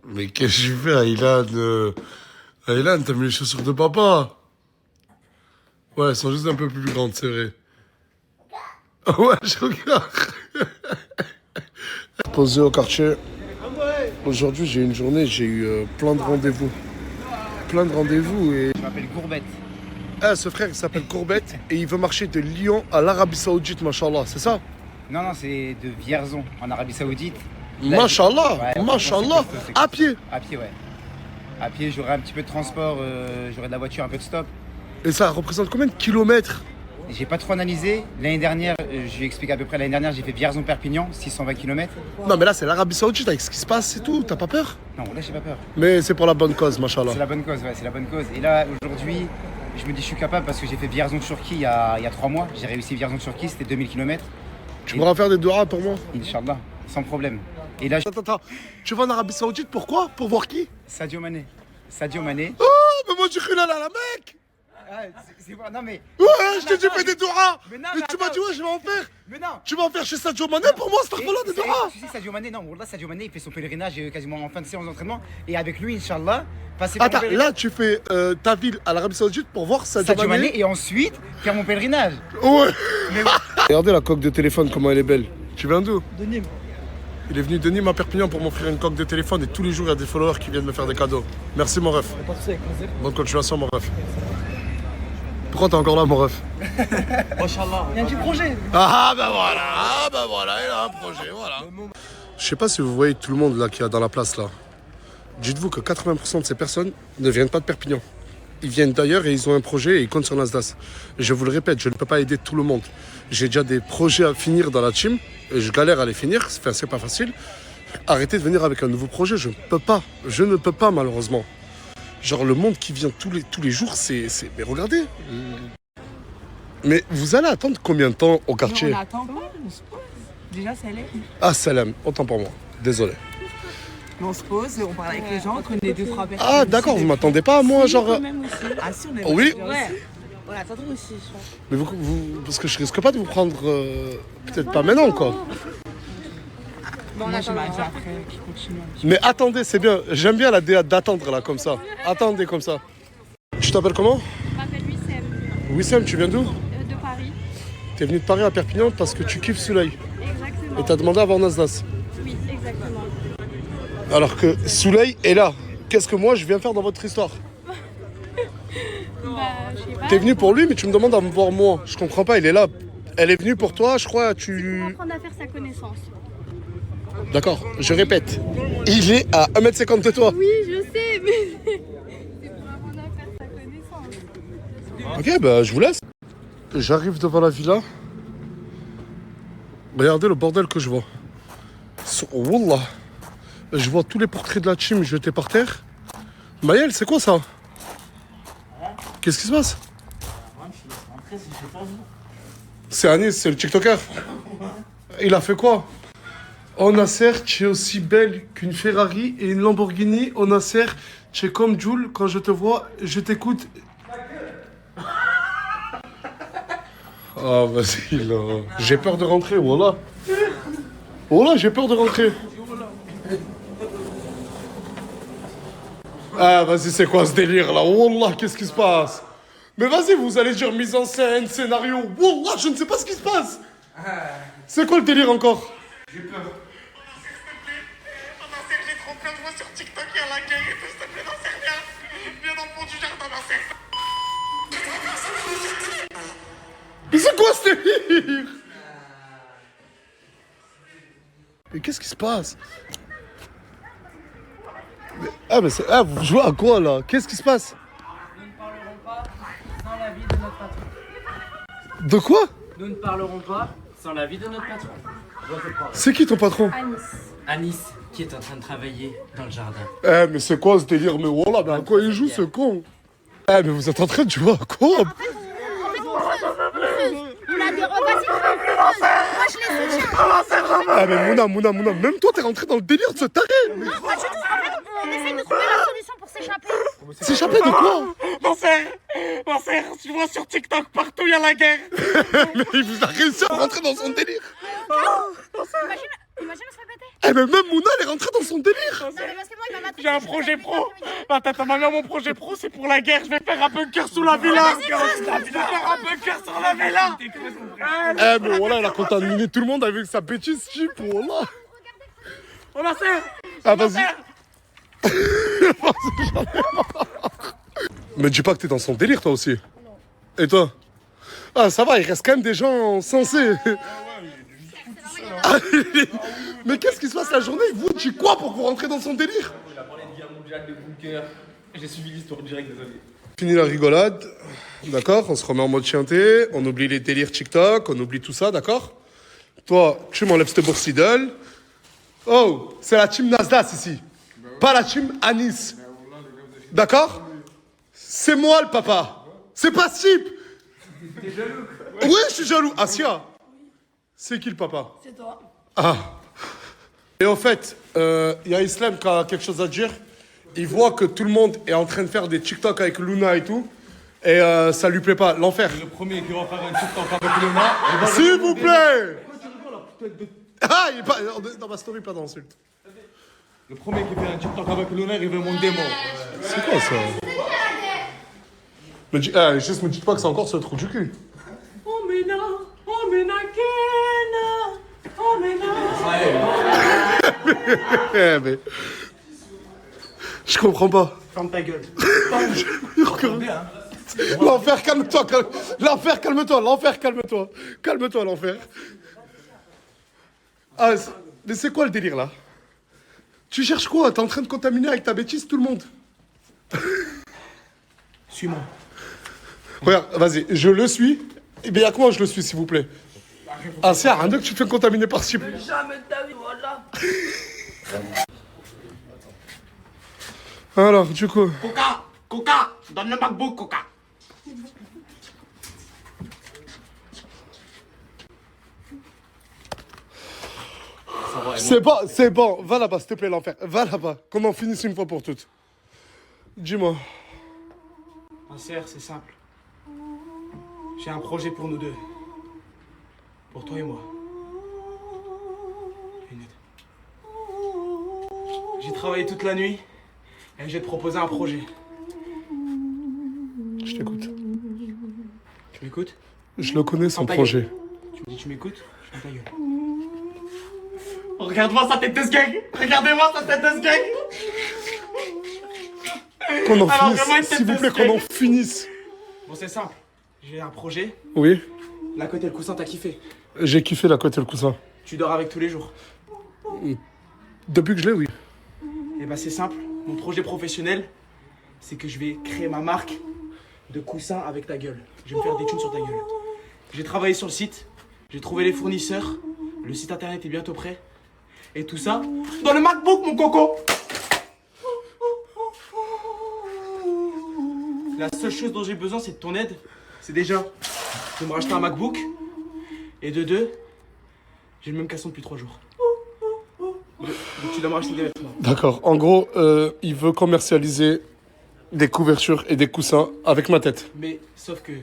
Mais qu'est-ce que je fais, Aylan Aylan, t'as mis les chaussures de papa? Ouais, elles sont juste un peu plus grandes, c'est vrai. Ouais, je regarde. Posé au quartier. Aujourd'hui, j'ai une journée, j'ai eu plein de rendez-vous. Plein de rendez-vous et... Je m'appelle Courbette. Ah, ce frère, il s'appelle Courbette et il veut marcher de Lyon à l'Arabie Saoudite, machallah, c'est ça? Non, c'est de Vierzon, en Arabie Saoudite. Machallah, Ouais, machallah, c'est à pied. À pied, ouais. À pied, j'aurai un petit peu de transport, j'aurai de la voiture, un peu de stop. Et ça représente combien de kilomètres? J'ai pas trop analysé. L'année dernière, je lui explique à peu près, l'année dernière, j'ai fait Vierzon-Perpignan, 620 km. Non, mais là, c'est l'Arabie Saoudite avec ce qui se passe et tout, t'as pas peur? Non, là, j'ai pas peur. Mais c'est pour la bonne cause, machallah. C'est la bonne cause, ouais, c'est la bonne cause. Et là, aujourd'hui, je me dis, je suis capable parce que j'ai fait Vierzon-Turquie il y a 3 mois. J'ai réussi Vierzon-Turquie, c'était 2000 km. Tu pourras faire des doigts pour moi? Inch'Allah, sans problème. Et là, Attends, tu vas en Arabie Saoudite, pourquoi? Pour voir qui? Sadio Mané. Sadio Mané. Oh, mais moi j'ai cru là, la mec! Ah, c'est bon, non mais. Ouais, je t'ai dit fais des doigts! Mais non, Et mais tu m'as attends. dit ouais, je vais en faire! Mais non! Tu vas en faire chez Sadio Mané pour moi, c'est des doigts! Tu sais, Sadio Mané, non, là, Sadio Mané, il fait son pèlerinage quasiment en fin de séance d'entraînement. Et avec lui, Inch'Allah, passer par Attends, mon pèlerinage. là tu fais ta ville à l'Arabie Saoudite pour voir Sadio Sadio Mané. Mané et ensuite faire mon pèlerinage. Ouais! Mais Regardez la coque de téléphone, comment elle est belle. Tu viens d'où? de Nîmes. Il est venu de Nîmes à Perpignan pour m'offrir une coque de téléphone et tous les jours il y a des followers qui viennent me faire des cadeaux. Merci mon ref. Bonne continuation mon ref. Pourquoi t'es encore là mon ref? Machallah. Il y a un petit projet. Ah bah voilà, il a un projet, voilà. Je sais pas si vous voyez tout le monde là qui est dans la place là. Dites-vous que 80% de ces personnes ne viennent pas de Perpignan. Ils viennent d'ailleurs et ils ont un projet et ils comptent sur Nasdaq. Je vous le répète, je ne peux pas aider tout le monde. J'ai déjà des projets à finir dans la team et je galère à les finir, c'est pas facile. Arrêtez de venir avec un nouveau projet, je ne peux pas malheureusement. Genre le monde qui vient tous les jours, c'est... Mais regardez. Mais vous allez attendre combien de temps au quartier? On attend pas, on se pose. Déjà, ça l'est. Ah salam, autant pour moi, désolé. On se pose, on parle avec les gens, on connaît 2-3 personnes. Ah d'accord, vous m'attendez pas à moi, Si, genre... quand même aussi. Ah si, on est Oui. Ouais. On attendra aussi, je pense. Mais parce que je risque pas de vous prendre... peut-être pas maintenant quoi. Moi, j'ai ma vie après qui continue. Mais attendez, c'est bien. J'aime bien la DA d'attendre là, comme ça. Attendez comme ça. Tu t'appelles comment? Je m'appelle Wissem, Wissem, tu viens d'où? de Paris. T'es venu de Paris à Perpignan parce que tu kiffes Soleil. Exactement. Et t'as demandé à voir Nasdaq. Oui, exactement. Alors que Soleil est là. Qu'est-ce que moi je viens faire dans votre histoire? Bah, je sais pas. T'es venu pour lui, mais tu me demandes à me voir moi. Je comprends pas, il est là. Elle est venue pour toi, je crois, tu... Pour apprendre à faire sa connaissance. D'accord, je répète. Il est à 1m50 de toi. Oui, je sais, mais c'est pour apprendre à faire sa connaissance. Ok, bah je vous laisse. J'arrive devant la villa. Regardez le bordel que je vois. Wallah. Je vois tous les portraits de la team jetés par terre. Maël, c'est quoi ça? Qu'est-ce qui se passe? C'est Anis, c'est le TikToker. Il a fait quoi? Oh Nasser, tu es aussi belle qu'une Ferrari et une Lamborghini. Oh Nasser, tu es comme Jules. Quand je te vois, je t'écoute. Ah, vas-y, là. J'ai peur de rentrer, voilà. Voilà, j'ai peur de rentrer. Ah, vas-y, c'est quoi ce délire, là? Wallah, qu'est-ce qui se passe? Mais vas-y, vous allez dire mise en scène, scénario. Wallah, je ne sais pas ce qui se passe. C'est quoi le délire encore? J'ai peur. J'ai trop plein de voix sur TikTok, il y a la gueule et tout, s'il te plaît, n'en sais rien. Viens dans le fond du jardin, n'en sais rien. Mais c'est quoi ce délire? Mais qu'est-ce qui se passe? Vous jouez à quoi là? Qu'est-ce qui se passe? Nous ne parlerons pas sans l'avis de notre patron. De quoi? Nous ne parlerons pas sans l'avis de notre patron. C'est qui ton patron? Anis, qui est en train de travailler dans le jardin. Eh mais c'est quoi ce délire? Mais voilà, mais à quoi il joue ce con? Eh mais vous êtes en train de jouer à quoi? On a des vas-y, moi je les soutiens. Ah mais Mouna, même toi t'es rentré dans le délire de ce taré. Non, pas du tout. En fait, on essaye de trouver la solution pour s'échapper. S'échapper de quoi? Nasser, tu vois sur TikTok, partout, il y a la guerre. Mais il vous a réussi à rentrer dans son délire. Imagine, on se fait péter. Eh mais même Mouna, elle est rentrée dans son délire. Non, mais parce que moi, il m'a matrixé. J'ai un projet pro. Attends, maman, mon projet pro, c'est pour la guerre. Je vais faire un bunker sous la villa. Je vais faire un bunker sur la villa. Eh mais voilà, elle a contaminé tout le monde avec sa bêtise, chip, voilà. On a fait. Ah vas-y. Me dis pas que t'es dans son délire toi aussi. Et toi? Ah ça va, il reste quand même des gens sensés. Ah, mais qu'est-ce qui se passe la journée? Vous tu quoi pour que vous rentrez dans son délire? Il a parlé de guerre mondiale, de bunker. J'ai suivi l'histoire direct, désolé. Fini la rigolade, d'accord? On se remet en mode chienté, on oublie les délires TikTok, on oublie tout ça, d'accord? Toi, tu m'enlèves cette bourse Lidl. Oh, c'est la team Nasdaq ici, pas la team Anis. D'accord? C'est moi le papa. C'est pas Sip. T'es jaloux? Oui, je suis jaloux. Asia, c'est qui le papa? C'est toi. Ah. Et au fait, y a Islam qui a quelque chose à dire. Il voit que tout le monde est en train de faire des TikTok avec Luna et tout. Et ça lui plaît pas. L'enfer. Le premier qui va faire un TikTok avec Luna. S'il vous plaît. Ah, il est pas dans ma story, pas d'insulte. Le premier qui fait un TikTok avec Luna, il veut mon démon. C'est quoi ça? Juste me dites pas que c'est encore ce trou du cul. Eh mais... Je comprends pas. Ferme ta gueule. L'enfer, calme-toi. L'enfer, calme-toi. L'enfer, calme-toi. Calme-toi, l'enfer. Ah, mais c'est quoi le délire là? Tu cherches quoi? T'es en train de contaminer avec ta bêtise tout le monde. Suis-moi. Regarde, vas-y, je le suis. Eh bien, comment je le suis, s'il vous plaît? Ah, c'est un que tu te fais contaminer par Sip. Jamais de ta vie, voilà. Alors, du coup. Coca, donne le MacBook, Coca. C'est bon, va là-bas, s'il te plaît, l'enfer. Va là-bas, qu'on en finisse une fois pour toutes. Dis-moi. Nasser, c'est simple. J'ai un projet pour nous deux. Pour toi et moi. Lunette. J'ai travaillé toute la nuit et je vais te proposer un projet. Je t'écoute. Tu m'écoutes? Je le connais, son Ta projet. gueule. Tu me dis tu m'écoutes? Je ferme ta gueule. Regarde-moi sa tête de sgeg. Regardez-moi sa tête de sgeg. Qu'on en Alors, finisse, vraiment, une s'il tête vous de plaît, sgeg. qu'on en finisse. Bon, c'est simple. J'ai un projet. Oui, La côte et le coussin, t'as kiffé. j'ai kiffé la côte et le coussin. Tu dors avec tous les jours. Depuis que je l'ai, oui. Et bah c'est simple. Mon projet professionnel, c'est que je vais créer ma marque de coussins avec ta gueule. Je vais me faire des thunes sur ta gueule. J'ai travaillé sur le site. J'ai trouvé les fournisseurs. Le site internet est bientôt prêt. Et tout ça dans le MacBook, mon coco. La seule chose dont j'ai besoin, c'est de ton aide. C'est déjà de me racheter un MacBook. Et de deux, j'ai le même casson depuis 3 jours. Donc tu dois me racheter des vêtements. D'accord. En gros, il veut commercialiser des couvertures et des coussins avec ma tête. Mais sauf que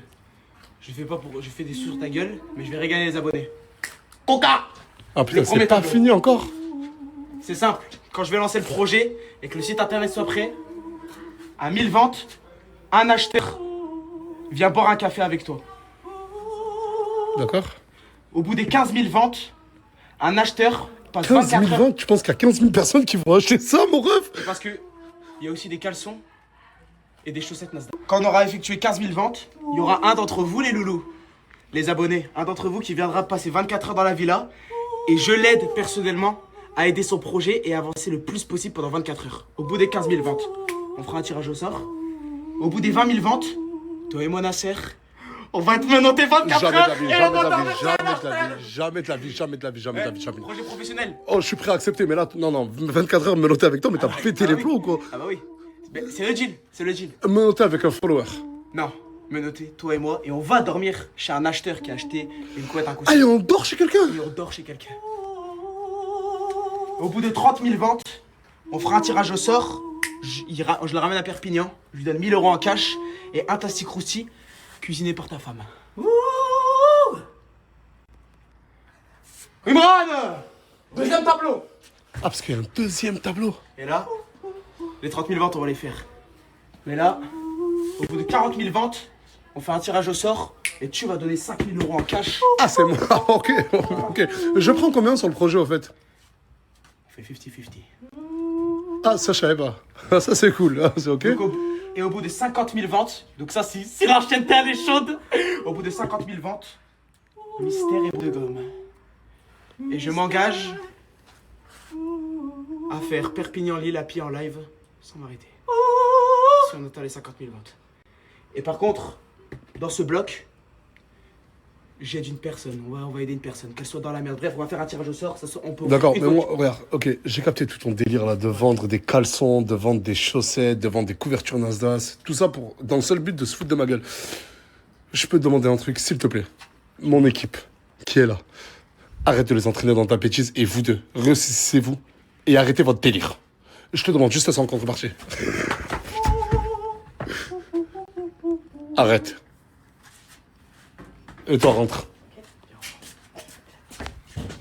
je fais des sous sur ta gueule, mais je vais régaler les abonnés. Coca. Ah putain, Le premier c'est pas tableau. fini encore. C'est simple. Quand je vais lancer le projet et que le site internet soit prêt, à 1000 ventes, un acheteur vient boire un café avec toi. D'accord. Au bout des 15 000 ventes, un acheteur passe 15 000 24 heures. ventes, tu penses qu'il y a 15 000 personnes qui vont acheter ça, mon rêve? Parce que il y a aussi des caleçons et des chaussettes Nasdaq. Quand on aura effectué 15 000 ventes, il y aura un d'entre vous, les loulous, les abonnés, un d'entre vous qui viendra passer 24 heures dans la villa et je l'aide personnellement à aider son projet et avancer le plus possible pendant 24 heures. Au bout des 15 000 ventes, on fera un tirage au sort. Au bout des 20 000 ventes, toi et moi, Nasser, on va te menotter 24 Jamais de heures la vie, et jamais on de va la dormir vie, sur un jamais de la after. vie, jamais de la vie, jamais de la vie, jamais de la vie, jamais. Projet professionnel. Oh, je suis prêt à accepter, mais là, non, 24 heures me noter avec toi, mais t'as pété les plombs ou quoi? Ah bah oui. Mais c'est le deal, c'est le deal. Me noter avec un follower. Non, menotter, toi et moi, et on va dormir chez un acheteur qui a acheté une couette, un coussin. Allez, on dort chez quelqu'un. Et on dort chez quelqu'un. Au bout de 30 000 ventes, on fera un tirage au sort. Je le ramène à Perpignan, je lui donne 1 000 € en cash et un tassi crousti cuisiné par ta femme. Imran, deuxième tableau. Ah, parce qu'il y a un deuxième tableau. Et là, les 30 000 ventes, on va les faire. Mais là, au bout de 40 000 ventes, on fait un tirage au sort et tu vas donner 5 000 euros en cash. Ah, c'est moi. Ok, ok. Je prends combien sur le projet, au fait? On fait 50-50. Ah, ça, je savais pas. Ah, ça, c'est cool. Ah, c'est ok. Donc, et au bout de 50 000 ventes, donc ça, si la chaîne elle est chaude, au bout de 50 000 ventes, mystère et de gomme. Et je m'engage à faire Perpignan-Lille à pied en live sans m'arrêter. Si on atteint les 50 000 ventes. Et par contre, dans ce bloc, j'aide une personne. On va aider une personne, qu'elle soit dans la merde. Bref, on va faire un tirage au sort. On peut. D'accord, mais moi, regarde, ok, j'ai capté tout ton délire là de vendre des caleçons, de vendre des chaussettes, de vendre des couvertures Nasdaq, tout ça pour dans le seul but de se foutre de ma gueule. Je peux te demander un truc, s'il te plaît. Mon équipe, qui est là, arrête de les entraîner dans ta bêtise et vous deux, ressaisissez-vous et arrêtez votre délire. Je te demande juste ça en contrepartie. Arrête. Et toi, rentre.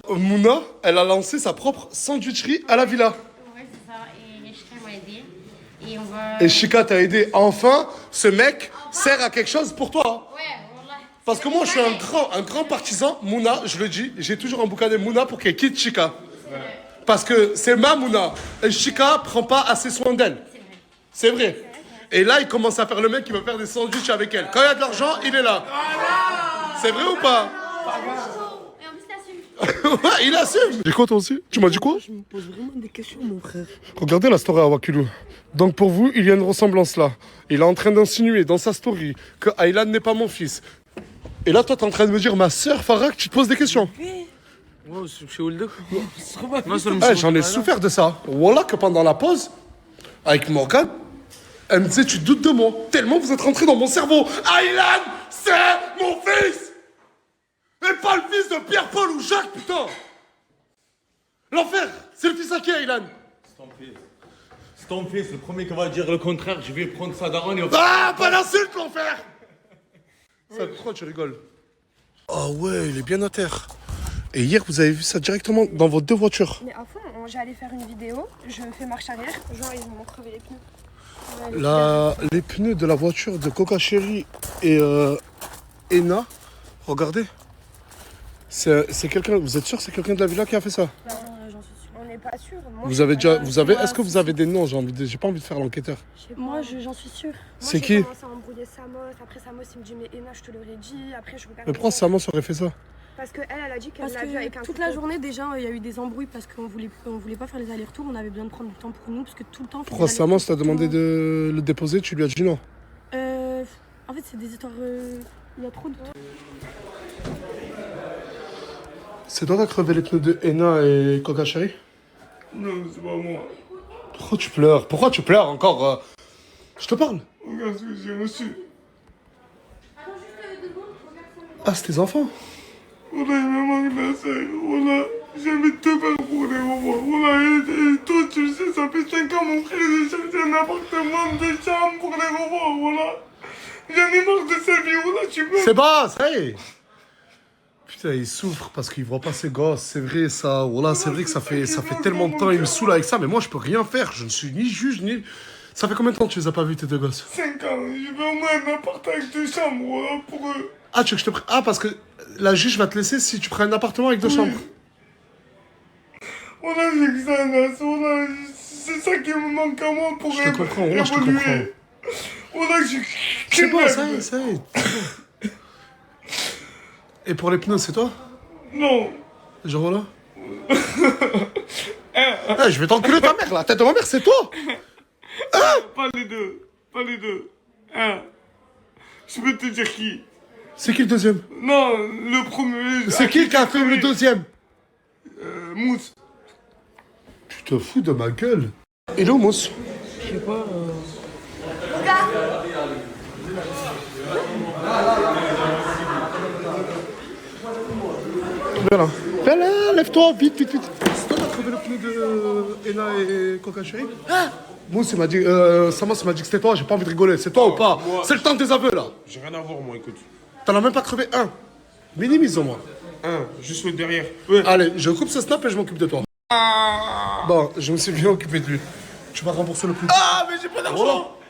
Mouna, elle a lancé sa propre sandwicherie à la villa. Ouais, c'est ça. Et Chika m'a aidé. Et on va. Et Chika t'a aidé. Enfin, ce mec sert à quelque chose pour toi. Ouais, voilà. Parce que moi, je suis un grand partisan. Mouna, je le dis, j'ai toujours emboucané Mouna pour qu'elle quitte Chika. Parce que c'est ma Mouna. Et Chika prend pas assez soin d'elle. C'est vrai. Et là, il commence à faire le mec qui veut faire des sandwichs avec elle. Quand il y a de l'argent, il est là. C'est vrai ou pas? Et en plus, t'assumes. Ouais, il assume. J'ai quoi toi aussi? Tu m'as dit quoi? Je me pose vraiment des questions, mon frère. Regardez la story à Wakilou. Donc pour vous, il y a une ressemblance là. Il est en train d'insinuer dans sa story que Aylan n'est pas mon fils. Et là, toi, t'es en train de me dire, ma sœur Farak, tu te poses des questions. Ouais, c'est Oldok. J'en ai souffert de ça. Voilà que pendant la pause, avec Morgane, elle me disait, tu doutes de moi. Tellement vous êtes rentré dans mon cerveau. Aylan, c'est mon fils. Et pas le fils de Pierre-Paul ou Jacques, putain. L'enfer, c'est le fils à qui, Aylan? C'est ton fils, le premier qui va dire le contraire, je vais prendre ça d'Aaron et... Ah, pas l'insulte, l'enfer. Ça, pourquoi tu rigoles? Oh ouais, il est bien à terre. Et hier, vous avez vu ça directement dans vos deux voitures. Mais à fond, j'allais faire une vidéo, je fais marche arrière, genre ils m'ont crevé les pneus. Les pneus de la voiture de Coca Chéri et Ena, regardez. C'est quelqu'un, vous êtes sûr que c'est quelqu'un de la villa qui a fait ça? J'en suis sûre. On n'est pas sûr. Moi, est-ce que vous avez des noms? J'ai pas envie de faire l'enquêteur. Moi, j'en suis sûre. C'est qui? J'ai commencé à embrouiller Samos, après Samos il me dit mais Ena je te l'aurais dit, après je regarde. Mais pourquoi Samos aurait fait ça? Parce qu'elle a dit qu'elle Parce l'a vu avec que un toute couteau. la journée déjà il y a eu des embrouilles parce qu'on voulait pas faire les allers-retours, on avait besoin de prendre du temps pour nous parce que tout le temps. on fait Pourquoi des Samos t'a allers-retours. demandé de le déposer, tu lui as dit non? En fait c'est des histoires. Il y a trop de. C'est toi qui as crevé les pneus de Ena et Coca Chéri? Non, c'est pas moi. Pourquoi tu pleures? Pourquoi tu pleures encore? Je te parle. Regarde ce que j'ai reçu. Ah, c'est tes enfants? Voilà, il me manque ma soeur. Voilà, j'avais tout faire pour les revoir. Voilà, et toi, tu le sais, ça fait 5 ans, mon frère, j'ai cherché un appartement de chambre pour les revoir. Voilà. J'en ai marre de sa vie. Voilà, tu veux. C'est bon, ça y est. Putain, il souffre parce qu'il voit pas ses gosses. C'est vrai, ça. Voilà, c'est vrai que ça fait tellement de temps. Il me saoule avec ça, mais moi, je peux rien faire. Je ne suis ni juge, ni. Ça fait combien de temps que tu les as pas vus, tes deux gosses? 5 ans. Je veux au moins un appart avec 2 chambres, voilà, pour eux. Ah, tu veux que je te prenne. Ah, parce que la juge va te laisser si tu prends un appartement avec 2 chambres. Voilà, j'ai que ça, Nas. Voilà, c'est ça qui me manque à moi pour Je te comprends, voilà, je te évoluer. comprends. Voilà, j'ai. C'est bon, ça y est, ça y est. Et pour les pneus, c'est toi? Non. Genre voilà. Eh, je vais t'enculer ta mère, la tête de ma mère, c'est toi. Pas les deux. Pas les deux. Je peux te dire qui. C'est qui le deuxième? Non, le premier. C'est qui a fait le deuxième? Mousse. Tu te fous de ma gueule. Et là, Mousse? Je sais pas. Viens là. Viens là, lève-toi, vite, vite, vite. C'est toi qui as trouvé le pneu de Ena et Coca Chéri? Mousse, il m'a dit, Samos m'a dit que c'était toi, j'ai pas envie de rigoler. C'est toi ou pas? C'est le temps des aveux là. J'ai rien à voir, moi, écoute. T'en as même pas crevé un. Minimise au moins. Juste le derrière. Allez, je coupe ce snap et je m'occupe de toi. Bon, je me suis bien occupé de lui. Tu vas rembourser le prix. Ah, mais j'ai pas d'argent.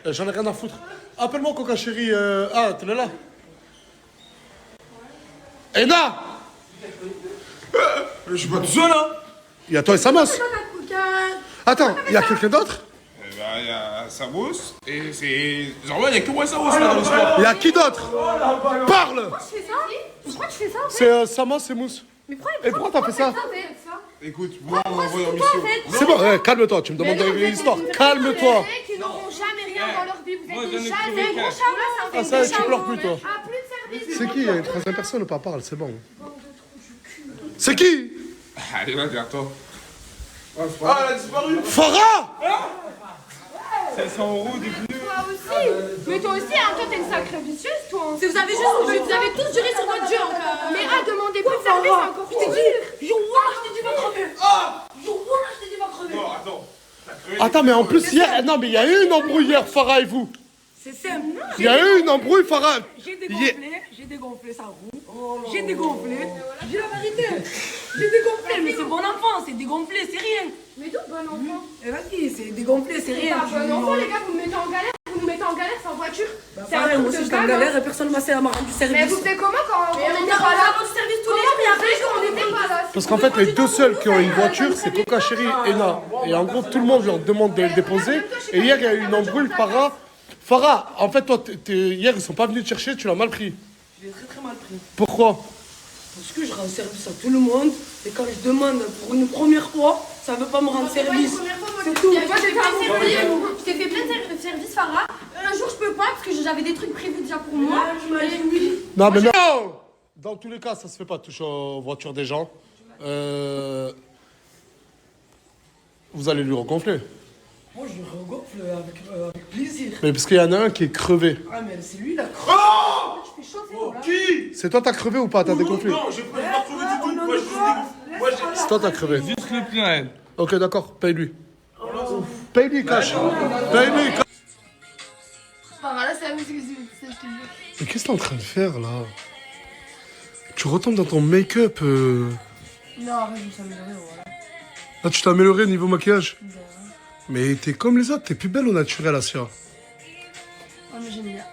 Voilà. J'en ai rien à foutre. Appelle-moi Coca Chéri. Ah, t'es là. Ena! Je suis pas tout seul, hein. Il y a toi et Samas. Attends, il y a quelqu'un d'autre? Eh ben, il y a Samos et c'est. Genre, il y a que moi Samos là dans le sport. Il y a qui d'autre? Parle! Pourquoi tu fais ça? Pourquoi tu fais ça? C'est Samas et Mousse. Mais Et pourquoi t'as fait ça? Écoute, moi, on m'a envoyé en mission. C'est bon, calme-toi, tu me demandes une histoire. Calme-toi. Qui n'auront jamais rien dans leur vie. Vous Moi, êtes donne des le jamais premier gros cash. chameaux. Ah, ça, tu pleures plus, toi. Ah, plus de service. C'est qui? Il y a une troisième personne ou pas? Parle, c'est bon. C'est qui? Allez, vas-y, à toi. Ah, elle a disparu. Farah! 500 € des pneus. Toi aussi. Mais toi aussi, hein, toi, t'es une sacrée vicieuse, toi. Vous avez tous juré sur votre jeu encore. Mais à demander plus de service, c'est encore pire. Je t'ai dit va crever. Je t'ai dit va crever. Non, attends. Attends, mais en plus, hier, non, mais il y a eu une embrouille hier, Farah et vous. C'est simple. Il y a eu une embrouille, Farah. J'ai dégonflé, ça roule. J'ai dégonflé. J'ai la vérité. J'ai dégonflé, mais c'est bon enfant, c'est dégonflé, c'est rien. Mais d'où bon enfant? Et vas-y, c'est dégonflé, c'est rien. Bon enfant, les gars, vous me mettez en galère. Vous nous mettez en galère sans voiture. C'est un Pareil, moi truc aussi de j'étais en dingue, galère hein. et personne m'a rendu service. Mais vous faites comment quand on on n'était a pas là? votre service tous les Comment jours. bien fait qu'on n'était pas là? Parce qu'en fait, les deux seuls qui ont une voiture, c'est Coca Chéri et Na. Et en gros, tout le monde leur demande de le déposer. Et hier, il y a eu une embrouille, Farah. Farah, en fait, toi, hier, ils sont pas venus te chercher, tu l'as mal pris. Je l'ai très mal pris. Pourquoi? Parce que je rends service à tout le monde. Et quand je demande pour une première fois, ça veut pas me rendre service. C'est tout. Moi, je t'ai fait plein de services, Farah. Un jour, je peux pas parce que j'avais des trucs prévus déjà pour moi. Non, mais non! Dans tous les cas, ça se fait pas toucher aux voitures des gens. Vous allez lui regonfler. Moi, je le regonfle avec plaisir. Mais parce qu'il y en a un qui est crevé. Ah, mais c'est lui, là. Oh! Je fais chaud, c'est bon, là. Qui? C'est toi, t'as crevé ou pas? T'as dégonflé? Non, j'ai pas trouvé du tout. Moi, je suis Moi, j'ai. C'est toi, t'as crevé. Juste le plein. Ok, d'accord, paye-lui. Paye-lui, cash. Paye-lui, cash. Farah, là, c'est la musique, c'est ce que je dis. Mais qu'est-ce que t'es en train de faire, là? Tu retombes dans ton make-up. Non, arrête, je me suis amélioré, voilà. Là, tu t'es amélioré niveau maquillage? Mais t'es comme les autres, t'es plus belle au naturel, Asia. Ah, mais j'aime bien.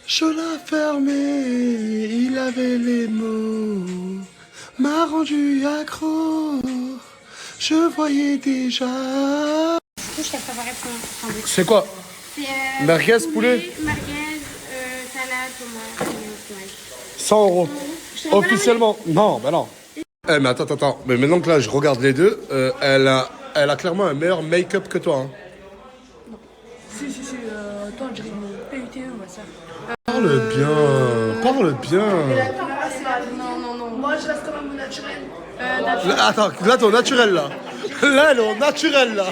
Je l'ai fermé, il avait les mots, m'a rendu accro, je voyais déjà. Je t'ai préparé pour C'est quoi? C'est Merguez, poulet? Merguez, salade, tomate, tomate. 100 € Officiellement? Non, bah non. Eh, mais attends. Mais maintenant que là, je regarde les deux, elle a clairement un meilleur make-up que toi. Hein. Si, toi, on dirait une PUTE, ma soeur. Parle bien. Non. Moi, je reste quand même au naturel. Là, attends, là, t'es au naturel, là. Là, elle est au naturel, là.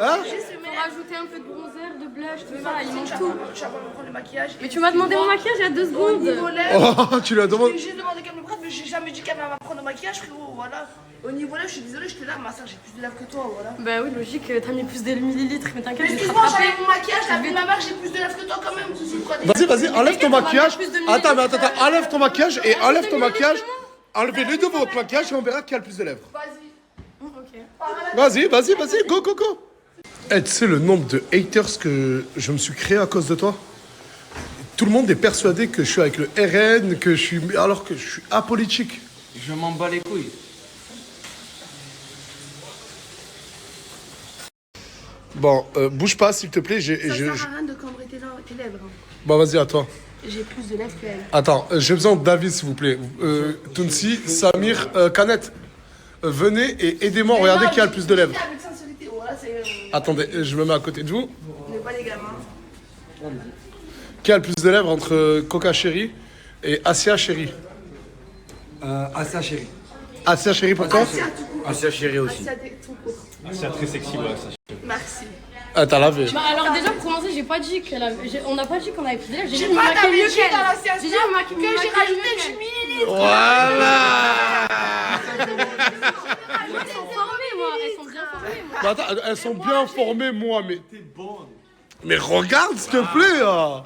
Hein? Faut rajouter un peu de bronzer, de blush, tout ça, il manque tout. Tu vas pas me prendre le maquillage. Mais tu m'as demandé mon maquillage il y a 2 Au niveau secondes. lèvres, Oh, tu lui as demandé. j'ai juste demandé qu'elle me prenne, mais j'ai jamais dit qu'elle va prendre le maquillage, frérot, voilà. Au niveau lèvres, je suis désolée, je te lave, ma soeur, j'ai plus de lèvres que toi, voilà. Bah oui, logique, t'as mis plus de millilitres, mais t'inquiète, Mais je vais te excuse-moi, rattraper. j'avais mon maquillage, t'as vu ma mère, j'ai plus de lèvres que toi quand même. C'est quoi des... Vas-y, enlève ton on va maquillage. mettre plus de Attends, millilitres, enlève ton maquillage et on enlève fait ton des maquillage. millilitres, Enlevez les deux votre maquillage et on verra qui a le plus de lèvres. Vas-y. Vas-y, go. Eh, tu sais le nombre de haters que je me suis créé à cause de toi? Tout le monde est persuadé que je suis avec le RN, alors que je suis apolitique. Je m'en bats les couilles. Bon, bouge pas s'il te plaît. Ça sert à rien de cambrer tes lèvres. hein. Bon, vas-y, à toi. J'ai plus de lèvres qu'elle. Attends, j'ai besoin d'avis s'il vous plaît. Tounsi, Samir, Kanet, venez et aidez-moi. Regardez qui a le plus de lèvres. Avec sincérité, voilà, c'est... Attendez, je me mets à côté de vous. On n'est pas les gamins. Qui a le plus de lèvres entre Coca Chéri et Asia Chéri? Asia chérie. Asia Chéri, pourquoi? Asia chérie aussi. Tout court. C'est très sexy, ouais, ça. Merci. Ah, t'as lavé. Bah alors déjà pour commencer j'ai pas dit qu'elle avait... on n'a pas dit qu'on avait plus d'élèves, j'ai dit J'ai qu'on pas maquillait mieux d'habitude dans la qu'elle. sieste. J'ai dit qu'on maquillait mieux Que j'ai qu'elle. rajouté du millilitre. Voilà. Elles sont formées moi, elles sont bien formées moi. Bah, attends, elles sont bien formées, moi, mais... Mais regarde, s'il te plaît, là.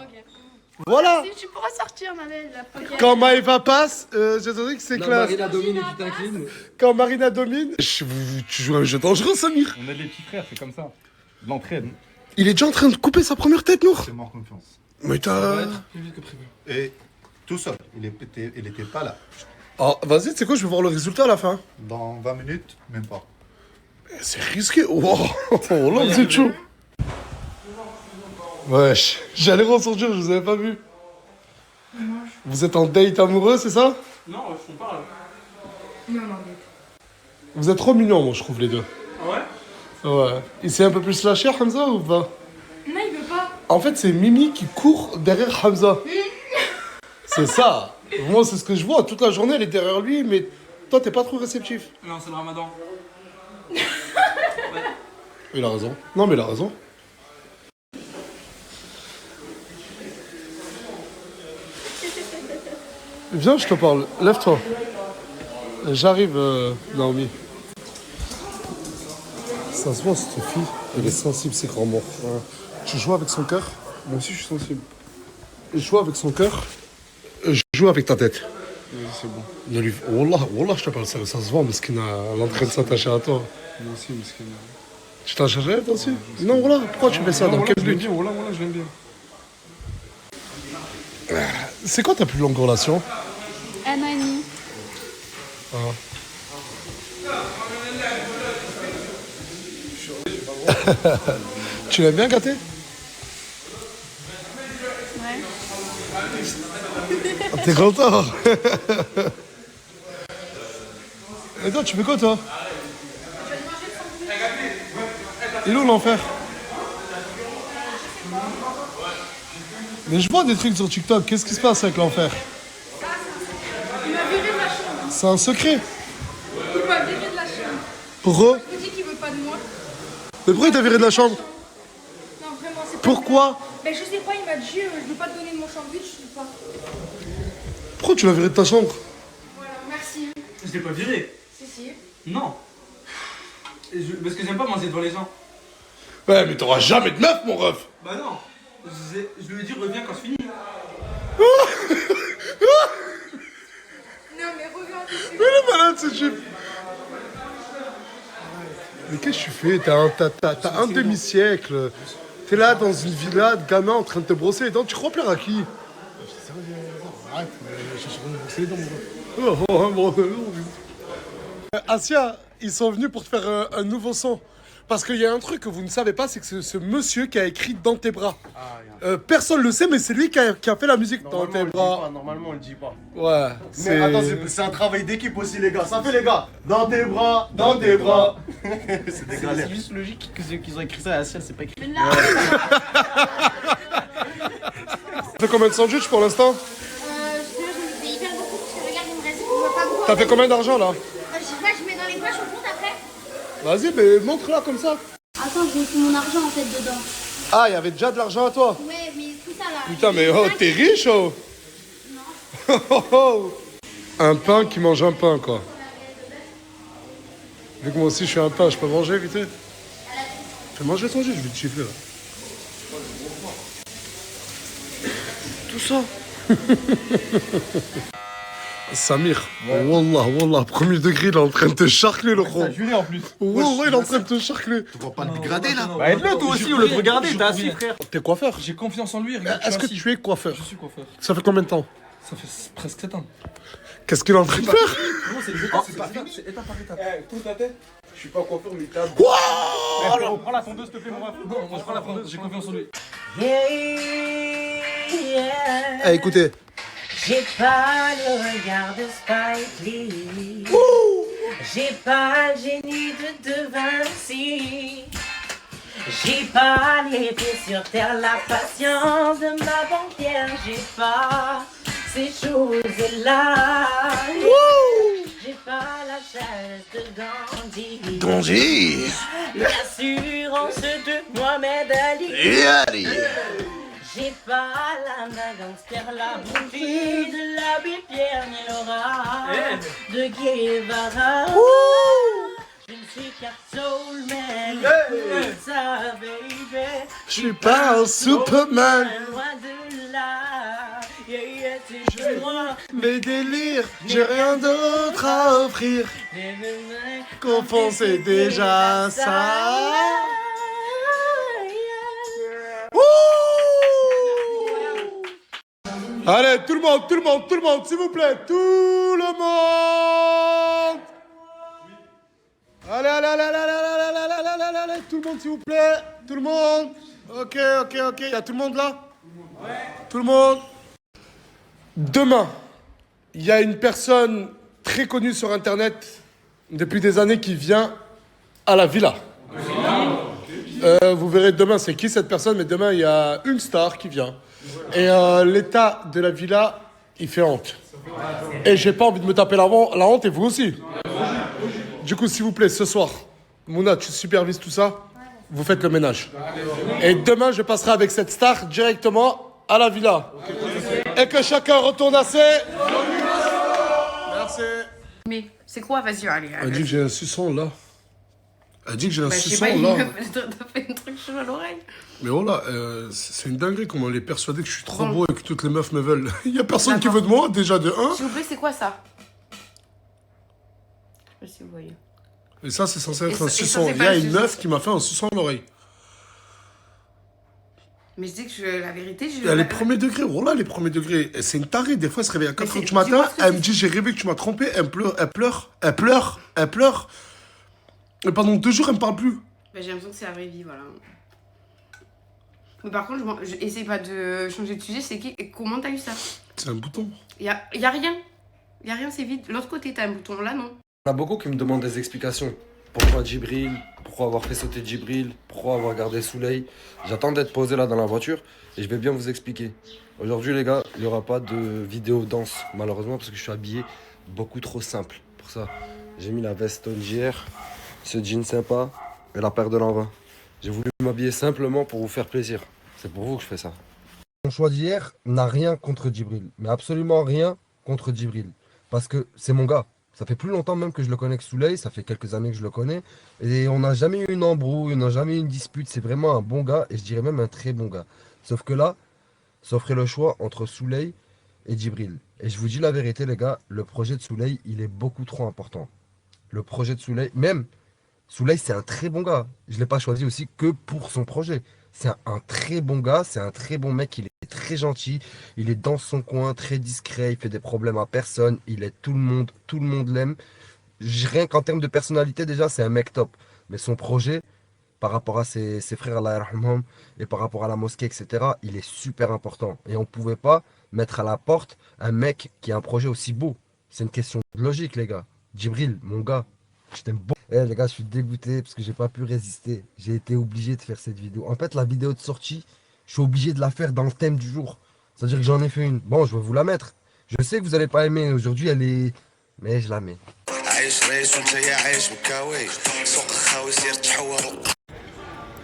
Voilà. Si tu pourras sortir, ma belle. Ok. Quand Maëva passe, j'ai donné que c'est classe. Marina domine et tu t'inclines. Quand Marina domine, tu joues à un jeu dangereux, Samir. On a des petits frères, c'est comme ça. L'entraide. Il est déjà en train de couper sa première tête, Nour. C'est mort confiance. Mais t'as... Plus vite que prévu. Et tout seul, il était pas là. Oh, vas-y, tu sais quoi, je vais voir le résultat à la fin. Dans 20 minutes, même pas. C'est risqué. Wow. Oh là, c'est chaud. Wesh, j'allais ressortir, je vous avais pas vu. Vous êtes en date amoureux, c'est ça? Non, je parle. Non, non, Vous êtes trop mignons, moi, je trouve, les deux. Ouais. Ouais. Il s'est un peu plus lâché, Hamza, ou pas? non, il veut pas. En fait, c'est Mimi qui court derrière Hamza. C'est ça. Moi, c'est ce que je vois. Toute la journée, elle est derrière lui, mais toi, t'es pas trop réceptif. Non, c'est le ramadan. Il a raison. Non, mais il a raison. Viens, je te parle. Lève-toi. J'arrive, Naomi. Ça se voit, cette fille. Elle est sensible, c'est grand mort. Ouais. Tu joues avec son cœur. Moi aussi, je suis sensible. Je joue avec son cœur. Je joue avec ta tête. Oui, c'est bon. Ne lui... Wallah, je te parle sérieux. Ça se voit, Meskina. Elle est en train de s'attacher à toi. Moi aussi, Meskin. Tu t'attaches à elle, toi aussi? Non, voilà. Pourquoi tu fais ça? Dans quel but? Voilà, je l'aime bien. C'est quoi ta plus longue relation? 1 an et demi. Tu l'aimes bien gâter? Ouais. T'es content? Et toi, tu fais quoi, toi? Il est où l'enfer? Mais je vois des trucs sur TikTok. Qu'est-ce qui se passe avec l'enfer? Il m'a viré de la chambre. C'est un secret. Il m'a viré de la chambre. Pour eux? Il me dit qu'il veut pas de moi. Mais pourquoi il t'a viré de la chambre? Non, vraiment, c'est pas. Pourquoi? Ben, je sais pas, il m'a dit, je veux pas te donner de mon sandwich, je sais pas. Pourquoi tu l'as viré de ta chambre? Voilà, merci. Je l'ai pas viré. Si. Non. Parce que j'aime pas manger devant les gens. Ouais, mais t'auras jamais de meuf, mon ref. Bah non. Je lui ai dit reviens quand je finis. Non, mais regarde ici. Mais il est malade, ce type. Mais qu'est-ce que tu fais? T'as un demi-siècle. T'es là dans une villa de gamins en train de te brosser les dents. Tu crois plaire à qui? Arrête, je suis en train de brosser les dents. Asia, ils sont venus pour te faire un nouveau son. Parce qu'il y a un truc que vous ne savez pas, c'est que ce monsieur qui a écrit Dans tes bras. Personne le sait, mais c'est lui qui a fait la musique Dans tes bras. Normalement, on le dit pas. Ouais, Mais attends, c'est un travail d'équipe aussi, les gars. Ça fait, les gars. Dans tes bras, dans tes bras. C'est des galères. C'est juste logique qu'ils ont écrit ça à Ciel, c'est pas écrit. Mais non. T'as fait combien de sandwichs pour l'instant? Je me fais hyper beaucoup parce que regarde, il me reste pas beaucoup. T'as fait combien d'argent là? Je sais pas, je mets dans les poches, on compte après. Vas-y, mais montre-la comme ça. Attends, j'ai tout mon argent en fait dedans. Ah, il y avait déjà de l'argent à toi? Ouais, mais tout ça là. Putain, mais oh, t'es riche, oh! Non. Un pain qui mange un pain, quoi. Vu que moi aussi je suis un pain, je peux manger vite fait? Fais manger ton jus, je vais te chiffrer là. Tout ça. Samir, wallah, premier degré, il est en train de te charcler le gros. Julien en plus. Wallah, il est en train de te charcler. Tu vois pas le dégrader là? Bah aide-le toi aussi, au lieu de regarder, t'as assis frère. T'es coiffeur? J'ai confiance en lui, regarde. Est-ce que tu es coiffeur? Je suis coiffeur. Ça fait combien de temps? Ça fait presque 7 ans. Qu'est-ce qu'il est en train de faire? Non, c'est pas fini. C'est étape par étape. Tourne ta tête. Je suis pas coiffeur, mais t'as. Wouah! Prends la fondeuse, s'il te plaît, mon ref. Non, moi je prends la fondeuse, j'ai confiance en lui. Eh, écoutez. J'ai pas le regard de Spike Lee. J'ai pas le génie de De Vinci. J'ai pas les pieds sur terre, la patience de ma banquière. J'ai pas ces choses-là. J'ai pas la chaise de Gandhi. Gandhi! L'assurance de Mohamed Ali. J'ai pas la main gangster, la bougie de l'abbé Pierre, ni l'aura de Guevara. Je ne suis qu'un soulman, ça baby. Je suis pas un Superman. Loin de là. c'est juste moi. Mes délires, j'ai rien d'autre à offrir. Qu'au fond, c'est déjà ça. Allez, tout le monde, s'il vous plaît, tout le monde. Allez, tout le monde, s'il vous plaît, tout le monde. Ok, y a tout le monde là? Ouais. Tout le monde. Demain, il y a une personne très connue sur Internet depuis des années qui vient à la villa. Vous verrez demain c'est qui cette personne, mais demain il y a une star qui vient. Et l'état de la villa, il fait honte. Et j'ai pas envie de me taper la honte, et vous aussi. Du coup, s'il vous plaît, ce soir, Mouna, tu supervises tout ça, vous faites le ménage. Et demain, je passerai avec cette star directement à la villa. Et que chacun retourne à ses... Merci. Mais c'est quoi? Vas-y, allez. Elle dit que j'ai un suçon là. Elle dit que j'ai un suçon là. T'as fait un truc chaud à l'oreille. Mais voilà, c'est une dinguerie comment elle est persuadée que je suis trop beau et que toutes les meufs me veulent. Il y a personne qui veut de moi, déjà de 1. S'il vous plaît, c'est quoi ça? Je sais pas si vous voyez. Et ça, c'est censé être un suçon. Il y a une meuf qui m'a fait un suçon à l'oreille. Mais je dis que la vérité, Elle est premier degré, voilà les premiers degrés. C'est une tarée, des fois elle se réveille à 4h du matin, elle me dit j'ai rêvé que tu m'as trompé, elle pleure. Et pendant 2 jours, elle me parle plus. Bah, j'ai l'impression que c'est la vraie vie, voilà. Mais par contre, essaye pas de changer de sujet, c'est comment t'as eu ça? C'est un bouton. Y a rien. Y a rien, c'est vide. L'autre côté, t'as un bouton, là non. Il y en a beaucoup qui me demandent des explications. Pourquoi Djibril? Pourquoi avoir fait sauter Djibril? Pourquoi avoir gardé Souley? J'attends d'être posé là dans la voiture et je vais bien vous expliquer. Aujourd'hui les gars, il n'y aura pas de vidéo danse malheureusement parce que je suis habillé beaucoup trop simple. Pour ça, j'ai mis la veste JR, ce jean sympa et la paire de l'an 20. J'ai voulu m'habiller simplement pour vous faire plaisir. C'est pour vous que je fais ça. Mon choix d'hier n'a rien contre Djibril, mais absolument rien contre Djibril. Parce que c'est mon gars. Ça fait plus longtemps même que je le connais que Souley, ça fait quelques années que je le connais. Et on n'a jamais eu une embrouille, on n'a jamais eu une dispute. C'est vraiment un bon gars, et je dirais même un très bon gars. Sauf que là, s'offrait le choix entre Souley et Djibril. Et je vous dis la vérité les gars, le projet de Souley, il est beaucoup trop important. Le projet de Souley, même Souley c'est un très bon gars. Je ne l'ai pas choisi aussi que pour son projet. C'est un très bon gars, c'est un très bon mec, il est très gentil, il est dans son coin, très discret, il fait des problèmes à personne, il est tout le monde l'aime. Rien qu'en termes de personnalité déjà, c'est un mec top. Mais son projet, par rapport à ses frères Allah yarhamhum, et par rapport à la mosquée, etc., il est super important. Et on ne pouvait pas mettre à la porte un mec qui a un projet aussi beau. C'est une question de logique les gars. Djibril, mon gars, je t'aime beaucoup. Les gars, je suis dégoûté parce que j'ai pas pu résister. J'ai été obligé de faire cette vidéo. En fait, la vidéo de sortie, je suis obligé de la faire dans le thème du jour. C'est-à-dire que j'en ai fait une. Bon, je vais vous la mettre. Je sais que vous n'allez pas aimer. Aujourd'hui, elle est... Mais je la mets.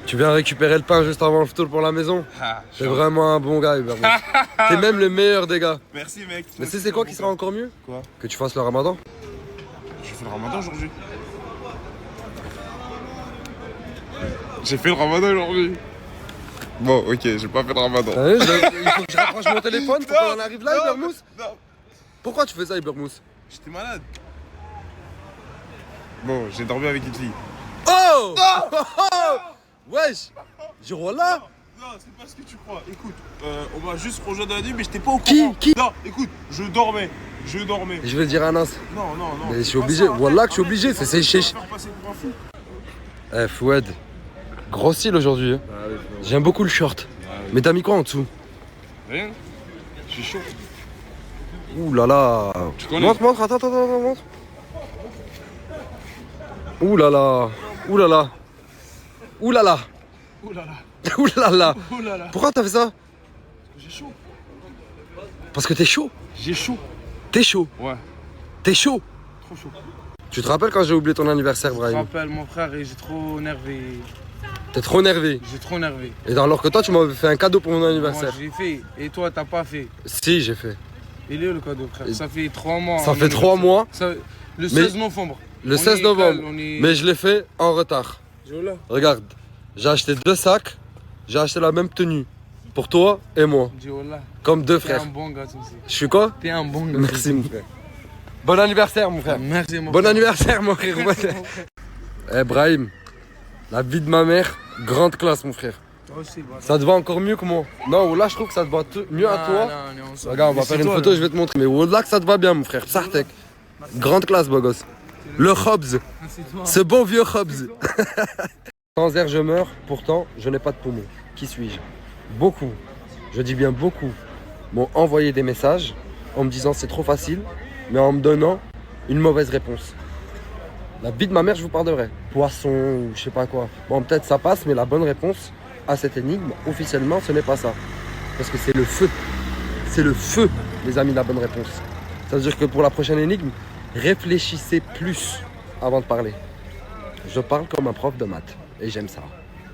Tu viens récupérer le pain juste avant le tour pour la maison? T'es vraiment un bon gars, Hubert. T'es même le meilleur des gars. Merci, mec. Mais c'est quoi qui sera encore mieux? Quoi? Que tu fasses le ramadan. J'ai fait le ramadan aujourd'hui. J'ai fait le ramadan aujourd'hui. Bon, ok, j'ai pas fait le ramadan. Il faut que je rapproche mon téléphone pour qu'on en arrive là, Ibermousse. Pourquoi tu fais ça, Ibermousse? J'étais malade. Bon, j'ai dormi avec une fille. Oh, wesh. Girola. Non, c'est pas ce que tu crois. Écoute, on m'a juste rejoint dans la nuit, mais j'étais pas au courant. Qui? Non, écoute, je dormais. Et je vais le dire à Nas. Non. Mais je suis obligé. Voilà que je suis obligé. C'est chez. Eh, Fouad. Gros style aujourd'hui. Hein. J'aime beaucoup le short. Mais t'as mis quoi en dessous? Rien. Je suis chaud. Ouh là là. Tu connais? Montre, attends, montre. Ouh là là. Ouh là là. Ouh là là. Ouh là là. Ouh là là. Ouh là là. Pourquoi t'as fait ça? Parce que j'ai chaud. Parce que t'es chaud. J'ai chaud. T'es chaud. Ouais. T'es chaud. Trop chaud. Tu te rappelles quand j'ai oublié ton anniversaire, Brahim? Je me rappelle mon frère et j'ai trop nervé. T'es trop nervé. J'ai trop nervé. Et alors que toi, tu m'avais fait un cadeau pour mon anniversaire. Moi, j'ai fait. Et toi, t'as pas fait. Si, j'ai fait. Il est où le cadeau, frère? Ça fait 3 mois. Ça fait 3 mois. Le 16 novembre. Le 16 novembre. Mais je l'ai fait en retard. Regarde, j'ai acheté 2 sacs. J'ai acheté la même tenue. Pour toi et moi. Dis wallah. Comme deux T'es frères. un bon gars, toi aussi. Je suis quoi? T'es un bon gars. Merci, mon frère. Bon anniversaire, mon frère. Merci, mon Bon frère. anniversaire, mon frère. Eh, Brahim, la vie de ma mère, grande classe, mon frère. Toi aussi, voilà. Ça te va encore mieux que moi. Non, là, je trouve que ça te va mieux à toi. Non, Regarde, on va faire une photo, je vais te montrer. Mais Wallah, que ça te va bien, mon frère. Sartek. Grande classe, beau gosse. Le Hobbs. Ce bon vieux Hobbs. Sans air, je meurs. Pourtant, je n'ai pas de poumon. Qui suis-je? Beaucoup, je dis bien beaucoup, m'ont envoyé des messages en me disant c'est trop facile, mais en me donnant une mauvaise réponse. La vie de ma mère, je vous parle de vrai. Poisson ou je sais pas quoi. Bon, peut-être ça passe, mais la bonne réponse à cette énigme, officiellement, ce n'est pas ça. Parce que c'est le feu. C'est le feu, les amis, la bonne réponse. Ça veut dire que pour la prochaine énigme, réfléchissez plus avant de parler. Je parle comme un prof de maths et j'aime ça.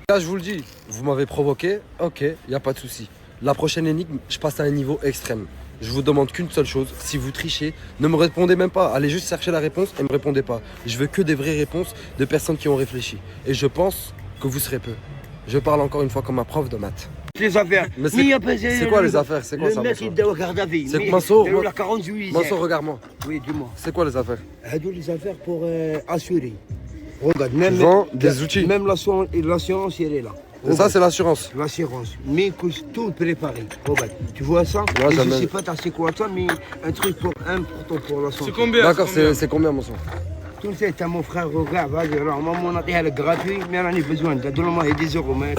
Là, je vous le dis, vous m'avez provoqué, ok, il n'y a pas de souci. La prochaine énigme, je passe à un niveau extrême. Je vous demande qu'une seule chose, si vous trichez, ne me répondez même pas. Allez juste chercher la réponse et ne me répondez pas. Je veux que des vraies réponses de personnes qui ont réfléchi. Et je pense que vous serez peu. Je parle encore une fois comme un prof de maths. Les affaires. Mais c'est quoi les affaires? C'est quoi ça? Le mec, il doit garder à vie. C'est que Mansour, il a 48 Mansour, regarde-moi. Oui, dis-moi. C'est quoi les affaires? Les affaires pour assurer. Regarde, même, vends des outils. Même l'assurance, elle est là. Et ça, c'est l'assurance. L'assurance. Mais que tout préparé. Regarde, tu vois ça? Ouais, je jamais. sais pas c'est quoi ça, mais un truc important pour la santé. C'est combien? D'accord, c'est combien, Mansour? Tout ça, t'as mon frère, regarde, vas-y, alors, maman, on a dit gratuit, mais on en a besoin. Donne-moi 10 euros. Mais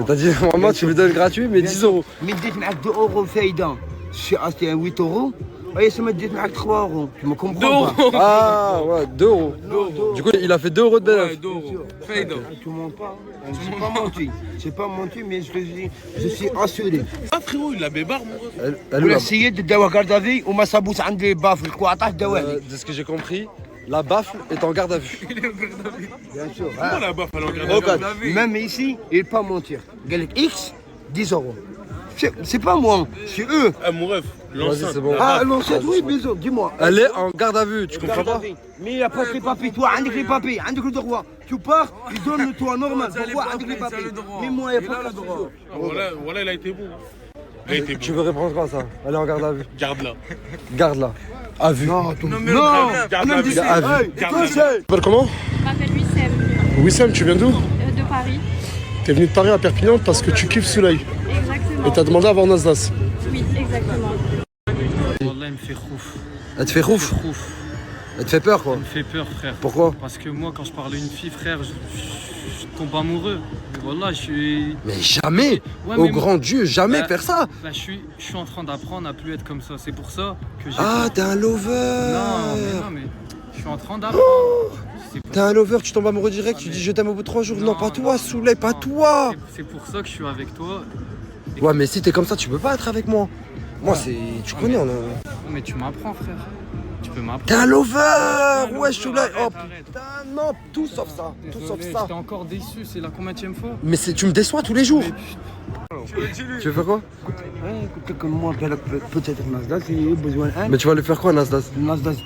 t'as dit, maman, tu me donnes gratuit, mais 10 euros. Mais dites-moi 2 euros faïda. J'ai acheté un 8 euros. Et ça m'a dit 3 euros. Tu me comprends pas? Ah, ouais, 2 euros. Du coup, il a fait 2 euros de bénéfice. Ouais, 2 euros. Faïda. Tu mens pas. C'est pas menti. C'est pas menti, mais je te dis, je suis assuré. Ah, frérot, il a bébar, mon gars. ولا السيد داوى garde à vue وما صابوش عندي باف الكواطاح داوى De ce que j'ai compris, la baffle est en garde à vue. Bien sûr. Comment la baffe, elle est en garde à vue? Même ici, il ne pas mentir. قال لك X 10 euros. C'est pas moi, c'est eux. Ah, mon ref, l'enceinte. c'est bon. Ah, l'enceinte, oui, bien sûr, dis-moi. Elle est en garde à vue, tu comprends pas? Mais il n'y a pas les papiers, toi, عندك les papiers, عندك le droit. Tu pars, ils donnent le toit normal. Pourquoi عندك les papiers? Mais moi, il n'y a pas le droit. Voilà, il a été bon. Tu veux répondre quoi ça? Elle est en garde à vue. Garde-la. Garde-la. À vue. Non, Garde-la. À vue. Tu t'appelles comment? Je m'appelle Wissem, Wissem, tu viens d'où? de Paris. T'es venu de Paris à Perpignan parce que tu kiffes Soleil. Exactement. Et t'as demandé à voir Nasdaq. Oui, exactement. Wallah, il me fait rouf. Elle te fait rouf? Elle te fait peur quoi? Il me fait peur, frère. Pourquoi? Parce que moi, quand je parle à une fille, frère, je tombe amoureux. Wallah, je suis. Mais jamais! Ouais, Au mais- grand Dieu, jamais Bah, faire ça! Bah, je suis en train d'apprendre à plus être comme ça. C'est pour ça que j'ai. Ah, t'es un lover! Non, mais je suis en train d'apprendre. C'est pour- T'es un lover, tu tombes amoureux direct, tu dis je t'aime au bout de 3 jours. Non, pas toi, Souley, pas toi! C'est pour ça que je suis avec toi. Ouais, mais si t'es comme ça, tu peux pas être avec moi. Moi, c'est. Tu connais, on a. Mais tu m'apprends, frère. Tu peux m'apprendre. T'es un lover! Ouais, Ouais, Souley! Oh arrête. putain, non, tout sauf ça. Tout sauf Désolé, ça. j'étais encore déçu, c'est la combienième fois? Mais tu me déçois tous les jours. Tu veux faire quoi? قلت لك moi peut-être Nasdaq j'ai besoin d'un. Mais tu vas lui faire quoi, Nasdaq? Nasdaq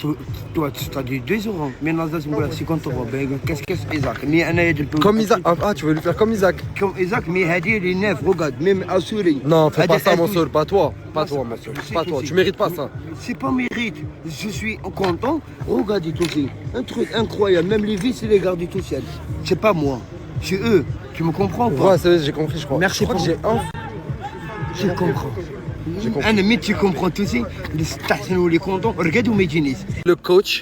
toi tu as dit 2 euros mais Nasdaq me 50 euros ben qu'est-ce Isaac mais انا يدير Comme Isaac. Ah, tu veux lui faire comme Isaac? comme Isaac mais هذه les neuf regarde même assuré. Non, fais pas هذا ça, mon أسود. soeur, pas toi. Pas toi, mon soeur. Pas toi. Tu mérites pas ça. C'est pas mérite. Je suis content. Regardez tout ça. Un truc incroyable. Même les vis, ils les gardent tout seul. C'est pas moi. C'est eux. Tu me comprends pas? Ouais, c'est- j'ai compris, je crois. Merci Je crois pour- que j'ai un. Je comprends. J'ai compris. Un ami, tu comprends tout ça. Les stations ou les contents. Regarde où mes jeans. Le coach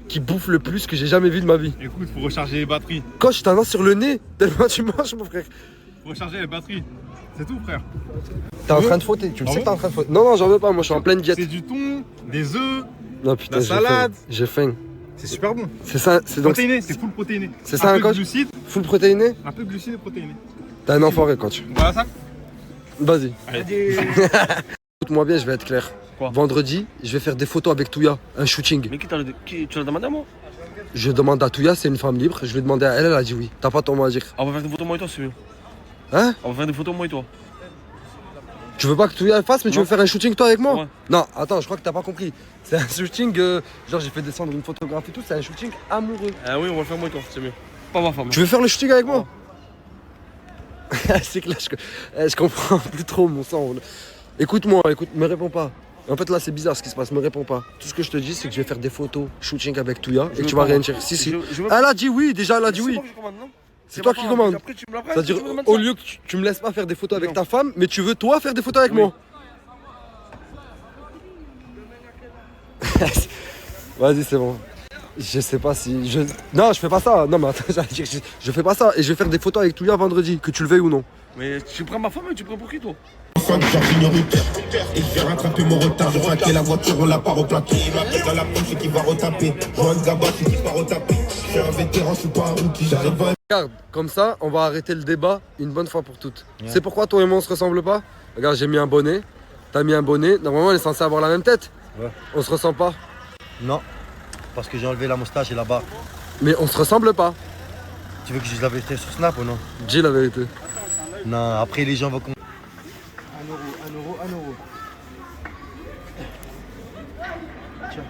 qui bouffe le plus que j'ai jamais vu de ma vie. Écoute, faut recharger les batteries. Coach, t'as un sur le nez tellement tu manges, mon frère. Faut recharger les batteries. C'est tout, frère. T'es en train de fauter, tu le sais que t'es en train de fauter. Non, non, j'en veux pas, moi je suis en pleine diète. C'est du thon, des œufs, Non, putain, la j'ai salade. faim. J'ai faim. C'est super bon. C'est ça, c'est donc. Protéiné, c'est full protéiné. C'est ça un peu de coach? glucides, Full protéiné? un peu de glucides et protéiné. T'es un enfoiré, coach. Voilà ça. Vas-y. Allez. Écoute-moi bien, je vais être clair. Vendredi, je vais faire des photos avec Touya, un shooting. Mais tu l'as demandé à moi? Je demande à Touya, c'est une femme libre. Je lui ai demandé à elle, elle a dit oui. T'as pas ton mot à dire. On va faire des photos moi et toi, c'est mieux. Hein? On va faire des photos moi et toi. Tu veux pas que Touya fasse, mais tu Non. veux faire un shooting toi avec moi? Ouais. Non, attends, je crois que t'as pas compris. C'est un shooting, genre j'ai fait descendre une photographe et tout, c'est un shooting amoureux. Ah oui, on va le faire moi et toi, c'est mieux. Pas ma femme. Tu veux faire le shooting avec moi? C'est que là, je comprends plus trop mon sang. Écoute-moi, me réponds pas. En fait, là, c'est bizarre ce qui se passe, me réponds pas. Tout ce que je te dis, c'est que je vais faire des photos shooting avec Touya et que tu vas rien dire. Si, si. Elle a dit oui, déjà, elle a dit oui. C'est toi qui commandes. C'est-à-dire, au lieu que tu me laisses pas faire des photos avec ta femme, mais tu veux toi faire des photos avec moi. Vas-y, c'est bon. Je sais pas si. Non, je fais pas ça. Non, mais attends, j'allais dire, je fais pas ça. Et je vais faire des photos avec Touya vendredi, que tu le veuilles ou non. Mais tu prends ma femme et tu prends pour qui, toi? Et je vais rattraper mon retard. Je raquais la voiture, on l'a pas replaqué. Il m'appelle dans la poche, c'est qui va retaper. Je vois un gabat, c'est qui va retaper. Je suis un vétéran, je suis pas un rookie. J'arrive à. Regarde, comme ça, on va arrêter le débat une bonne fois pour toutes. Yeah. C'est pourquoi toi et moi on se ressemble pas? Regarde, j'ai mis un bonnet. T'as mis un bonnet. Normalement, on est censé avoir la même tête. Ouais. On se ressemble pas? Non. Parce que j'ai enlevé la moustache et la barbe. Mais on se ressemble pas. Tu veux que je dise la vérité sur Snap ou non? Dis la vérité. Non, après les gens vont... 1 euro. Tiens.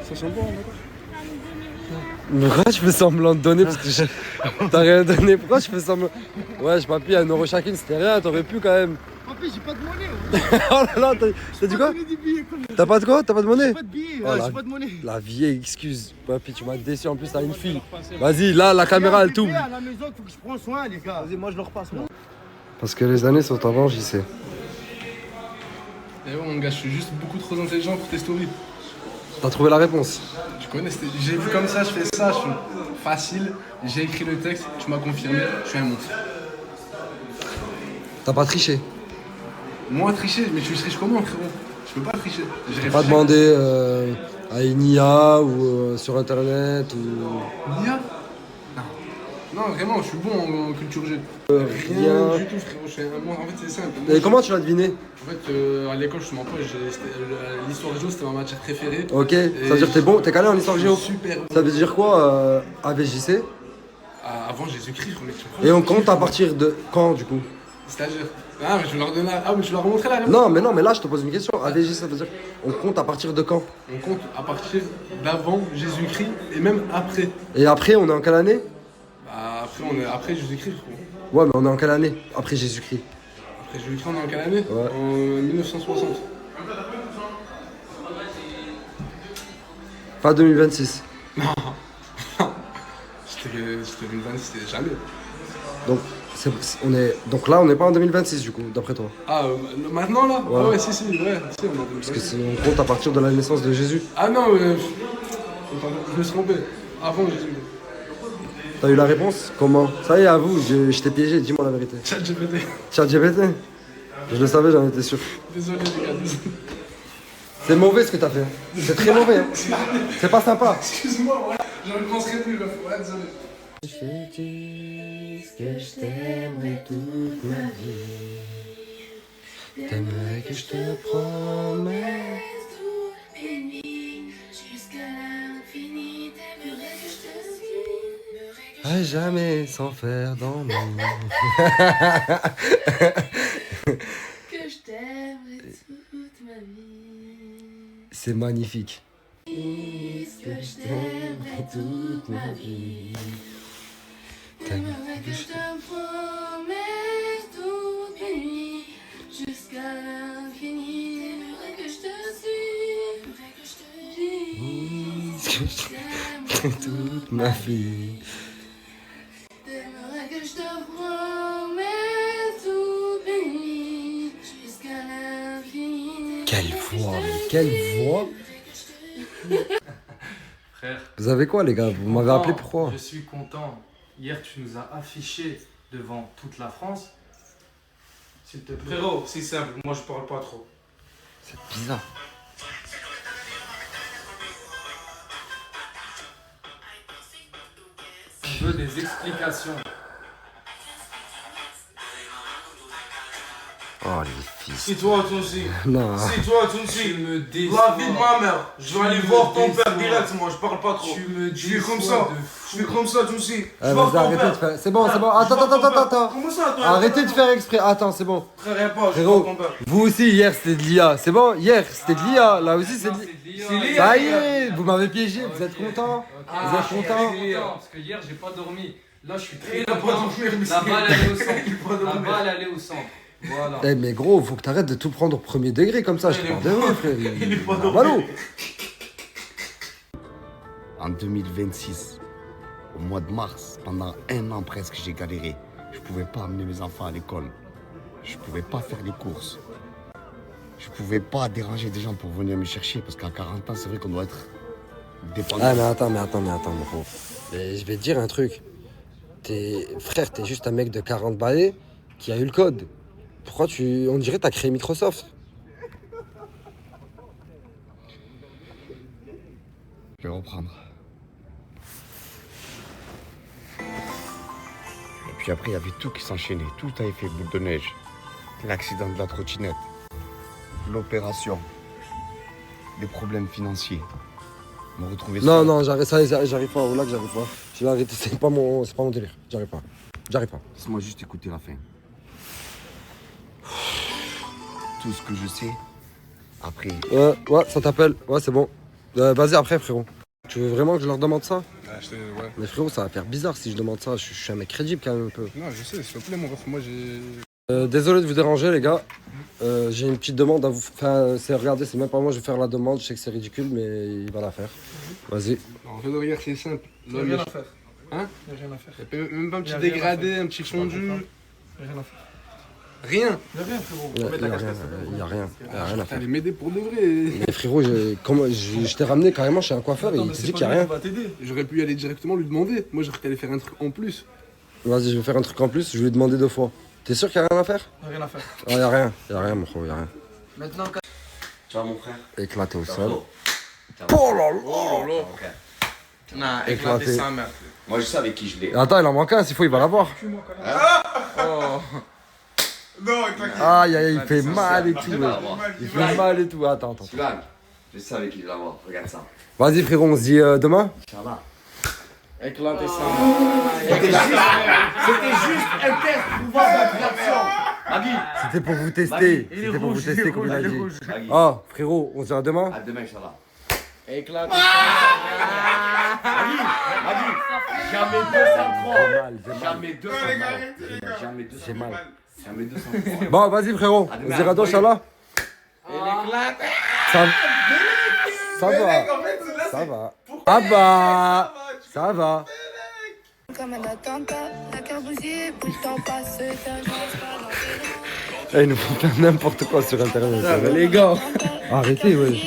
Ça sent bon, d'accord. Mais pourquoi je fais semblant de donner parce que t'as rien donné? Pourquoi je fais semblant? Ouais, je papy, 1 euro chacune, c'était rien, t'aurais pu quand même. Papy, j'ai pas de monnaie. Oh là là, t'as dit quoi? T'as pas de quoi? T'as pas de monnaie? J'ai pas de billets, j'ai pas de monnaie. La vieille excuse, papy, tu m'as déçu, en plus t'as une fille. Vas-y, là, la caméra elle tourne. À la maison, faut que je prenne soin, les gars. Vas-y, moi je le repasse, moi. Parce que les années sont avant, j'y sais. Eh ouais, mon gars, je suis juste beaucoup trop intelligent pour tes stories. T'as trouvé la réponse? Tu connais, j'ai vu comme ça, je fais ça, je suis facile, j'ai écrit le texte, tu m'as confirmé, je suis un monstre. T'as pas triché? Moi tricher, mais tu triches comment, frérot? Je peux pas tricher. T'as pas demandé à une IA ou sur internet ou... IA? Non, vraiment, je suis bon en culture G. Rien du tout, frérot. En fait, c'est simple. Et comment tu l'as deviné? En fait, à l'école, je suis mon pote, l'histoire géo, c'était ma matière préférée. Ok, ça veut dire que t'es bon, t'es calé en histoire géo? Super. Ça veut dire quoi, AVJC? Avant Jésus-Christ, mec. Et on compte à partir de quand, du coup? C'est-à-dire? Ah, mais je vais leur donner. Ah, mais je vais leur montrer la réponse. Non, mais là, je te pose une question. AVJ, ça veut dire on compte à partir de quand? On compte à partir d'avant Jésus-Christ et même après. Et après, on est en quelle année? Bah, après, on est après Jésus-Christ, frérot. Ouais, mais on est en quelle année? Après Jésus-Christ. Après Jésus-Christ, on est en quelle année? Ouais. En 1960. Pas 2026. Non. C'était 2026, c'était jamais. Donc là, on n'est pas en 2026 du coup, d'après toi. Ah, maintenant là? Ouais. Ah ouais, si, on est Parce que on compte à partir de la naissance de Jésus. Ah non, je me suis trompé. Avant Jésus. T'as eu la réponse? Comment? Ça y est, avoue, je t'ai piégé, dis-moi la vérité. ChatGPT. ChatGPT? Je le savais, j'en étais sûr. Désolé les gars, désolé. C'est mauvais ce que t'as fait. C'est très mauvais. Hein. C'est pas sympa. Excuse-moi, voilà. Je ne penserai plus, là. Ouais, désolé. Je te dis que je t'aimerai toute ma vie. T'aimerais que je te promette toutes mes nuits jusqu'à l'infini. T'aimerais que je te suive. À jamais sans faire d'ennui. Que je t'aimerai toute ma vie. C'est magnifique. Que je t'aimerai toute ma vie. T'aimerais que je te promette toutes mes nuits jusqu'à l'infini. T'aimerais que je te suive. T'aimerais que je te dise que je t'aimerai Toute ma vie. T'aimerais que je te promette toutes mes nuits jusqu'à l'infini. Quelle voix, mais quelle voix. Frère. Vous avez quoi les gars? Vous m'avez appelé pourquoi? Je suis content. Hier, tu nous as affichés devant toute la France. S'il te plaît. Frérot, c'est simple, moi je parle pas trop. C'est bizarre. Je veux des explications. Oh les fils. C'est toi, Tonsi. Non. C'est toi, Tonsi. Tu me déçois. La vie de ma mère. Je vais aller voir ton père direct, moi, je parle pas trop. Tu me je suis comme ça. Je suis comme ça, Tonsi. Vas-y, arrêtez de faire. C'est bon, c'est bon. Attends. Comment ça, toi? Arrêtez de faire exprès. Attends, c'est bon. Frère, pas, je Frérot, vois ton père. vous aussi, hier c'était de l'IA. C'est bon? Hier c'était de l'IA. Là aussi c'est de l'IA. Ça y est, vous m'avez piégé. Vous êtes content? Vous êtes content? Parce que hier, j'ai pas dormi. Là, je suis très Il a pas content. dormi, mais La c'est- balle, elle est au Il centre. va La dormir. balle, elle est au centre. Voilà. Eh mais gros, faut que t'arrêtes de tout prendre au premier degré comme ça, je te parle de vrai, frère. Il est pas Ballot. En 2026, au mois de mars, pendant 1 an presque, j'ai galéré. Je pouvais pas amener mes enfants à l'école. Je pouvais pas faire les courses. Je pouvais pas déranger des gens pour venir me chercher parce qu'à 40 ans, c'est vrai qu'on doit être dépendant. Ah mais attends, mon gros. Mais je vais te dire un truc. Frère, t'es juste un mec de 40 balais qui a eu le code. Pourquoi on dirait que t'as créé Microsoft? Je vais reprendre. Et puis après, il y avait tout qui s'enchaînait. Tout avait fait boule de neige. L'accident de la trottinette. L'opération. Des problèmes financiers. Me retrouver Non, seul. non, j'arrive pas. Là que j'arrive pas. Je vais arrêter, c'est pas mon délire. J'arrive pas. Laisse-moi juste écouter la fin. Tout ce que je sais, après... Ouais, ça t'appelle. Ouais, c'est bon. Vas-y après, frérot. Tu veux vraiment que je leur demande ça? Ouais. Mais frérot, ça va faire bizarre si je demande ça. Je suis un mec crédible quand même un peu. Non, je sais, s'il te plaît, mon ref, moi j'ai. Désolé de vous déranger, les gars. J'ai une petite demande à vous faire. Regardez, c'est même pas moi, je vais faire la demande. Je sais que c'est ridicule, mais il va la faire. Vas-y. En fait, regarde, c'est simple. Y'a rien à faire. Hein? Y'a rien à faire. Y'a même pas un petit Y'a rien à dégradé, faire. un petit fondu. Y'a rien à faire. Rien. Y'a rien, frérot. Il On met ta y a casquette, rien, c'est bon. il y a rien à faire. T'allais m'aider pour de vrai. Mais frérot, je t'ai ramené carrément chez un coiffeur et il te dit qu'il y a rien. J'aurais pu y aller directement lui demander. Moi, j'aurais allé faire un truc en plus. Vas-y, je vais faire un truc en plus, je vais lui demander 2 fois. T'es sûr qu'il y a rien à faire? Y'a rien à faire. Ah, y a rien, mon frérot, y a rien. Maintenant, Tu vois, mon frère? Éclaté au sol. Oh là là. Nah, Éclaté. éclater sa mère. Moi, je sais avec qui je l'ai. Attends, il en manque un, s'il faut, il va l'avoir. Oh. Non, Aïe, aïe, il fait mal et tout. Tu vas l'avoir. Il fait mal et tout. Attends. Sylvain, je sais avec qui je vais l'avoir. Regarde ça. Vas-y, frérot, on se dit demain? Inch'Allah. Éclater sa mère. C'était juste un test pour voir votre réaction. C'était pour vous tester. C'était pour vous tester, comme il a dit. Oh, frérot, on se dit à demain? À demain, Inch'Allah. Éclater sa Jamais 203. Jamais 203. Jamais 203. J'ai mal. Jamais 203. Bon, vas-y, frérot. On se dira donc, Inch'Allah. Ça va. Ça va. Ça va. Ça va. Comme un attentat, la carte bousillée, pourtant pas se faire Eh, ils nous font faire n'importe quoi sur internet. Ça va, les gars. Arrêtez, ouais.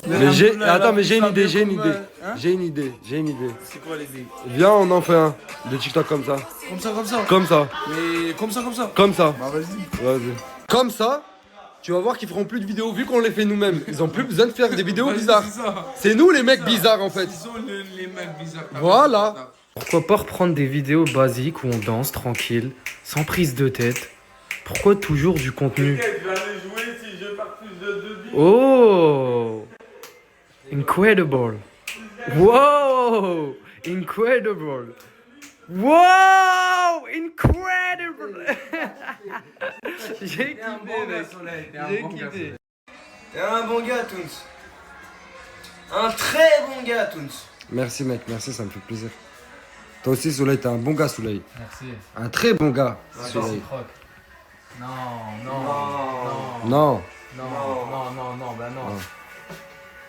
Mais j'ai une idée. J'ai une idée. C'est quoi l'idée? Viens, on en fait un de TikTok comme ça. Comme ça. Comme ça. Mais comme ça. Comme ça. Bah vas-y. Vas-y. Comme ça, tu vas voir qu'ils feront plus de vidéos vu qu'on les fait nous-mêmes. Ils ont plus besoin de faire des vidéos bizarres. C'est nous les mecs bizarres en fait. Ils sont les mecs bizarres. Voilà. Pourquoi pas reprendre des vidéos basiques où on danse tranquille, sans prise de tête? Pourquoi toujours du contenu? Oh! Incredible! Wow! Incredible! Wow! Incredible! J'ai kiffé. T'es un bon gars, Toons. Un très bon gars, Toons. Merci mec, merci, ça me fait plaisir. Toi aussi Soleil, t'es un bon gars Soleil. Merci. Un très bon gars Soleil. Non. Bah non.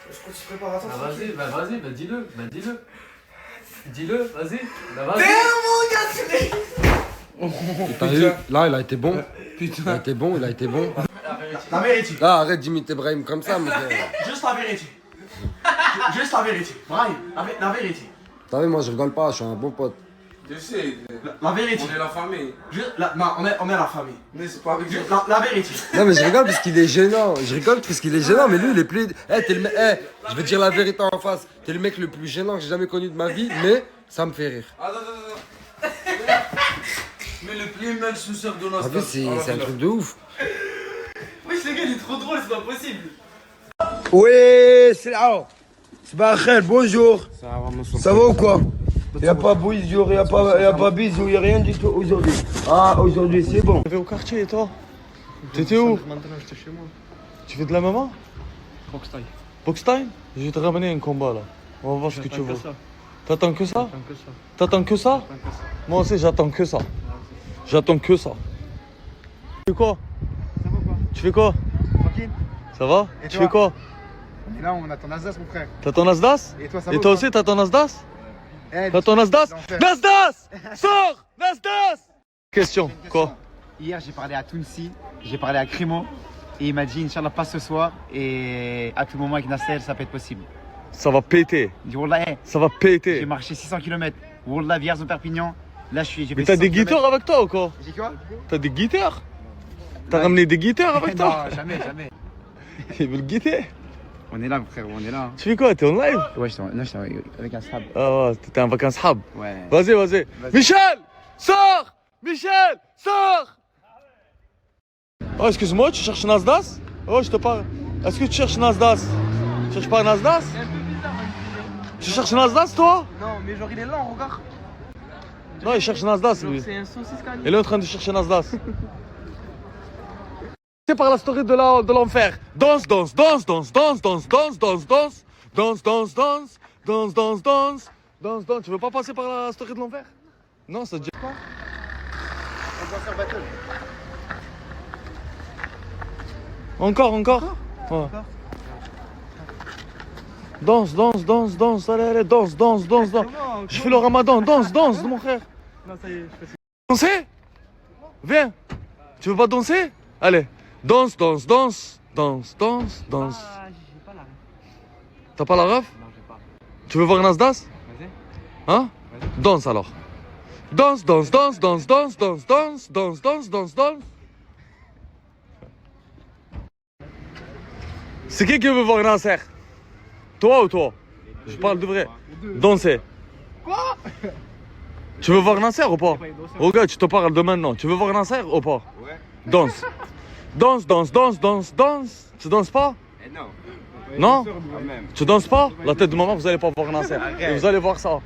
Je crois que tu prépares à ça. Vas-y, dis-le. Dis-le, vas-y. Bah, vas-y. T'es un bon gars, Soleil. T'as vu? Là, il a été bon. Il a été bon. La vérité. Là, arrête d'imiter Brahim comme ça, mon frère. Juste la vérité. Juste la vérité. Brahim, la vérité. T'as vu, moi je rigole pas, je suis un bon pote. Tu sais, la vérité. On est la famille. Non, on est la famille. Mais c'est pas avec la vérité. Non mais je rigole parce qu'il est gênant. Je rigole parce qu'il est gênant, mais lui il est plus... je vais dire la vérité en face. T'es le mec le plus gênant que j'ai jamais connu de ma vie, mais ça me fait rire. Attends. Mais le plus mal sous-sœur de T'as vu, c'est un truc de ouf. Oui, ce gars il est trop drôle, c'est pas possible. Oui, c'est là. C'est pas Rachel, bonjour. Ça va ou quoi? Y'a pas bonjour, y'a pas bisous, y'a rien du tout aujourd'hui. Ah, aujourd'hui c'est bon. Tu vas au quartier et toi? T'étais où? Maintenant, j'étais chez moi. Tu fais de la maman? Box time. Box time? Je vais te ramener un combat là. On va voir ce que tu veux. T'attends que ça? T'attends que ça? Moi aussi, j'attends que ça. J'attends que ça. Tu fais quoi? Ça va quoi? Tu fais quoi? Tranquille. Ça va? Et Tu toi? fais quoi? On est là, on a ton Asdas, mon frère. T'as ton Asdas? Et toi, ça va Et ou toi pas? aussi, t'as ton Asdas? Eh, T'as ton Asdas? l'enfer. Nasdas! Sors! Nasdas! Question, quoi? Hier, j'ai parlé à Tounsi, j'ai parlé à Crimo, et il m'a dit, Inch'Allah, pas ce soir, et à tout moment avec Nasser, ça peut être possible. Ça va péter. Il dit, Wallah, Ça va péter. j'ai marché 600 km. Wallah, Vierzon Perpignan. Là, j'ai fait Mais t'as 600 des kilomètres. guitares avec toi ou quoi? J'ai quoi? T'as des guitares? T'as ramené des guitares avec toi? Non, jamais, jamais. Ils veulent guiter. On est là, mon frère, on est là. Tu fais quoi? T'es en live? Ouais, j'étais avec un stab. Ah ouais, t'étais en vacances hab. Ouais. Vas-y, vas-y. Michel! Sors! Michel! Sors! Oh, excuse-moi, tu cherches Nasdas? Oh, je te parle. Est-ce que tu cherches Nasdas? Tu cherches pas Nasdas? C'est un peu bizarre. Tu cherches Nasdas, toi? Non, mais genre il est lent, regarde. Non, il cherche Nasdas, Genre, lui. c'est un saucisse canine. Il est en train de chercher Nasdas. C'est par la story de l'enfer. Danse, danse, danse, danse, danse, danse, danse, danse, danse, danse, danse, danse, danse, danse, danse, danse, danse. Tu veux pas passer par la story de l'enfer? Non, ça te dit quoi? On doit faire battle. Encore, encore? Ouais. Danse, danse, danse, danse, allez, allez, danse, danse, danse, danse. Je fais le ramadan, danse, danse, mon frère. Non, ça y est, je fais Danser? Viens. Tu veux pas danser? Allez. Danse, danse, danse, danse, danse, danse. Ah, j'ai pas la ref. T'as pas la ref? Non, j'ai pas. Tu veux voir Nasdas? Vas-y. Hein? Danse alors. Danse, danse, danse, danse, danse, danse, danse, danse, danse, danse, danse. C'est qui veut voir Nasser? Toi ou toi? Je parle de vrai. Danser. Quoi? Tu veux voir Nasser ou pas? Regarde, tu te parles de maintenant. Tu veux voir Nasser ou pas? Ouais. Danse. Danse, danse, danse, danse, danse. Tu danses pas? Eh non. Non? Quand même. Tu danses pas? La tête de maman, vous allez pas voir Nasser. Arrête. Et vous allez voir ça. Ouais,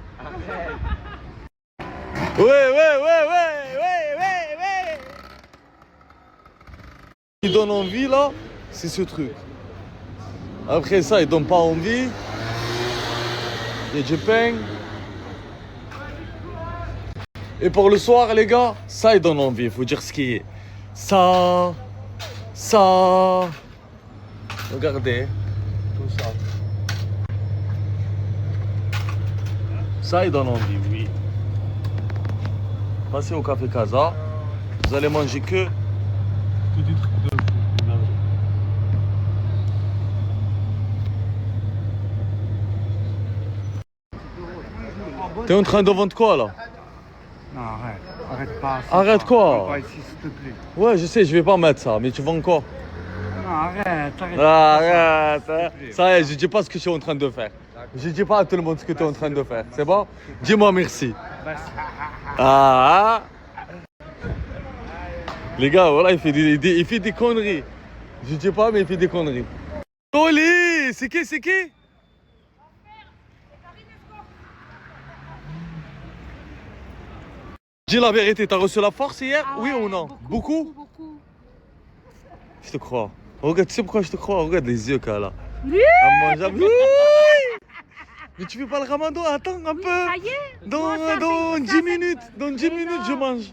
ouais, ouais, ouais, ouais, ouais, ouais. Ce qui donne envie là, c'est ce truc. Après ça, il donne pas envie. Il y a du pain. Et pour le soir, les gars, ça, il donne envie. Il faut dire ce qui est. Ça. Regardez. Tout ça. Ça, il donne envie, oui. Passez au Café Casa. Vous allez manger que du truc de fou. T'es en train de vendre quoi là? Non, arrête. Arrête pas. Arrête quoi? Pas ici, s'il te plaît. Ouais, je sais, je vais pas mettre ça, mais tu vends quoi? Non, arrête, arrête. Arrête, hein. Ça y est, je dis pas ce que je suis en train de faire. Je dis pas à tout le monde ce que tu es en train de faire. C'est bon? Dis-moi merci. Ah. Les gars, voilà, il fait des conneries. Je dis pas, mais il fait des conneries. Oli, c'est qui? Dis la vérité, t'as reçu la force hier? Oui ou non? Beaucoup? Je te crois. Regarde, tu sais pourquoi je te crois? Regarde les yeux qu'elle a. Oui. Oui. Mais tu fais pas le ramadan, attends un peu. Ça y est. Dans 10 minutes, je mange.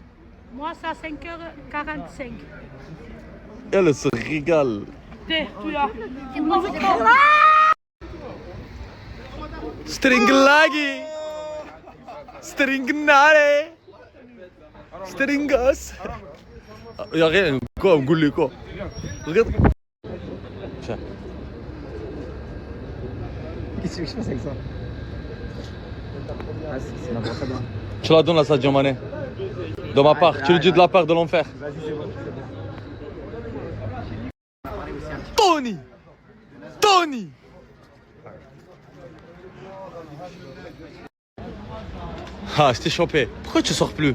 Moi, c'est à 5h45. Elle se régale. Tu là. Stringlagi. Stringnare. Stringos. Y'a rien. Quoi, on goule quoi? Regarde. Tiens. Qu'est-ce que je fais avec ça? Ah, c'est n'importe quoi. Tu la donnes à Sadio Mané. De ma part. Tu le dis de la part de l'enfer. Vas-y, c'est bon. Tony. Ah, je t'ai chopé. Pourquoi tu sors plus?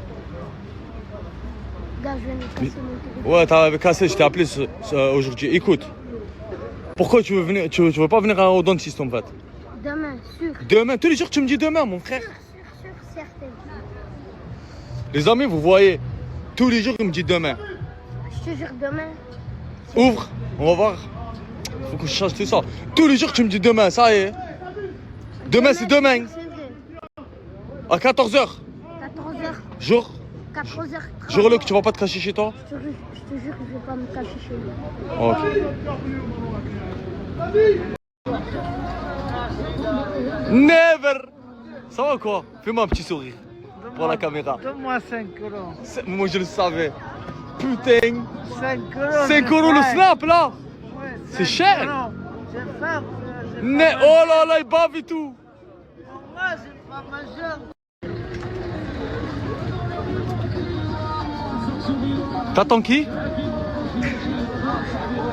Gars, je viens de casser mon téléphone. Ouais, t'avais cassé, je t'ai appelé aujourd'hui. Écoute, pourquoi tu veux venir, tu veux pas venir au dentiste en fait? Demain, sûr. Demain, tous les jours tu me dis demain, mon frère. Sûr, certain. Les amis, vous voyez, tous les jours il me dit demain. Je te jure, demain. Ouvre, on va voir. Faut que je change tout ça. Tous les jours tu me dis demain, ça y est. Demain c'est demain. C'est vrai. À 14h. 14h. Jour. 14h. Jure-le que tu vas pas te cacher chez toi. Je te jure que je vais pas me cacher chez lui. Ok. Never. Ça va quoi? Fais-moi un petit sourire pour la caméra. Donne-moi 5 euros. Moi je le savais. Putain. 5 euros. 5 euros le snap là. Ouais, c'est cher. Non, c'est femme. Oh là là, il bave et tout. Moi, c'est pas majeur. T'attends qui?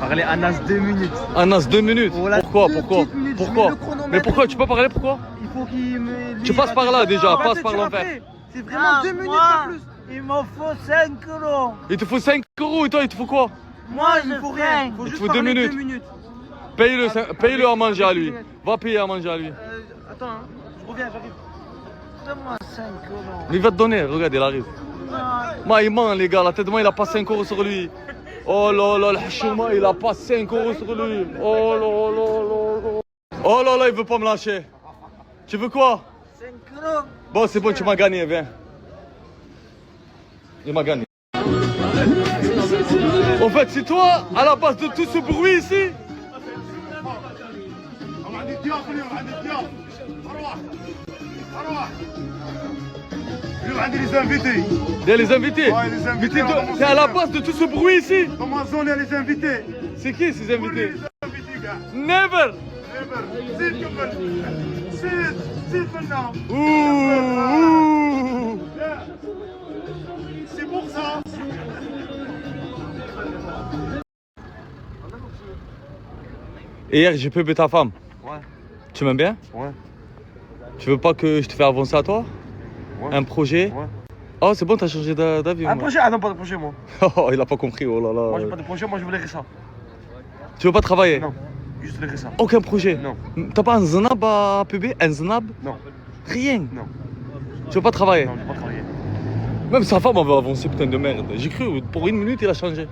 Parler Anas 2 minutes. Anas 2 minutes. Voilà, pourquoi? deux Pourquoi? petites minutes, Pourquoi? je mets le chronomètre. Mais pourquoi? Tu peux parler pourquoi? Il faut qu'il me. Tu passes par là déjà, passe par l'envers. C'est vraiment 2 minutes pas plus. Il me faut 5 euros. Il te faut 5 euros et toi il te faut quoi? Moi, il me faut rien. Il te faut 2 minutes. Paye-le à manger à lui. Va payer à manger à lui. Attends, hein. Je reviens, j'arrive. Donne-moi 5 euros. Mais il va te donner, regarde, il arrive. Moi, il ment, les gars, la tête de moi, il a pas 5 euros sur lui. Oh là là, le hachouma, il a pas 5 euros sur lui. Oh là là là là. Oh là là, il veut pas me lâcher. Tu veux quoi? 5 euros. Bon, c'est bon, tu m'as gagné, viens. Il m'a gagné. En fait, c'est toi, à la base de tout ce bruit ici. عندي les invités. Il y a les invités. Ouais, les invités. T'es à la base de tout ce bruit ici. Dans ma zone, il y a les invités. C'est qui ces invités? Les invités, gars. Never. زيد كمل. زيد maintenant. Ouh. C'est pour ça. Et hier, j'ai payé ta femme. Ouais. Tu m'aimes bien? Ouais. Tu veux pas que je te fasse avancer à toi? Ouais. Un projet? Ouais. Oh, c'est bon, t'as changé d'avis. Un projet? Ah non, pas de projet, moi. Oh, il a pas compris, oh là là. Moi, j'ai pas de projet, moi, je voulais ça. Tu veux pas travailler? Non, juste le ça. Aucun projet? Non. T'as pas un znab à pub? Un znab? Non. Rien? Non. Tu veux pas travailler? Non, je veux pas travailler. Même sa femme avait avancé, putain de merde. J'ai cru, pour une minute, il a changé.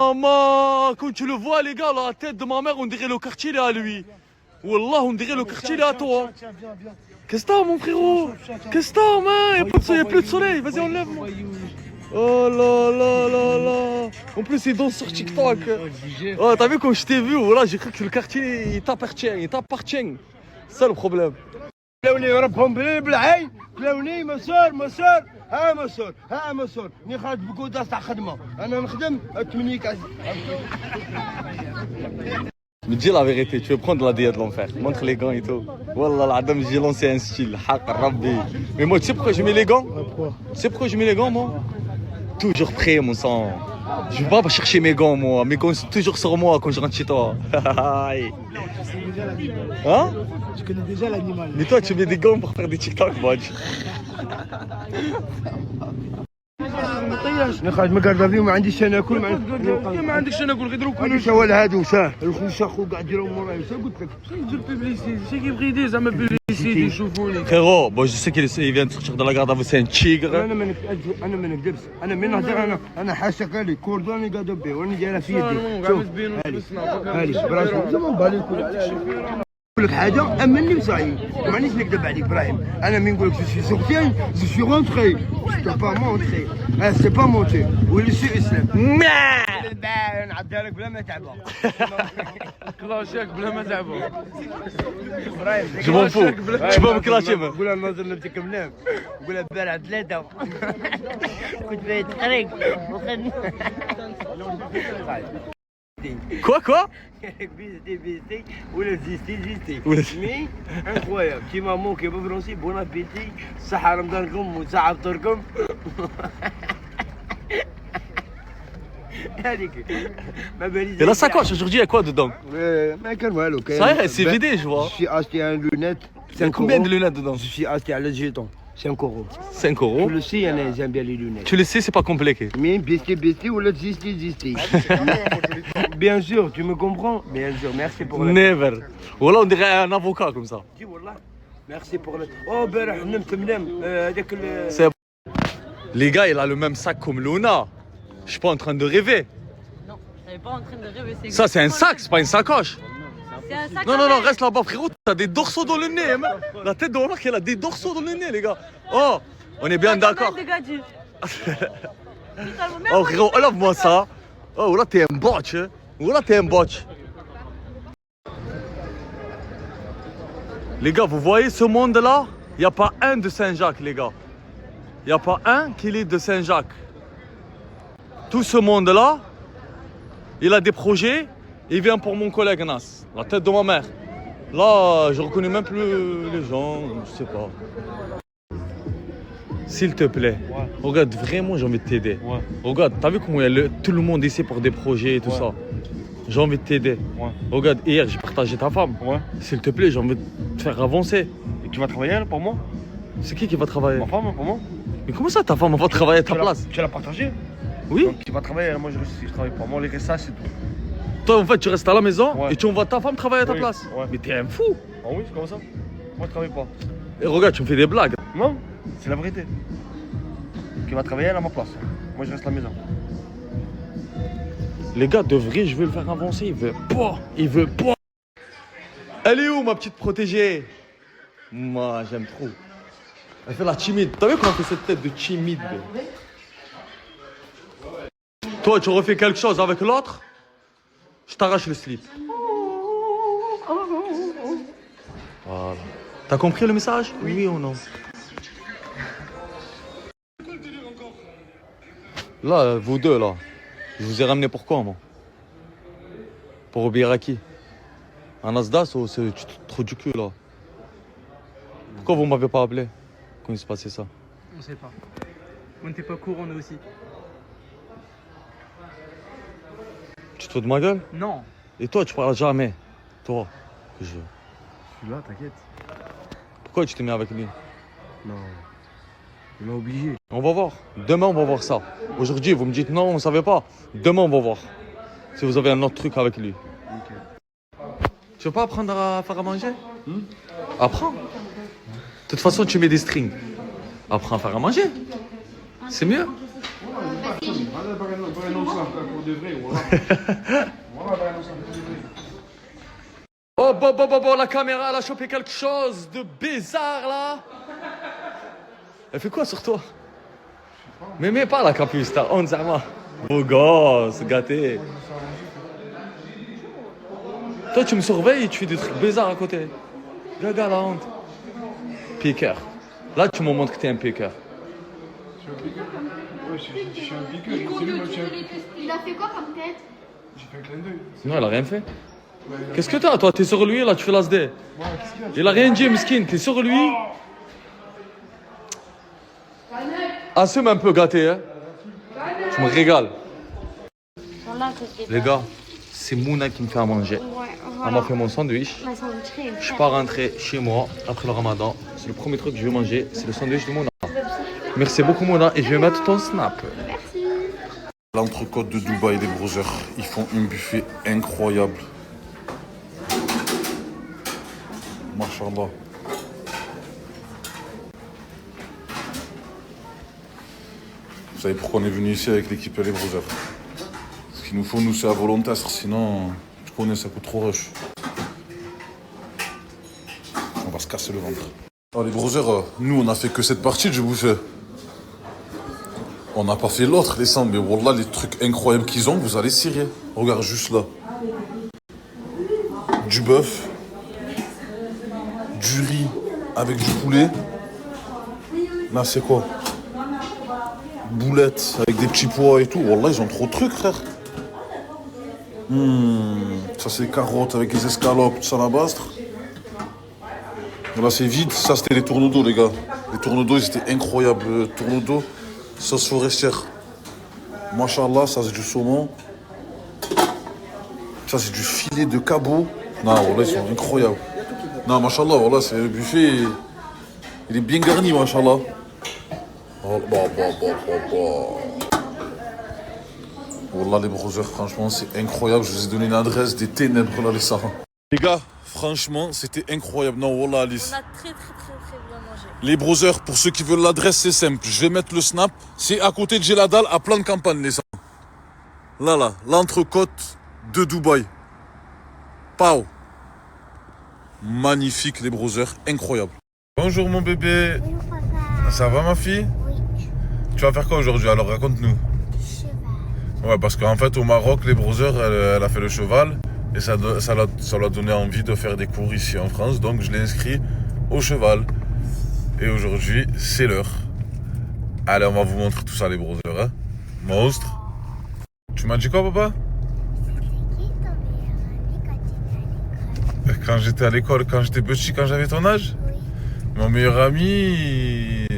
Maman, quand tu le vois, les gars, la tête de ma mère, on dirait le quartier, il est à lui. Wallah, on dirait le quartier, il est à toi. Qu'est-ce que t'as, mon frérot? Qu'est-ce que t'as, man? Il n'y a plus de soleil. Vas-y, enlève-moi. Oh là là là là. En plus, il danse sur TikTok. Oh, t'as vu quand je t'ai vu, voilà, j'ai cru que le quartier, il t'appartient. Il t'appartient. C'est ça le problème. كلاوني ربهم بالعين كلاوني مسار ها مسار ني خرج بكوداس تاع خدمه انا نخدم 8 كاس. Me dis la vérité, tu veux prendre la diète de l'enfer. Montre les gants et tout. Wallah, l'adam, j'ai lancé un style. Haq Rabbi. Mais moi, tu sais pourquoi je mets les gants? Tu sais pourquoi je mets les gants, moi? Toujours prêt, mon sang. Je vais pas chercher mes gants, moi. Mes gants sont toujours sur moi quand je rentre chez toi. Hein? Tu connais déjà l'animal. Mais toi, tu mets des gants pour faire des TikTok, moi. نخرج من كردافي وما عنديش انا ناكل ما عندكش انا نقول غير دروك انا شوال هادو شاه الخوشاخو قاعد يديروا موراي واش قلت لك دير بيبليسيتي سي كي بغي يدير زعما بيبليسيتي يشوفوني Frérot, bon, je sais qu'il vient de sortir de la garde à vous, c'est un tigre. انا ما نكذبش انا من نهضر انا حاشا قالي كوردوني قاعد به وانا دايره في يدي شوف هالي براسو زعما بالي كل نقول لك حاجه امني وصاي مانيش نكذب عليك ابراهيم انا من نقول لك جو سوي سورتي جو سوي رونتري جو با مونتري سي با مونتي ولي سي اسلام نعديها لك بلا ما تعبها كلاشيك بلا ما تعبوا Je m'en fous. Tu peux me clasher, man. قولها الناظر اللي بدك منام قولها البارح 3 كنت بايت خريق Quoi? Visiter, ou le visiter. Oui. Mais, incroyable. Tu m'as manqué, bon français, bon appétit. Sahara Mdankum, ou Sahab Turkum. Et la sacoche, aujourd'hui, il y a quoi dedans? Mais quel mal, ok. Ça y est, c'est vidé, je vois. Je suis acheté un lunette. Combien de lunettes dedans? Je suis acheté à le jeton. 5 euros. 5 euros. Tu le sais, j'aime bien les lunettes. Tu le sais, c'est pas compliqué. Mais biscuit ou le zisti. Bien sûr, tu me comprends? Bien sûr, merci pour le... Never. Voilà, on dirait un avocat comme ça. Dis, wallah. Merci pour le... Oh, ben, C'est... Les gars, il a le même sac comme Luna. Je suis pas en train de rêver. Non, t'as est pas en train de rêver. Ça, c'est un sac, c'est pas une sacoche. C'est un sac. Non, non, non, reste là-bas, frérot. T'as des dorsaux dans le nez. Hein. La tête de Omar, elle a des dorsaux dans le nez, les gars. Oh, on est bien d'accord. Oh, frérot, lave-moi ça. Oh, là, t'es un botch. Hein. Oh, là, t'es un botch. Les gars, vous voyez ce monde-là? Il n'y a pas un de Saint-Jacques, les gars. Il n'y a pas un qui est de Saint-Jacques. Tout ce monde-là, il a des projets. Il vient pour mon collègue Nas, la tête de ma mère. Là, je reconnais même plus les gens, je sais pas. S'il te plaît, regarde, vraiment, j'ai envie de t'aider. Regarde, t'as vu comment il y a tout le monde ici pour des projets et tout ça. J'ai envie de t'aider. Regarde, hier, j'ai partagé ta femme. S'il te plaît, j'ai envie de te faire avancer. Et tu vas travailler pour moi? C'est qui va travailler? Ma femme, pour moi. Mais comment ça, ta femme va travailler à ta place? Tu l'as partagé? Oui. Donc tu vas travailler, moi je travaille pour moi, les ça c'est tout. Toi, en fait, tu restes à la maison et tu envoies ta femme travailler à ta place. Mais t'es un fou. Ah oui, c'est comme ça. Moi je travaille pas. Et regarde, tu me fais des blagues. Non, c'est la vérité. Tu vas travailler à ma place. Moi je reste à la maison. Les gars, de vrai, je veux le faire avancer. Il veut pas. Il veut pas. Elle est où, ma petite protégée? Moi, j'aime trop. Elle fait la timide. T'as vu comment elle fait cette tête de timide? Toi, tu refais quelque chose avec l'autre, je t'arrache le slip. Voilà. T'as compris le message? Oui ou non? Là, vous deux, là, je vous ai ramené pourquoi, moi? Pour obéir à qui? Un Asdas ou c'est trop du cul, là? Pourquoi vous m'avez pas appelé quand il s'est passé ça? On sait pas. On n'était pas courant, nous aussi. Tu te fous de ma gueule? Non. Et toi, tu parles jamais. Toi, que je... Je suis là, t'inquiète. Pourquoi tu t'es mis avec lui? Non. Il m'a obligé. On va voir. Demain, on va voir ça. Aujourd'hui, vous me dites non, on ne savait pas. Demain, on va voir. Si vous avez un autre truc avec lui. Okay. Tu veux pas apprendre à faire à manger? Apprends. De toute façon, tu mets des strings. Apprends à faire à manger. C'est mieux. Oh, bon, la caméra, elle a chopé quelque chose de bizarre, là. Elle fait quoi sur toi? Mais mets pas la capuce, t'as honte, Zama. Beau gosse, gâté. Toi, tu me surveilles et tu fais des trucs bizarres à côté. Gaga, la honte. Piqueur. Là, tu me montres que t'es un piqueur. Ouais, je suis un piqueur. Il a fait quoi comme tête? J'ai fait un clin d'œil. Non, elle a rien fait. Qu'est-ce que t'as? Toi, t'es sur lui, là, tu fais l'asdé. Il a rien dit, miskin, t'es sur lui. Assume un peu, gâté, hein. Tu me régales. Les gars, c'est Mouna qui me fait à manger. Elle m'a fait mon sandwich. Je suis pas rentré chez moi après le ramadan. C'est le premier truc que je vais manger, c'est le sandwich de Mouna. Merci beaucoup, Mouna, et je vais mettre ton snap. Merci. L'entrecôte de Dubaï, les brothers, ils font un buffet incroyable. Machallah. Vous savez pourquoi on est venu ici avec l'équipe Les Brothers? Ce qu'il nous faut, nous, c'est la volonté, sinon, tu connais, ça coûte trop rush. On va se casser le ventre. Alors, les Brothers, nous, on a fait que cette partie de buffet. On n'a pas fait l'autre, les sangs, mais wallah, les trucs incroyables qu'ils ont, vous allez cirer. Regarde juste là. Du bœuf. Du riz avec du poulet. Là, c'est quoi? Boulettes avec des petits pois et tout. Wallah, ils ont trop de trucs, frère. Ça, c'est carottes avec les escalopes, tout ça, la bastre. Là, c'est vide. Ça, c'était les tourneaux d'eau, les gars. Les tourneaux d'eau, ils étaient incroyables. Tourneaux d'eau, sauce forestière. Machallah, ça, c'est du saumon. Ça, c'est du filet de cabot. Non, wallah, ils sont incroyables. Non, machallah, voilà, c'est le buffet, il est bien garni, machallah. Oh, Wallah, les brothers, franchement, c'est incroyable. Je vous ai donné l'adresse des ténèbres, là, les Sahara. Les gars, franchement, c'était incroyable. Non, wallah, Alice. On a très bien mangé. Les brothers, pour ceux qui veulent l'adresse, c'est simple. Je vais mettre le snap. C'est à côté de Géladal, à plan de campagne, les Sahara. Là, l'entrecôte de Dubaï. Pau. Magnifique les brothers, incroyable. Bonjour mon bébé. Bonjour papa. Ça va ma fille? Oui. Tu vas faire quoi aujourd'hui? Alors raconte-nous. Cheval. Ouais, parce qu'en fait au Maroc, les brothers, elle a fait le cheval et ça l'a donné envie de faire des cours ici en France. Donc je l'ai inscrit au cheval. Et aujourd'hui, c'est l'heure. Allez, on va vous montrer tout ça les brothers. Hein? Monstre. Tu m'as dit quoi papa? Quand j'étais à l'école, quand j'étais petit, quand j'avais ton âge? Oui. Mon meilleur ami,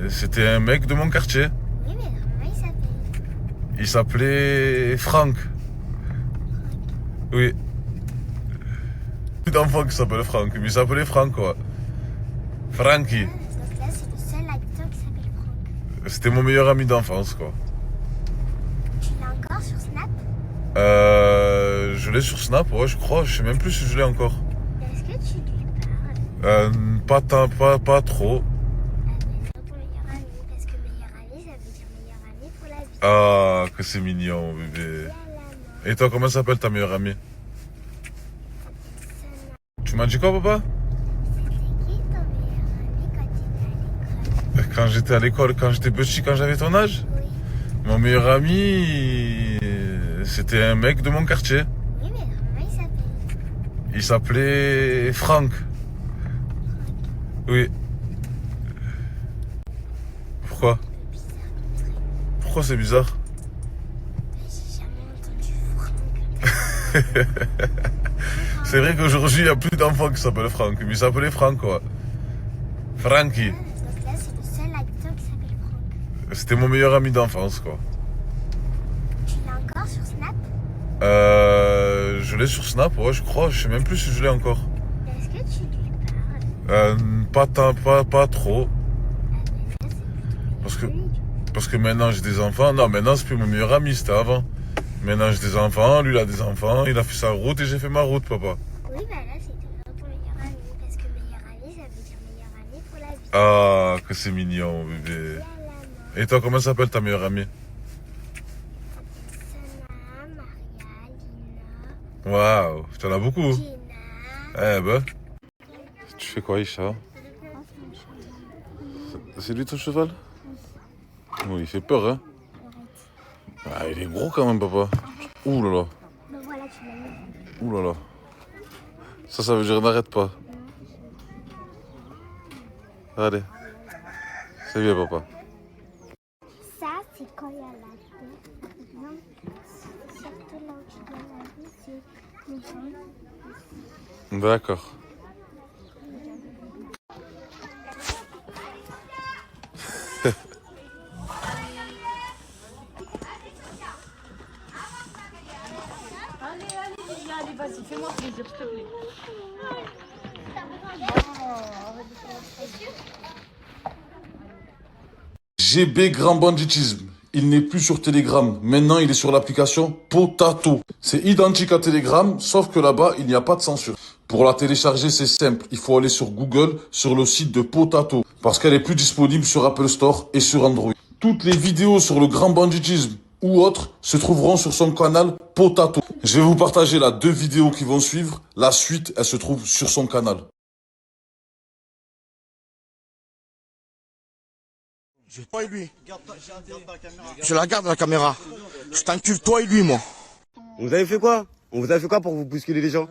c'était un mec de mon quartier. Oui, mais comment il s'appelle? Il s'appelait Franck. Oui. Plus d'enfants qui s'appellent Franck, mais il s'appelait Franck, quoi. Francky. Donc là, c'est le seul habitant qui s'appelle Franck. C'était mon meilleur ami d'enfance, quoi. Tu l'as encore sur Snap? Je l'ai sur Snap, ouais, je crois. Je sais même plus si je l'ai encore. Est-ce que tu lui parles? Pas trop. Ton meilleur ami, parce que meilleur ami, ça veut dire meilleur ami pour la vie. Ah, que c'est mignon, bébé. Et toi, comment s'appelle ta meilleure amie? Tu m'as dit quoi, papa? Quand j'étais à l'école, quand j'étais petit, quand j'avais ton âge? Oui. Mon meilleur ami, c'était un mec de mon quartier. Oui, mais comment il s'appelle? Il s'appelait Franck. Oui. Pourquoi? Pourquoi c'est bizarre? J'ai jamais entendu Franck. C'est vrai qu'aujourd'hui, il n'y a plus d'enfants qui s'appellent Franck, mais il s'appelait Franck, quoi. Francky. Donc là, c'est le seul habitant qui s'appelle Franck. C'était mon meilleur ami d'enfance, quoi. Tu l'as encore sur Snap? Je l'ai sur Snap, ouais, je crois. Je sais même plus si je l'ai encore. Est-ce que tu lui parles? Pas trop. Parce que maintenant j'ai des enfants. Non, maintenant c'est plus mon meilleur ami, c'était avant. Maintenant j'ai des enfants, lui il a des enfants, il a fait sa route et j'ai fait ma route, papa. Oui, bah là, c'est toujours ton meilleur ami. Parce que meilleur ami, ça veut dire meilleur ami pour la vie. Ah, que c'est mignon, bébé. Et toi, comment s'appelle ta meilleure amie? Sana, Maria, Lina, Waouh, tu en as beaucoup. Gina. Eh ben. Tu fais quoi, Isha? C'est lui ton cheval? Oui, il fait peur, hein? Ah, il est gros quand même, papa. Ouh là là. Bah voilà, tu l'as mis. Ouh là là. Ça veut dire n'arrête pas. Allez. C'est bien, papa. Ça, c'est quand il y a la tête. Par exemple, surtout là où tu dois laver, c'est le jaune. D'accord. Allez, vas-y, fais-moi plaisir, s'il te plaît. GB Grand Banditisme. Il n'est plus sur Telegram. Maintenant, il est sur l'application Potato. C'est identique à Telegram, sauf que là-bas, il n'y a pas de censure. Pour la télécharger, c'est simple. Il faut aller sur Google, sur le site de Potato, parce qu'elle est plus disponible sur Apple Store et sur Android. Toutes les vidéos sur le grand banditisme ou autres se trouveront sur son canal Potato. Je vais vous partager là 2 vidéos qui vont suivre. La suite, elle se trouve sur son canal. Toi et lui. Je la garde la caméra. Je t'encule toi et lui, moi. On vous avez fait quoi? On vous a fait quoi pour vous bousculer les gens?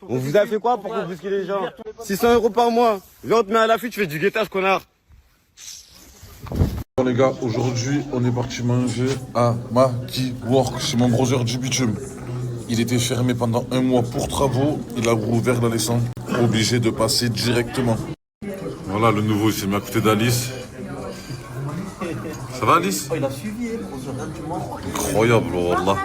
On vous a fait quoi pour vous bousculer les gens? 600 € par mois. Viens, on te met à l'affût, tu fais du guettage, connard. Bon les gars, aujourd'hui on est parti manger à Maki Work chez mon brother du bitume. Il était fermé pendant 1 mois pour travaux, il a rouvert la laissant, obligé de passer directement. Voilà le nouveau, il s'est mis à côté d'Alice. Ça va Alice? Il a suivi, Incroyable, wallah.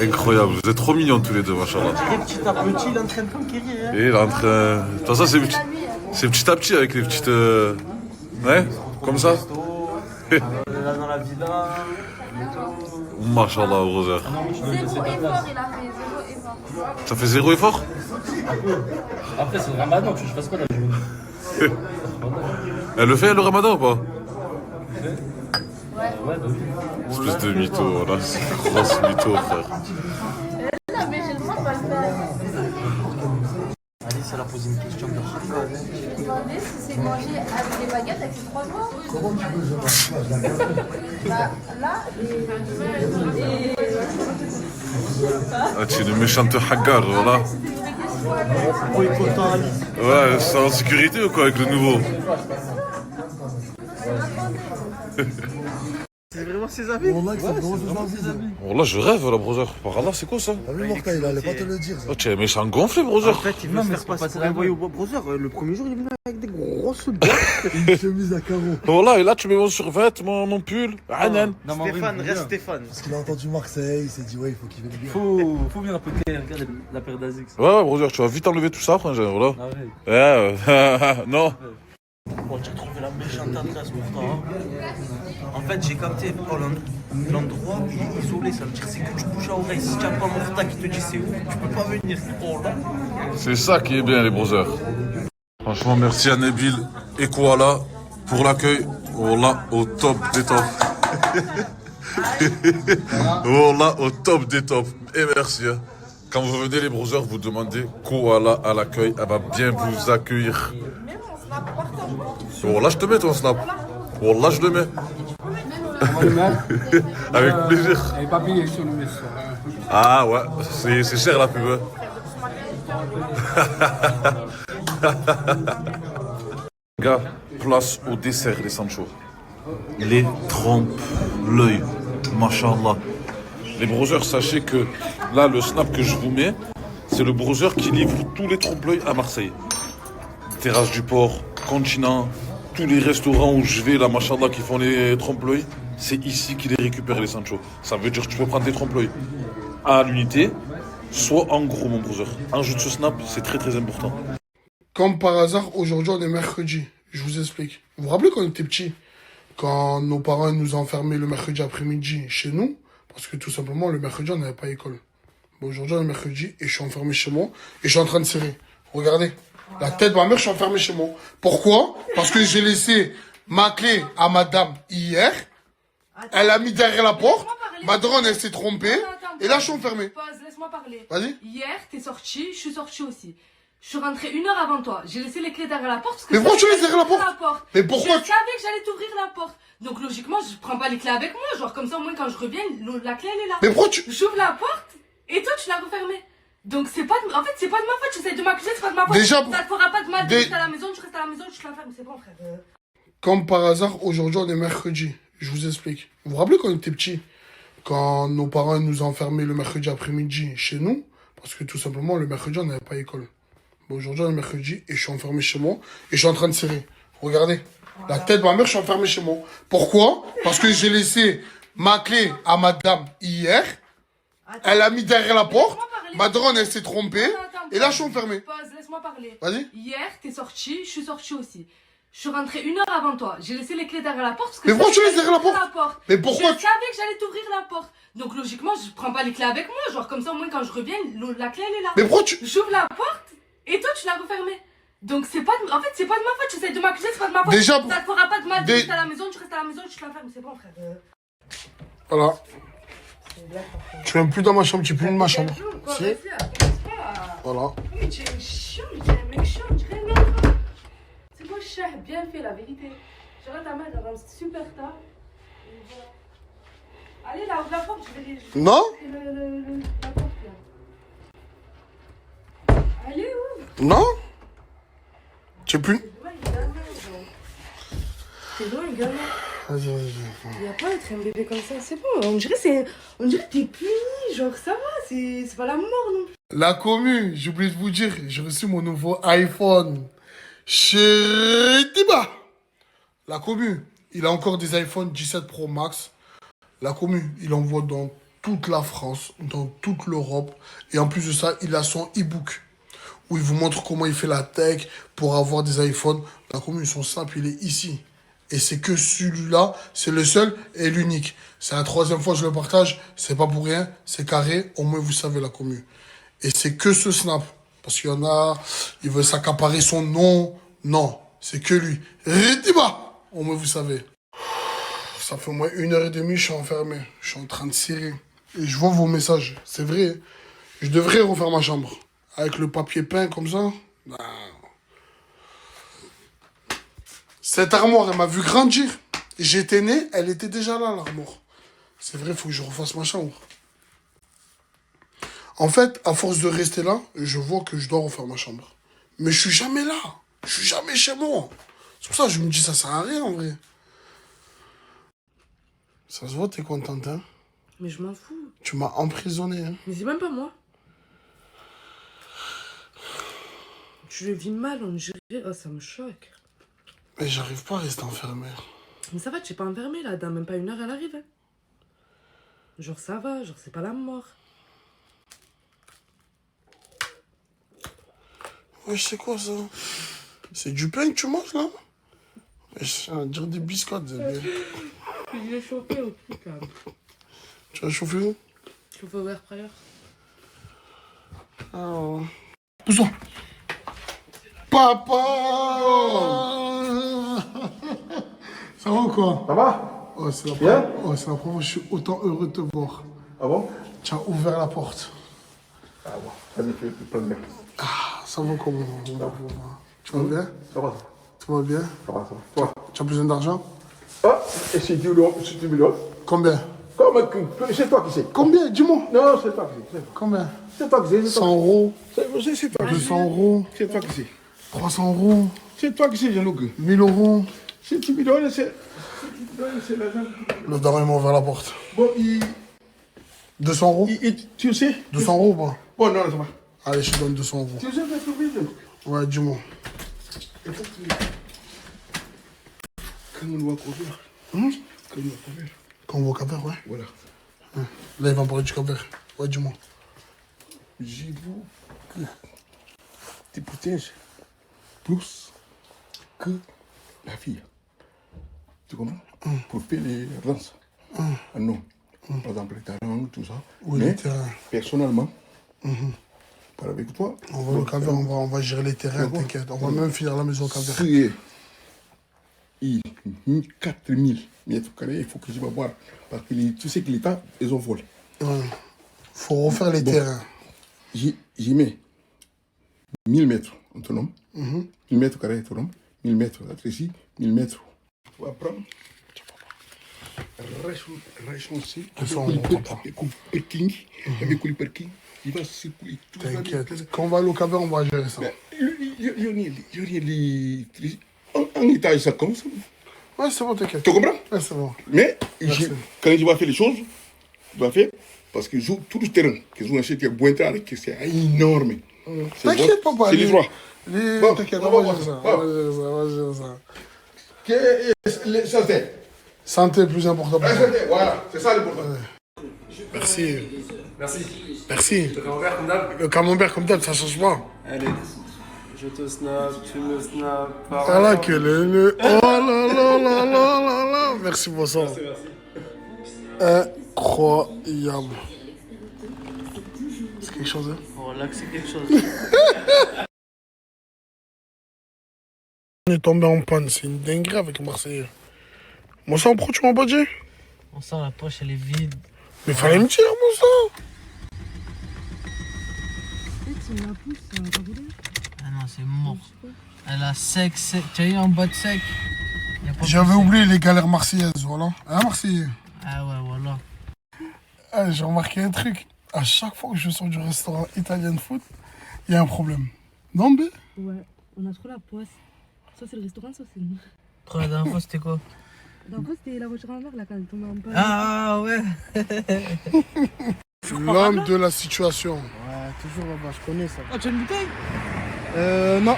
Incroyable, vous êtes trop mignons tous les deux, machallah. Petit à petit, il entraîne comme Kiri. Et il est en train... De toute façon, c'est petit à petit avec les petites... Ouais, comme ça. Là dans la villa. Machallah, brother. 0 effort, il a fait 0 effort. Ça fait 0 effort? Après, c'est le ramadan, tu veux que je fasse quoi la journée? Elle le fait le ramadan ou pas? Ouais, bah oui. Espèce de mytho, voilà. C'est une grosse mytho, frère. Non, mais j'ai le droit de pas le faire. Alice, elle a posé une question de Je lui ai demandé si c'est manger avec des baguettes avec ses 3 doigts. Comment tu veux je mange pas, Bah, là, et... Ah, tu es une méchante hagar, voilà. Ouais, c'est en sécurité ou quoi avec le nouveau? C'est vraiment ses amis? Bon, là, ses amis. Oh là, je rêve, là, brother. Par Allah, c'est quoi ça? Ah oui, Morka, il allait pas te le dire. Oh, tu es méchant gonflé, brother. En fait, il veut se faire passer un voyou. Brother, le premier jour, il est venu avec des grosses boîtes. Une chemise à carreaux. Voilà, et là, tu mets mon survêt, mon pull. Anan. Stéphane, reste Stéphane. Parce qu'il a entendu Marseille, il s'est dit, ouais, il faut qu'il vienne bien. Faut bien appliquer, regarde la paire d'Azix. Ouais, brother, tu vas vite enlever tout ça, frangin, voilà. Ah ouais. Non. Bon, tu as trouvé la méchante adresse pourtant. En fait, j'ai capté l'endroit, il est isolé, ça veut dire c'est que tu bouges à oreille. Si tu n'as pas Morta qui te dit c'est où, tu peux pas venir. Oh là. C'est ça qui est bien, les brothers. Franchement, merci à Nabil et Koala pour l'accueil. Voilà, au top des tops. Voilà, au top des tops. Et merci. Hein. Quand vous venez, les brothers, vous demandez Koala à l'accueil. Elle va bien vous accueillir. Wallah, je te mets ton snap. Wallah, je le mets. Avec plaisir. Elle n'est pas payée sur le message. Ah ouais, c'est cher la pub. Gars, place au dessert, les Sancho. Les trompe-l'œil. Mashallah. Les brothers, sachez que là, le snap que je vous mets, c'est le browser qui livre tous les trompe-l'œil à Marseille. Terrasse du Port, Continent, tous les restaurants où je vais, là, machallah, qui font les trompe-l'œil, c'est ici qu'ils les récupèrent, les Sancho. Ça veut dire que tu peux prendre tes trompe-l'œil à l'unité, soit en gros, mon browser. Ajoute ce snap, c'est très très important. Comme par hasard, aujourd'hui, on est mercredi. Je vous explique. Vous vous rappelez quand on était petits, quand nos parents nous enfermaient le mercredi après-midi chez nous, parce que tout simplement, le mercredi, on n'avait pas école. Bon, aujourd'hui, on est mercredi et je suis enfermé chez moi et je suis en train de serrer. Regardez. La tête de ma mère, je suis enfermé chez moi. Pourquoi? Parce que j'ai laissé ma clé à madame hier. Elle a mis derrière la porte. Ma daronne, elle s'est trompée. Et là, je suis enfermé. Pause, laisse-moi parler. Vas-y. Hier, t'es sorti, je suis sorti aussi. Je suis rentré 1 heure avant toi. J'ai laissé les clés derrière la porte. Parce que mais pourquoi tu laisses derrière la porte? Mais pourquoi je savais que j'allais t'ouvrir la porte. Donc logiquement, je prends pas les clés avec moi. Genre comme ça, au moins quand je reviens, la clé elle est là. Mais pourquoi tu... J'ouvre la porte et toi tu l'as refermée. Donc c'est pas de... En fait, c'est pas de ma faute. J'essaie de m'accuser, c'est pas de ma faute. Déjà, ça te fera pas de mal. Tu restes à la maison, tu restes à la maison, tu te l'enfermes. C'est bon, frère. Comme par hasard, aujourd'hui, on est mercredi. Je vous explique. Vous vous rappelez quand on était petits, quand nos parents nous enfermaient le mercredi après-midi chez nous, parce que tout simplement, le mercredi, on n'avait pas école. Bon, aujourd'hui, on est mercredi et je suis enfermé chez moi et je suis en train de serrer. Regardez. La tête de ma mère, je suis enfermé chez moi. Pourquoi? Parce que j'ai laissé ma clé à madame hier. Elle a mis derrière la porte. Ma daronne, elle s'est trompée. Et là, je suis enfermé. Pause, laisse-moi parler. Vas-y. Hier, t'es sorti, je suis sorti aussi. Je suis rentré 1 heure avant toi. J'ai laissé les clés derrière la porte. Parce que mais pourquoi tu laisses derrière la porte? Mais pourquoi je savais que j'allais t'ouvrir la porte. Donc logiquement, je prends pas les clés avec moi. Genre comme ça, au moins quand je reviens, la clé elle est là. Mais pourquoi tu... J'ouvre la porte et toi tu l'as refermée. Donc c'est pas de... En fait, c'est pas de ma faute. J'essaie de m'accuser, c'est pas de ma faute. Déjà, ça te fera pas de mal. Tu restes à la maison, tu restes à la maison, tu te l'enfermes. C'est bon, frère. Voilà. Tu viens plus dans ma chambre, tu es plus de ma chambre. Si. Voilà. Mais tu es chiant, tu es un mec chiant, tu es rien. C'est moi, cher, bien fait, la vérité. Je regarde ta mère, elle rentre super tard. Allez, là, ouvre la porte, je vais... Non. La porte, là. Allez, ouvre. Non. Tu es plus... T'es loin, gamin. Vas-y. Il n'y a pas à être un bébé comme ça, c'est bon. On dirait que t'es puni, genre ça va, c'est pas la mort non plus. La commu, j'ai oublié de vous dire, j'ai reçu mon nouveau iPhone chez Diba. La commu, il a encore des iPhone 17 Pro Max. La commu, il envoie dans toute la France, dans toute l'Europe. Et en plus de ça, il a son e-book où il vous montre comment il fait la tech pour avoir des iPhones. La commu, ils sont simples, il est ici. Et c'est que celui-là, c'est le seul et l'unique. C'est la 3e fois que je le partage. C'est pas pour rien, c'est carré. Au moins, vous savez la commu. Et c'est que ce snap. Parce qu'il y en a, il veut s'accaparer son nom. Non, c'est que lui. Rediba. Au moins, vous savez. Ça fait au moins 1h30, je suis enfermé. Je suis en train de cirer. Et je vois vos messages. C'est vrai. Je devrais refaire ma chambre. Avec le papier peint comme ça. Non. Cette armoire, elle m'a vu grandir. J'étais né, elle était déjà là, l'armoire. C'est vrai, il faut que je refasse ma chambre. En fait, à force de rester là, je vois que je dois refaire ma chambre. Mais je suis jamais là. Je suis jamais chez moi. C'est pour ça que je me dis, ça sert à rien, en vrai. Ça se voit, t'es contente, hein? Mais je m'en fous. Tu m'as emprisonné, hein? Mais c'est même pas moi. Tu le vis mal, on dirait. Oh, ça me choque. Mais j'arrive pas à rester enfermé. Mais ça va, tu es pas enfermé là. Dans même pas 1 heure, elle arrive. Hein. Genre, ça va. Genre, c'est pas la mort. Ouais, c'est quoi ça? C'est du pain que tu manges là? Je vais dire des biscottes. Je l'ai chauffé au truc là. Tu vas chauffer où? Chauffé au air fryer. Ah. Pousse-toi. Papa! Ça va ou quoi? Ça va? Oh, c'est la Bien? première... oh, c'est la première fois que je suis autant heureux de te voir. Ah bon? Tu as ouvert la porte. Ah bon, vas-y, fais plein de mecs. Ah, ça va comment? Tu vas bien? Ça va. Tu vas bien? Ça va, ça va. Toi? Tu as besoin d'argent? Ah, et si tu millions? Combien? C'est toi qui sais. Combien? Dis-moi. Non, c'est toi qui sais. Combien? C'est toi qui sais. 100 euros. C'est toi qui sais. 200 euros. C'est toi qui sais. 300 euros. C'est toi qui sais, Jean-Luc. 1000 euros. Si tu me donnes, c'est l'argent. Le daron m'a ouvert la porte. Bon, 200 euros? Tu sais? 200 euros ou pas? Bon, non, ça va. Allez, je te donne 200 euros. Tu sais, fais tout vite. Ouais, dis-moi. Quand on doit couvrir. Quand on doit couvrir. Quand on va au Cap-Vert, ouais. Voilà. Là, il va me parler du Cap-Vert. Ouais, dis-moi. J'ai vu que tu protèges plus que la fille. Tu comprends? Pour faire les avances. Ah non. Par exemple, les talents, tout ça. Oui, mais les terrains. Personnellement, par avec toi. On va au Cap-Vert, on va gérer les terrains, t'inquiète. On va même finir la maison au Cap-Vert. Si il 4000 mètres carrés, il faut que je vais voir. Parce que tu sais que l'État, ils ont volé. Ouais. Faut refaire les terrains. J'y mets 1000 mètres autonome, 1000 mètres carrés autonome, 1000 mètres ici, 1000 mètres. Tu vas prendre. Réchauffer avec le parking, avec le parking, il va circuler tout. T'inquiète. Quand on va aller au Cap-Vert, on va gérer ça. En étage, ça comme ça. Ouais, c'est bon, t'inquiète. Tu comprends? Ouais, c'est bon. Mais quand je vais faire les choses, je dois faire parce que tout le terrain que je achète, c'est énorme. T'inquiète, papa. C'est l'histoire. T'inquiète, on va gérer ça. On va gérer ça. Santé. Santé, plus important. Santé, voilà, c'est ça l'important. Merci. Merci. Merci. Le camembert comme d'hab. Le camembert comme d'hab, ça change pas. Allez, je te snap, tu me snaps. Voilà que le... Oh là là là là là là. Merci pour ça. Merci. Incroyable. C'est quelque chose, hein? Voilà que c'est quelque chose. On est tombé en panne, c'est une dinguerie avec Marseillais. Moi ça, pourquoi tu m'as pas dit? On sent la poche, elle est vide. Mais fallait me dire, moi ça. Ah non, c'est mort. Elle a sec. Tu as eu un boîte sec? J'avais oublié les galères marseillaises, voilà. Hein, Marseillais? Ah ouais, voilà. Ah, j'ai remarqué un truc. À chaque fois que je sors du restaurant Italian Food, il y a un problème. Non, B? Ouais, on a trop la poisse. Soit c'est le restaurant, soit c'est nous. La dernière fois, c'était quoi? La dernière fois, c'était la voiture en mer, là, quand elle tombait en panne. Ah ouais. L'homme de la situation. Ouais, toujours là-bas, je connais ça. Ah, tu as une bouteille? Non.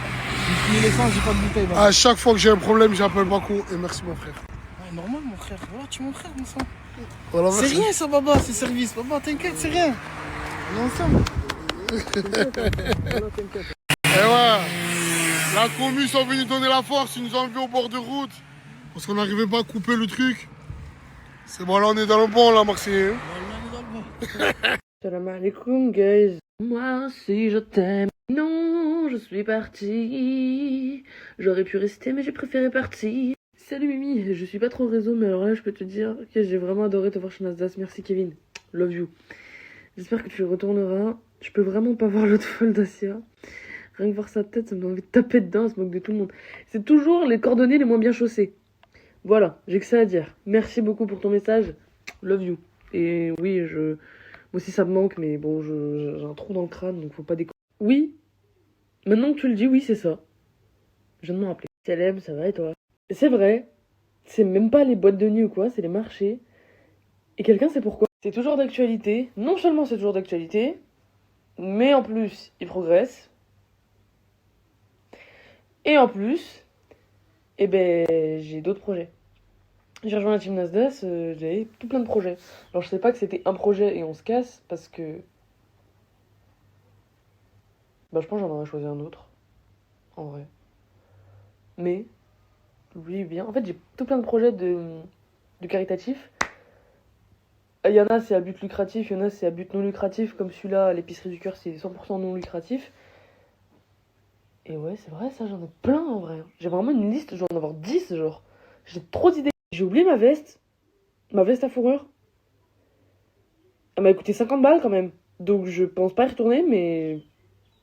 J'ai fini l'essence, j'ai pas de bouteille. À chaque fois que j'ai un problème, j'appelle Bakou et merci mon frère. Ouais, normal, mon frère. Voilà, tu es mon frère, mon sang. Voilà, c'est rien ça, Baba, c'est service. Baba, t'inquiète, c'est rien. On est ensemble. Et ouais, la commu sont venus donner la force, ils nous ont envie au bord de route. Parce qu'on n'arrivait pas à couper le truc. C'est bon, là on est dans le bon, là, Marseillais. Salam alaikum, guys. Moi aussi, je t'aime. Non, je suis partie. J'aurais pu rester, mais j'ai préféré partir. Salut Mimi, je suis pas trop réseau, mais alors là je peux te dire que j'ai vraiment adoré te voir chez Nasdaq. Merci Kevin, love you. J'espère que tu retourneras. Je peux vraiment pas voir l'autre folle d'Asia. Rien que voir sa tête, ça me donne envie de taper dedans, elle se moque de tout le monde. C'est toujours les cordonniers les moins bien chaussés. Voilà, j'ai que ça à dire. Merci beaucoup pour ton message, love you. Et oui, moi aussi ça me manque, mais bon, j'ai un trou dans le crâne, donc faut pas déconner. Oui, maintenant que tu le dis, oui c'est ça. Je viens de m'en rappeler. Salam, ça va et toi? C'est vrai, c'est même pas les boîtes de nuit ou quoi, c'est les marchés. Et quelqu'un sait pourquoi. C'est toujours d'actualité. Non seulement c'est toujours d'actualité, mais en plus, il progresse. Et en plus, eh ben, j'ai d'autres projets. J'ai rejoint la team Nasdaq, j'avais tout plein de projets. Alors je sais pas que c'était un projet et on se casse, parce que... Bah je pense que j'en aurais choisi un autre. En vrai. Mais... Oui, bien. En fait, j'ai tout plein de projets de caritatifs. Il y en a, c'est à but lucratif. Il y en a, c'est à but non lucratif. Comme celui-là, l'épicerie du cœur, c'est 100% non lucratif. Et ouais, c'est vrai, ça, j'en ai plein, en vrai. J'ai vraiment une liste, je vais en avoir 10, genre. J'ai trop d'idées. J'ai oublié ma veste. Ma veste à fourrure. Elle m'a coûté 50 balles, quand même. Donc, je pense pas y retourner, mais...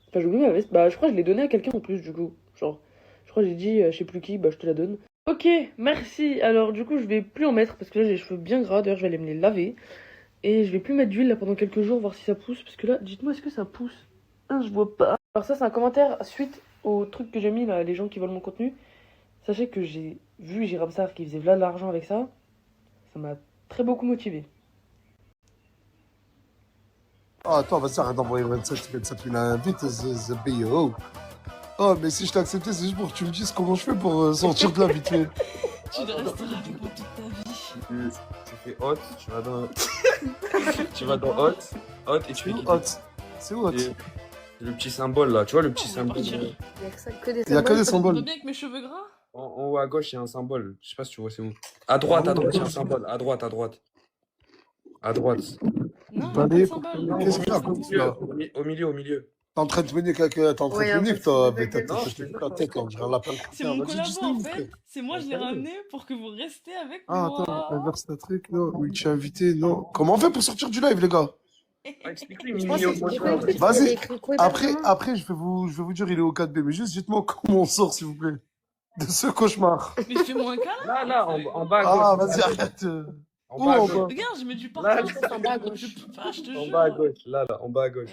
Enfin, j'ai oublié ma veste. Bah, je crois que je l'ai donnée à quelqu'un, en plus, du coup. Genre... Je crois que j'ai dit, je sais plus qui, bah je te la donne. Ok, merci. Alors du coup, je vais plus en mettre parce que là j'ai les cheveux bien gras. D'ailleurs, je vais aller me les laver. Et je vais plus mettre d'huile là pendant quelques jours, voir si ça pousse. Parce que là, dites-moi, est-ce que ça pousse? Ah, je vois pas. Alors ça, c'est un commentaire suite au truc que j'ai mis là, les gens qui volent mon contenu. Sachez que j'ai vu Jérôme Sarr qui faisait là de l'argent avec ça. Ça m'a très beaucoup motivé. Ah, attends, vas-y, arrête d'envoyer 27 000 invites, c'est BO. Oh, mais si je t'ai accepté, c'est juste pour que tu me dises comment je fais pour sortir de là vite fait. Tu ne resteras avec moi toute ta vie. Tu fais hot, tu vas dans... tu vas dans hot et tu fais hot. C'est où hot? Le petit symbole là, tu vois le petit symbole. Il y a que des symboles. Ça va bien avec mes cheveux gras? En haut à gauche, il y a un symbole. Je sais pas si tu vois, c'est où. À droite, il y a un symbole. À droite. À droite. Non, qu'est-ce qu'il y a? Au milieu. T'es en train de venir avec toi, avec ta tête, on dirait un lapin. C'est mon collabo en fait. C'est moi, je l'ai ramené pour que vous restiez avec moi. moi. Ah, attends, inverse ta truc, non. Oui, tu es invité, non. Comment on fait pour sortir du live, les gars? Vas-y. Après, je vais vous dire, il est au 4B, mais juste dites-moi comment on sort, s'il vous plaît. De ce cauchemar. Mais fais-moi un câlin. Là, en bas à gauche. Ah, vas-y, arrête. En bas à gauche. Regarde, je mets du parfum. En bas à gauche. Je te jure. En bas à gauche, là, en bas à gauche.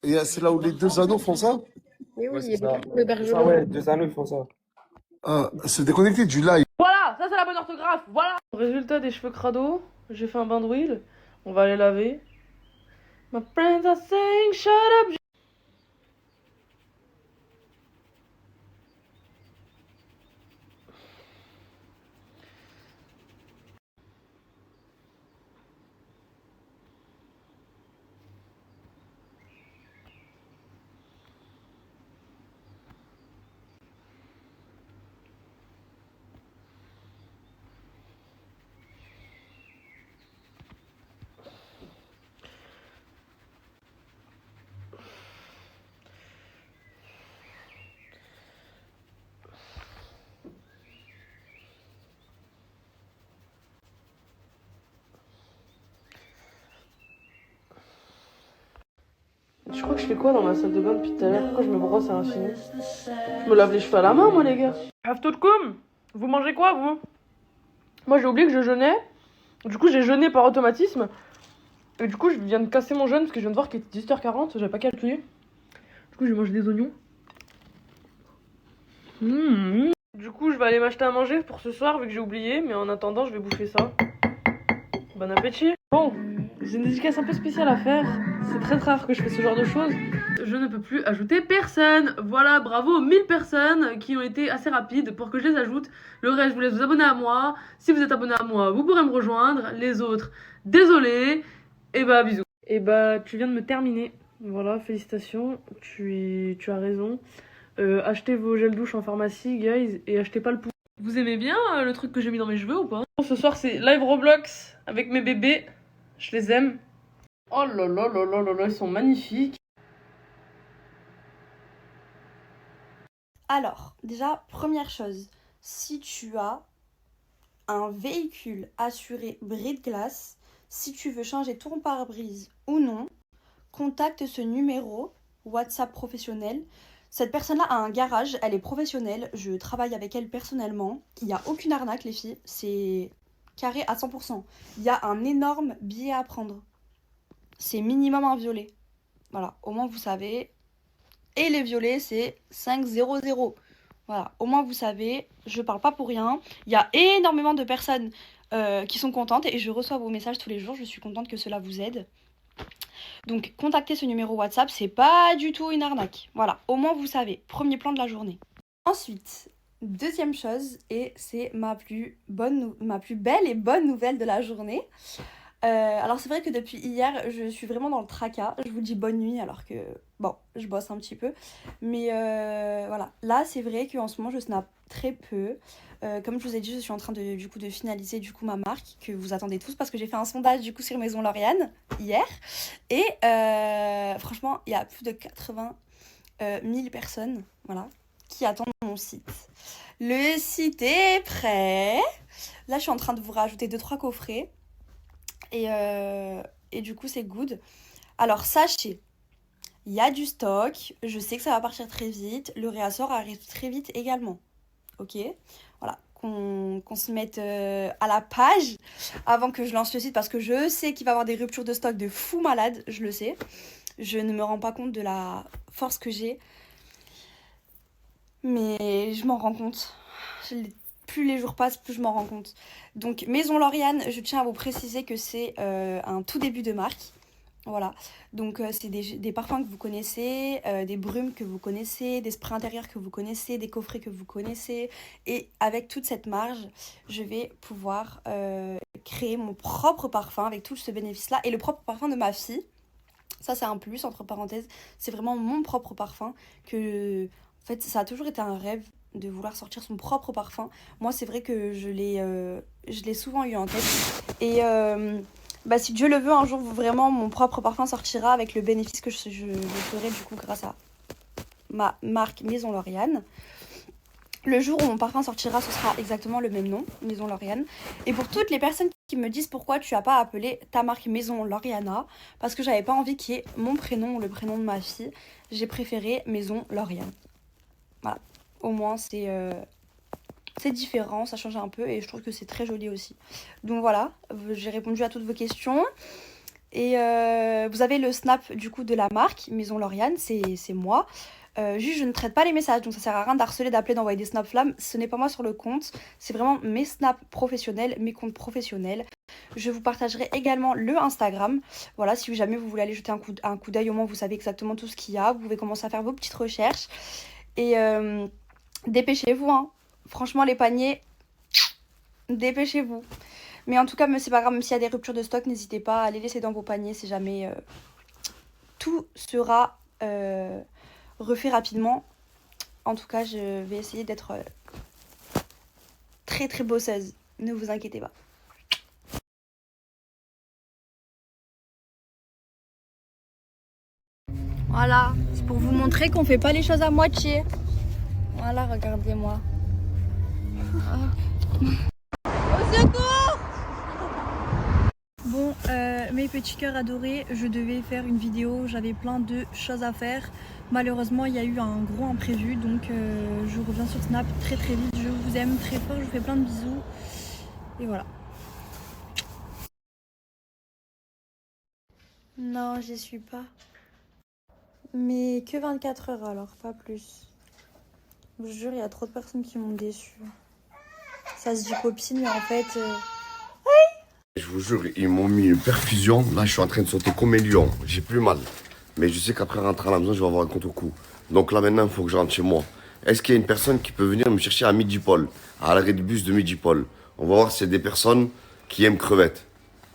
Et c'est là où les deux anneaux font ça? Mais oui, Ouais, il y c'est a ça. beaucoup d'hébergements. Ah ouais, 2 anneaux, ils font ça. Ah, se déconnecter du live. Voilà, ça c'est la bonne orthographe, voilà. Résultat des cheveux crado, j'ai fait un bain d'huile. On va aller laver. My friends are saying shut up. Je crois que je fais quoi dans ma salle de bain depuis tout à l'heure? Pourquoi je me brosse à l'infini? Je me lave les cheveux à la main, moi, les gars. Haftoutkoum, vous mangez quoi, vous? Moi, j'ai oublié que je jeûnais. Du coup, j'ai jeûné par automatisme. Et du coup, je viens de casser mon jeûne parce que je viens de voir qu'il était 18h40. J'avais pas calculé. Du coup, j'ai mangé des oignons. Du coup, je vais aller m'acheter à manger pour ce soir vu que j'ai oublié. Mais en attendant, je vais bouffer ça. Bon appétit. Bon, j'ai une dédicace un peu spéciale à faire. C'est très rare que je fais ce genre de choses. Je ne peux plus ajouter personne. Voilà, bravo aux 1000 personnes qui ont été assez rapides pour que je les ajoute. Le reste, je vous laisse vous abonner à moi. Si vous êtes abonné à moi, vous pourrez me rejoindre. Les autres, désolé. Et bah, bisous. Et bah, tu viens de me terminer. Voilà, félicitations. Tu as raison. Achetez vos gels douche en pharmacie, guys. Et achetez pas le poulet. Vous aimez bien le truc que j'ai mis dans mes cheveux ou pas? Ce soir, c'est live Roblox avec mes bébés. Je les aime. Oh là là là là là là, ils sont magnifiques. Alors, déjà, première chose, si tu as un véhicule assuré brise-glace. Si tu veux changer ton pare-brise ou non, contacte ce numéro WhatsApp professionnel. Cette personne-là a un garage, elle est professionnelle, je travaille avec elle personnellement. Il n'y a aucune arnaque les filles, c'est carré à 100%. Il y a un énorme billet à prendre. C'est minimum un violet. Voilà, au moins vous savez. Et les violets, c'est 500. Voilà, au moins vous savez, je parle pas pour rien. Il y a énormément de personnes qui sont contentes et je reçois vos messages tous les jours. Je suis contente que cela vous aide. Donc, contactez ce numéro WhatsApp, c'est pas du tout une arnaque. Voilà, au moins vous savez. Premier plan de la journée. Ensuite, deuxième chose, et c'est ma plus belle et bonne nouvelle de la journée. Alors c'est vrai que depuis hier, je suis vraiment dans le tracas. Je vous dis bonne nuit alors que, bon, je bosse un petit peu. Mais voilà, là c'est vrai qu'en ce moment je snap très peu. Comme je vous ai dit, je suis en train de finaliser ma marque que vous attendez tous parce que j'ai fait un sondage sur Maison Lauriane hier. Et franchement, il y a plus de 80 000 personnes voilà, qui attendent mon site. Le site est prêt. Là je suis en train de vous rajouter 2-3 coffrets. Et du coup c'est good. Alors sachez, il y a du stock, je sais que ça va partir très vite, le réassort arrive très vite également. Ok, voilà, qu'on se mette à la page avant que je lance le site parce que je sais qu'il va y avoir des ruptures de stock de fou malade, je le sais. Je ne me rends pas compte de la force que j'ai, mais je m'en rends compte. Plus les jours passent, plus je m'en rends compte. Donc Maison Lauriane, je tiens à vous préciser que c'est un tout début de marque. Voilà, donc c'est des parfums que vous connaissez, des brumes que vous connaissez, des sprays intérieurs que vous connaissez, des coffrets que vous connaissez. Et avec toute cette marge, je vais pouvoir créer mon propre parfum avec tout ce bénéfice-là. Et le propre parfum de ma fille, ça c'est un plus, entre parenthèses, c'est vraiment mon propre parfum que... En fait, ça a toujours été un rêve de vouloir sortir son propre parfum. Moi, c'est vrai que je l'ai souvent eu en tête. Et si Dieu le veut, un jour, vraiment, mon propre parfum sortira avec le bénéfice que je ferai du coup grâce à ma marque Maison Lauriane. Le jour où mon parfum sortira, ce sera exactement le même nom, Maison Lauriane. Et pour toutes les personnes qui me disent pourquoi tu n'as pas appelé ta marque Maison Lauriana, parce que j'avais pas envie qu'il y ait mon prénom ou le prénom de ma fille, j'ai préféré Maison Lauriane. Voilà, au moins c'est différent, ça change un peu et je trouve que c'est très joli aussi. Donc voilà, j'ai répondu à toutes vos questions. Et vous avez le snap du coup de la marque Maison Lauriane, c'est moi. Juste je ne traite pas les messages, donc ça sert à rien d'harceler, d'appeler, d'envoyer des snaps flammes. Ce n'est pas moi sur le compte, c'est vraiment mes snaps professionnels, mes comptes professionnels. Je vous partagerai également le Instagram. Voilà, si jamais vous voulez aller jeter un coup d'œil, au moins vous savez exactement tout ce qu'il y a. Vous pouvez commencer à faire vos petites recherches. Et dépêchez-vous, hein. Franchement, les paniers, dépêchez-vous. Mais en tout cas, c'est pas grave, même s'il y a des ruptures de stock, n'hésitez pas à les laisser dans vos paniers si jamais tout sera refait rapidement. En tout cas, je vais essayer d'être très très bosseuse. Ne vous inquiétez pas. Voilà, c'est pour vous montrer qu'on fait pas les choses à moitié. Voilà, regardez-moi. Au secours! Bon, mes petits cœurs adorés, je devais faire une vidéo, j'avais plein de choses à faire. Malheureusement, il y a eu un gros imprévu, donc je reviens sur Snap très très vite. Je vous aime très fort, je vous fais plein de bisous. Et voilà. Non, j'y suis pas. Mais que 24 heures alors, pas plus. Je vous jure, il y a trop de personnes qui m'ont déçue. Ça se dit copine, mais en fait... Je vous jure, ils m'ont mis une perfusion. Là, je suis en train de sauter comme un lion. J'ai plus mal. Mais je sais qu'après rentrer à la maison, je vais avoir un contre-coup. Donc là, maintenant, il faut que je rentre chez moi. Est-ce qu'il y a une personne qui peut venir me chercher à Midipol, à l'arrêt de bus de Midipol? On va voir s'il y a des personnes qui aiment crevettes.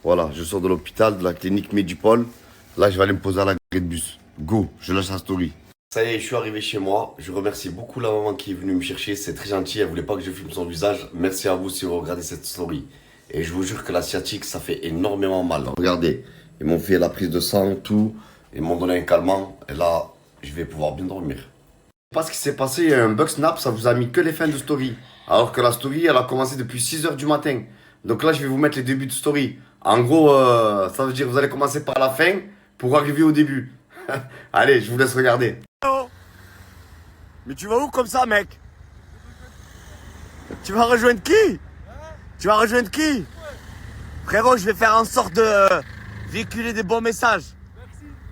Voilà, je sors de l'hôpital, de la clinique Midipol. Là, je vais aller me poser à l'arrêt de bus. Go, je lâche la story. Ça y est, je suis arrivé chez moi. Je remercie beaucoup la maman qui est venue me chercher. C'est très gentil. Elle voulait pas que je filme son visage. Merci à vous si vous regardez cette story. Et je vous jure que la sciatique, ça fait énormément mal. Regardez, ils m'ont fait la prise de sang, tout. Ils m'ont donné un calmant. Et là, je vais pouvoir bien dormir. Pas ce qui s'est passé, il y a un bug snap, ça vous a mis que les fins de story. Alors que la story, elle a commencé depuis 6 h du matin. Donc là, je vais vous mettre les débuts de story. En gros, ça veut dire que vous allez commencer par la fin pour arriver au début. Allez, je vous laisse regarder. Mais tu vas où comme ça, mec? Tu vas rejoindre qui? Tu vas rejoindre qui? Frérot, je vais faire en sorte de véhiculer des bons messages.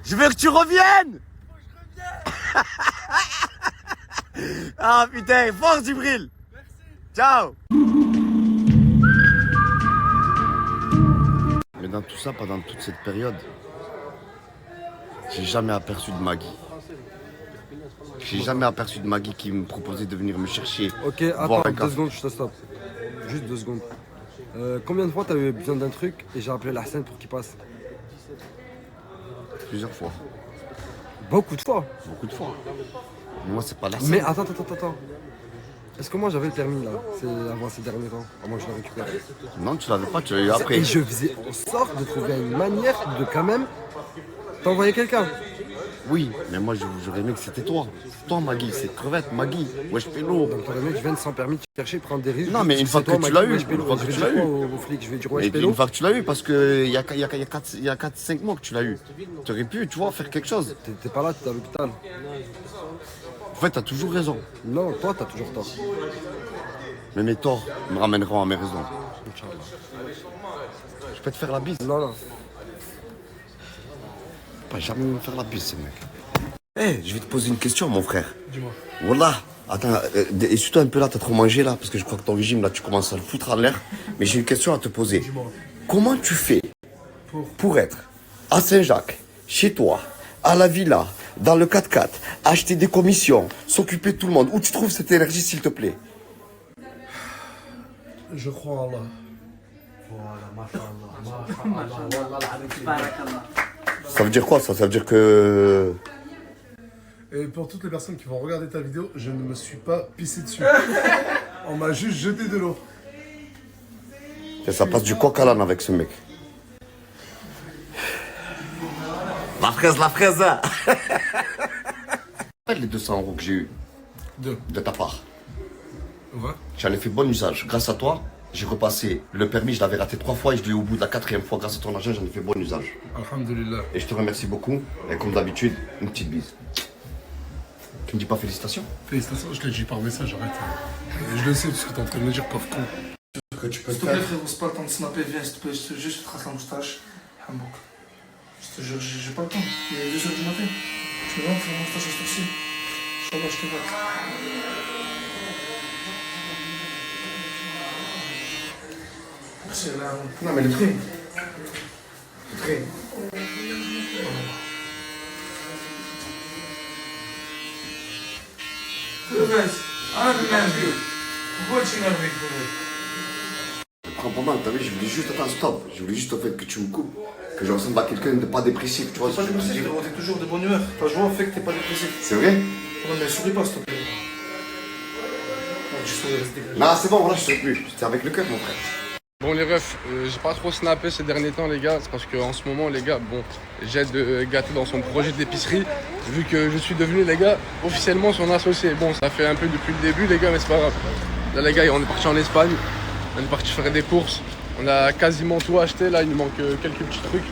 Je veux que tu reviennes. Ah putain, force Djibril. Ciao. Mais dans tout ça, pendant toute cette période, j'ai jamais aperçu de Maggie. J'ai jamais aperçu de Maggie qui me proposait de venir me chercher. Ok, attends, 2 secondes, je te stoppe. Juste 2 secondes. Combien de fois t'as eu besoin d'un truc et j'ai appelé Lahsen pour qu'il passe? Plusieurs fois. Beaucoup de fois? Beaucoup de fois. Moi, c'est pas Lahsen. Mais attends. Est-ce que moi j'avais le permis là, avant ces derniers temps, avant que je le récupère? Non, tu l'avais pas, tu l'as eu après. Et je faisais en sorte de trouver une manière de quand même t'envoyer quelqu'un. Oui, mais moi j'aurais aimé que c'était toi. Toi, Maggie, c'est crevette, Maggie. Wesh, pélo. Donc t'aurais aimé que je vienne sans permis te chercher, prendre des risques. Non, mais une fois que tu l'as eu, une fois que tu l'as eu. Au flic, je vais dire wesh, pélo. Une fois que tu l'as eu, parce qu'il y a 4-5 mois que tu l'as eu. Tu aurais pu, tu vois, faire quelque chose. T'es pas là, t'es à l'hôpital. En fait, t'as toujours raison. Non, toi, t'as toujours tort. Mais mes torts me ramèneront à mes raisons. Je peux te faire la bise? Non. Pas jamais me faire la bise, ce mec. Eh, je vais te poser une question, mon frère. Dis-moi. Voilà. Attends, essuie-toi un peu là, t'as trop mangé là, parce que je crois que ton régime là, tu commences à le foutre en l'air. Mais j'ai une question à te poser. Comment tu fais pour être à Saint-Jacques, chez toi, à la villa, dans le 4x4, acheter des commissions, s'occuper de tout le monde? Où tu trouves cette énergie, s'il te plaît? Je crois en Allah. Ça veut dire quoi ça? Ça veut dire que... Et pour toutes les personnes qui vont regarder ta vidéo, je ne me suis pas pissé dessus. On m'a juste jeté de l'eau. Et ça passe du coq à l'âne avec ce mec. La fraise les 200 € que j'ai eu de ta part. Ouais. J'en ai fait bon usage. Grâce à toi, j'ai repassé le permis, je l'avais raté 3 fois et je l'ai eu au bout de la 4e fois. Grâce à ton argent, j'en ai fait bon usage. Alhamdulillah. Et je te remercie beaucoup. Et comme d'habitude, une petite bise. Tu me dis pas félicitations? Félicitations, je te le dis par message, arrête. Je le sais, parce que t'es en train de me dire, pauvre con. S'il te plaît, frérot, c'est pas le temps de snapper, viens, s'il te plaît, je te jure, je te trace la moustache. Hambouk. Je te jure, j'ai pas le temps. Il est 2 h du matin. Tu me vois, fais la moustache à ce tour-ci. Inch'Allah, je te vois. Merci, là. Non, mais le trait. Le trait. Prends pas mal, t'as vu, je voulais juste, attends, stop. Je voulais juste au fait que tu me coupes. Que je ressemble à quelqu'un de pas dépressif, tu vois. Pas dépressif, frérot, t'es toujours de bonne humeur. Ta joie fait que t'es pas dépressif. C'est vrai? Ouais, mais souris pas, s'il te plaît. Non, tu souris, reste Non, c'est bon, voilà, je souris plus. C'était avec le cœur, mon frère. Bon les refs, j'ai pas trop snappé ces derniers temps les gars, c'est parce qu'en ce moment les gars, bon, j'aide Gâté dans son projet de l'épicerie, vu que je suis devenu les gars officiellement son associé. Bon, ça fait un peu depuis le début les gars, mais c'est pas grave. Là les gars, on est parti en Espagne, on est parti faire des courses, on a quasiment tout acheté, là il nous manque quelques petits trucs.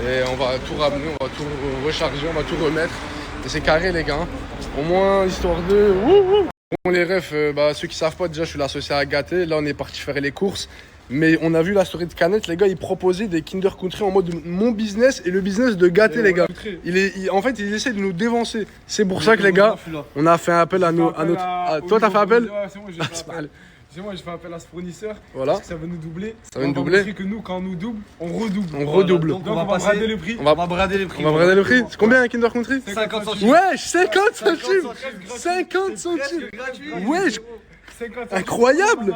Et on va tout ramener, on va tout recharger, on va tout remettre. Et c'est carré les gars, au moins histoire de... Bon les refs, ceux qui savent pas, déjà je suis l'associé à Gâté, là on est parti faire les courses. Mais on a vu la story de Canette, les gars, ils proposaient des Kinder Country en mode mon business et le business de Gâté, les gars. En fait, ils essaient de nous dévancer. C'est pour ça que, les gars, on a fait appel à notre... Toi, t'as fait appel? C'est moi, j'ai fait appel à ce fournisseur. Voilà. Parce que ça va nous doubler. Ça va nous doubler. Que nous, quand on nous double, on redouble. On redouble. Donc on va brader le prix. On va brader les prix. On va brader le prix. C'est combien un Kinder Country? 50 centimes. Ouais, 50 centimes. 50 centimes. Ouais, incroyable.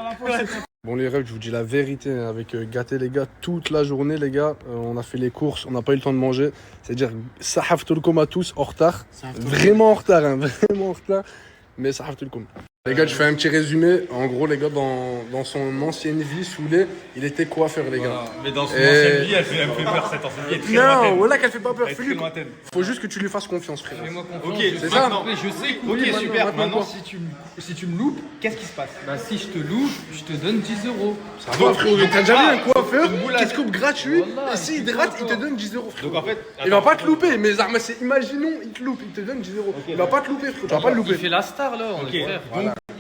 Bon les refs, je vous dis la vérité, avec Gâté les gars, toute la journée les gars, on a fait les courses, on n'a pas eu le temps de manger. C'est-à-dire, sahaftoulkoum à tous, en retard. Vraiment en retard, hein, vraiment en retard. Mais sahaftoulkoum. Les gars, je fais un petit résumé. En gros, les gars, dans son ancienne vie, Souley, il était coiffeur, les gars. Voilà. Mais dans son ancienne vie, elle fait peur, cette ancienne vie. Elle est très lointaine. Non, voilà qu'elle fait pas peur. Elle est très lointaine. Faut juste que tu lui fasses confiance, frère. Fais-moi confiance. Ok, c'est ça. je sais. Oui, Ok, super. Maintenant, quoi si tu me loupes, qu'est-ce qui se passe? Bah, si je te loupe, je te donne 10 euros. Ça va, frérot. T'as déjà vu un coiffeur qui te coupe gratuit? Et s'il te rate, il te donne 10 euros, frérot. Donc en fait, il va pas te louper. Mais imaginons, il te loupe, il te donne 10 euros. Il va pas te louper, frérot. Tu vas pas le louper. Il fait la star, là. On est frères.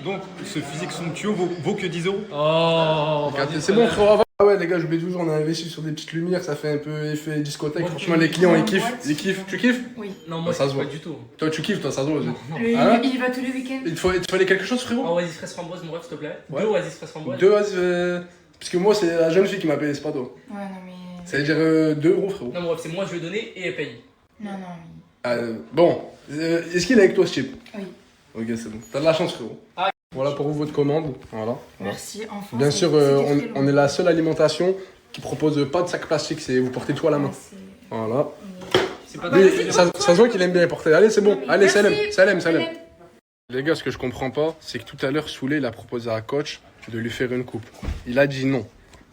Donc, ce physique somptueux vaut que 10 euros. Oh, c'est bon, frérot. Ah ouais, les gars, j'oublie toujours, on a investi sur des petites lumières, ça fait un peu effet discothèque. Moi, franchement, les clients, ils kiffent. Ils kiffent. Tu kiffes? Oui. Non, moi, ça se voit pas du tout. Toi, tu kiffes, toi, ça se voit aussi. Il y va tous les week-ends. Il te fallait quelque chose, frérot? Oh, Oasis fraise framboise, mon rêve, s'il te plaît. Ouais. 2 Oasis fraise framboise. 2 Oasis. Parce que moi, c'est la jeune fille qui m'a payé, c'est pas toi. Ouais, non, mais. Ça veut dire 2 euros, frérot. Non, mon rêve, c'est moi, je vais donner et elle paye. Non, mais. Bon, est-ce qu'il est avec toi, ce type? Oui. Ok, c'est bon. T'as de la chance, frérot. Ah. Voilà pour vous votre commande. Voilà. Merci, enfin. Bien sûr, on est la seule alimentation qui propose pas de sac plastique, c'est vous portez tout à la main. Voilà. Lui, ça se voit qu'il aime bien les porter. Allez, c'est bon. Allez, Salem. Les gars, ce que je comprends pas, c'est que tout à l'heure, Souley, il a proposé à coach de lui faire une coupe. Il a dit non.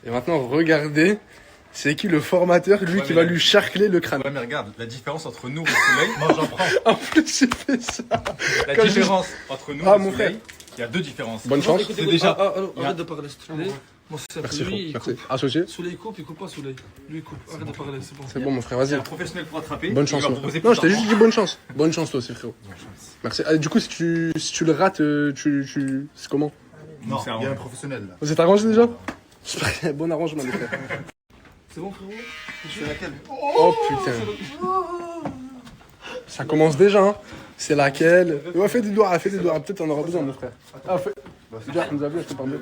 Et maintenant, regardez, c'est qui le formateur, lui, qui va lui charcler le crâne. Ouais, mais regarde, la différence entre nous et Souley, moi j'en prends. En plus, il fait ça. La différence entre nous et Souley, il y a 2 différences. Bonne chance. C'est déjà. Arrête de parler, s'il te plaît. Moi, c'est Merci, lui, il merci. coupe. Associé. Souley, il coupe pas Souley. Lui, il coupe. Arrête de parler, c'est bon. C'est bon, mon frère, vas-y. Il y a un professionnel pour attraper. Bonne chance. Non, je t'ai juste dit bonne chance. Bonne chance, toi aussi, frérot. Merci. Du coup, si tu le rates, c'est comment? Non, il y a un professionnel là. Vous êtes arrangé déjà? J'espère qu'il y a un bon arrangement, les frères. C'est bon, frérot? C'est laquelle? Oh putain. Ça commence déjà, hein. C'est laquelle? Ouais, fais des doigts, peut-être on aura besoin, mon frère. Ah, fais. Déjà, on nous a vu, je te parle de.